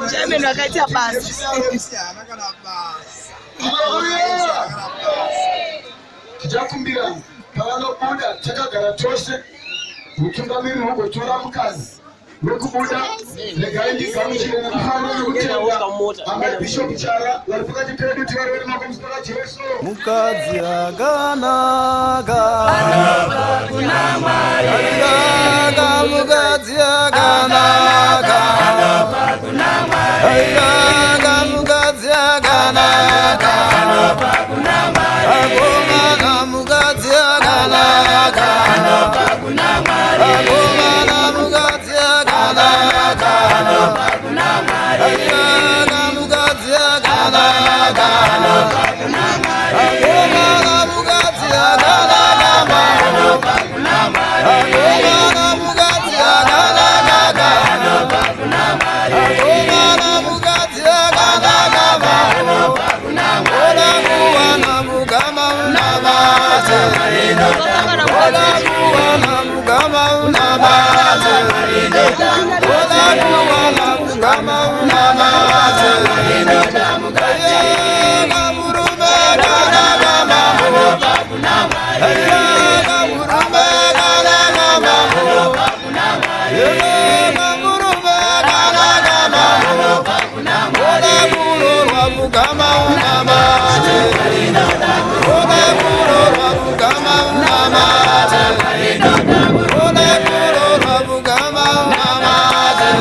Chairman wakaita basi. Tichakumbira pavanobuda takagara tose mutungamiri wongotora mukadzi wekubuda regai ndigamuchire nekufanira nekutenga amabhishopu chara vari pakati pedu tivarwere makomusana Jesu. Mukadzi akanaka mukadzi akanaka mukadzi akanaka akomana mukadzi akanaka akomana mukadzi akanaka mukadzi akanaka akomana mukadzi akanaka akomana mukadzi akanaka akomana mukadzi akanaka ola kuwana mugama unabate ola kuwana mugama unabate ola kuwana mugama unabate kamurume kanagama kamurume kanagama kamurume kanagama ola kurorwa mugama unabate ola kurorwa mugama unabate ola kurorwa mugama unabate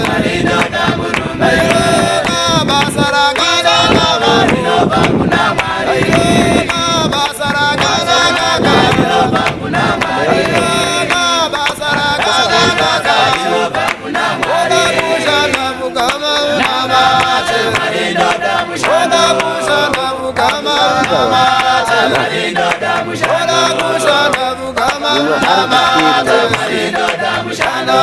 basara kanagama basara kanagama basara kanagama ola kushana mugama unabate ola kushana mugama unabate ola kushana mugama unabate shana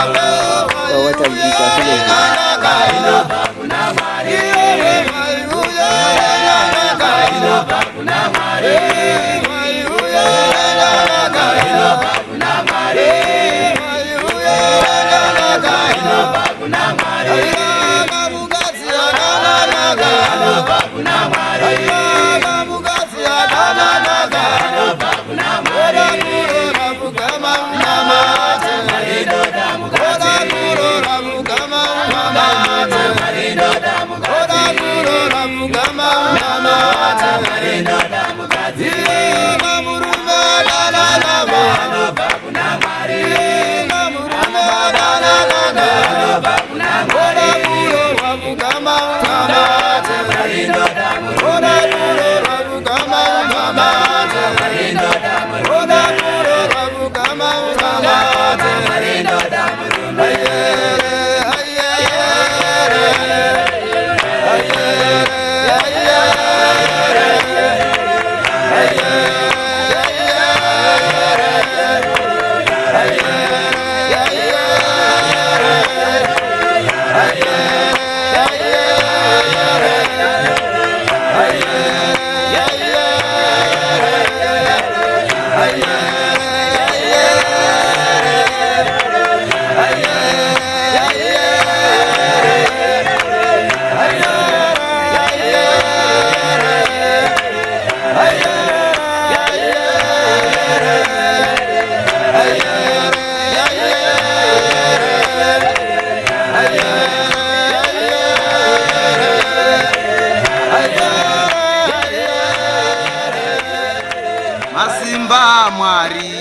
Masimba Mwari,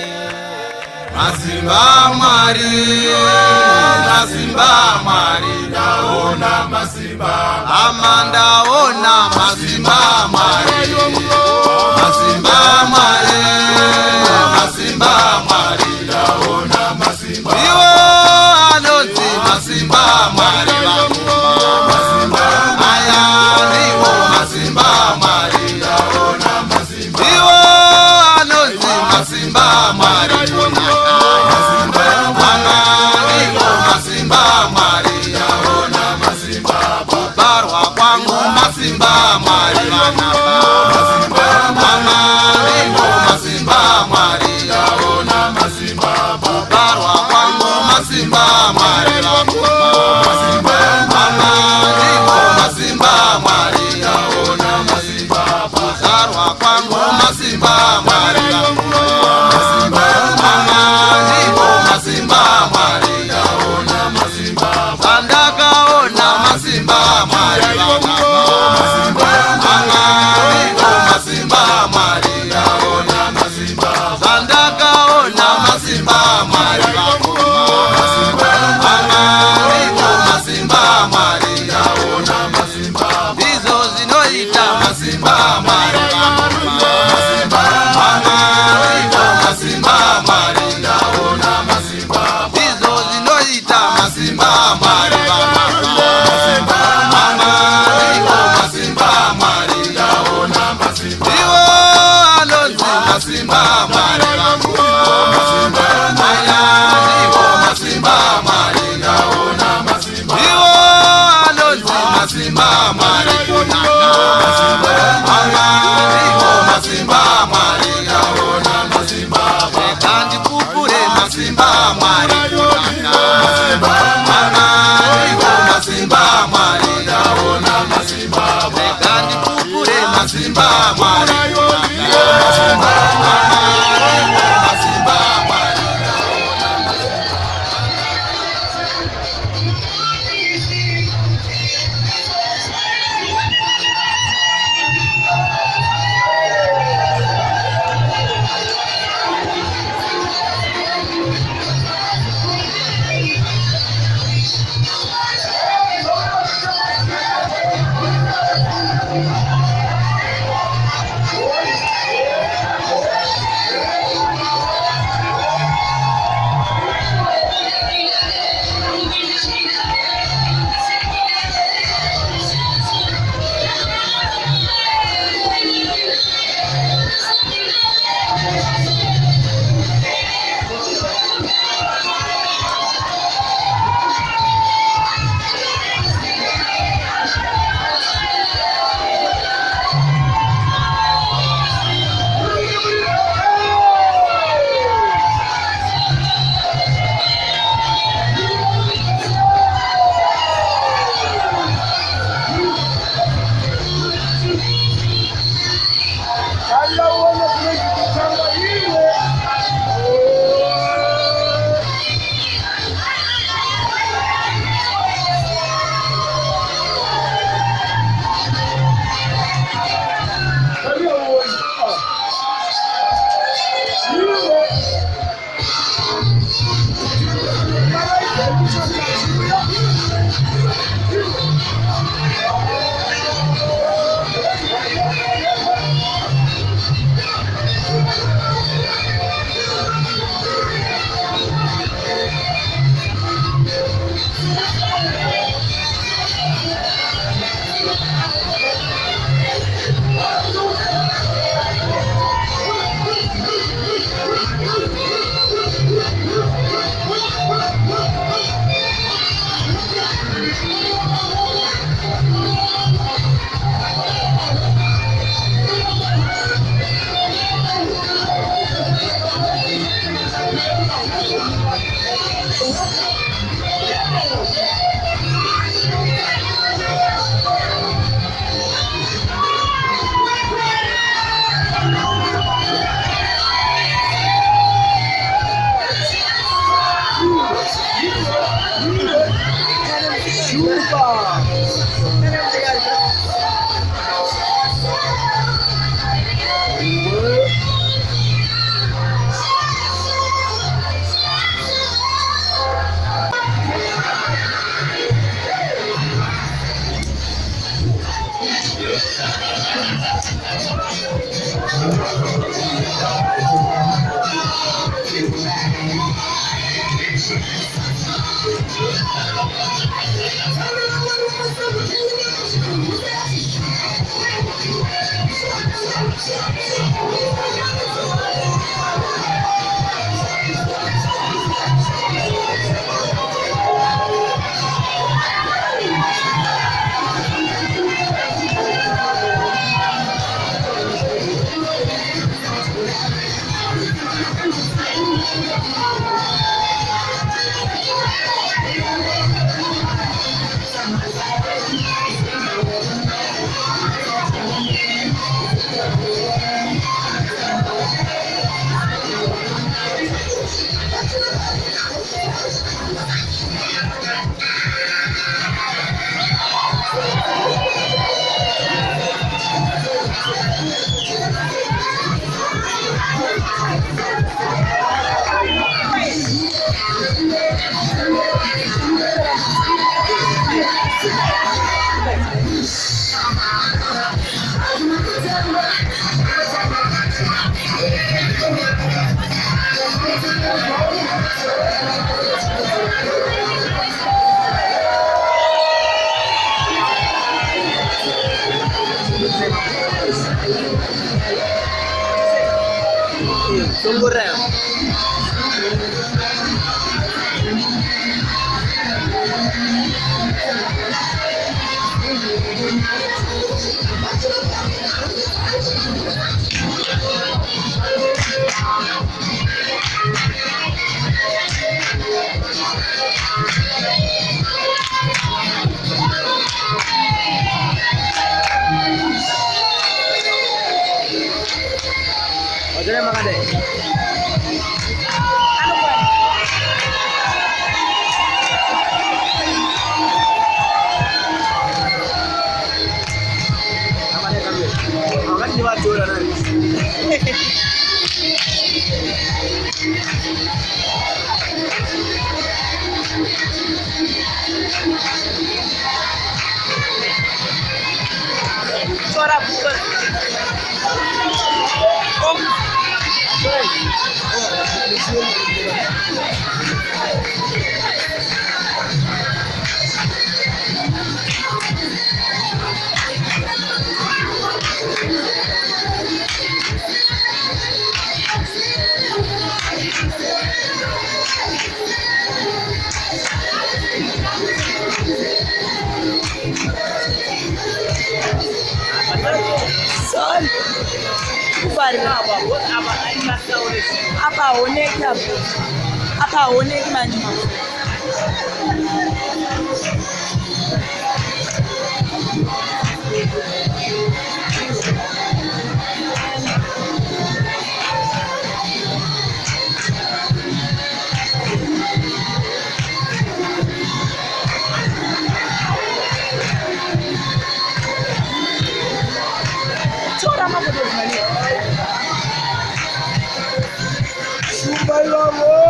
Masimba Mwari, Masimba Mwari, ndaona Masimba, Amanda ona Masimba Mwari, Masimba Mwari, Masimba Mwari, ndaona Masimba, iwo anonzi Masimba Mwari, Masimba aya niwo Masimba Mwari, ndaona Masimba, iwo Masimba Mwari, Masimba mwana niwo Masimba Mwari, yaona Masimba kubarwa kwangu Masimba Mwari, Masimba mwana niwo Masimba Mwari, yaona Masimba kubarwa kwangu Masimba Mwari, Masimba mwana niwo Masimba Mwari, yaona Masimba kubarwa kwangu Masimba Mwari. Oh, Apa haoneki manje. Super love.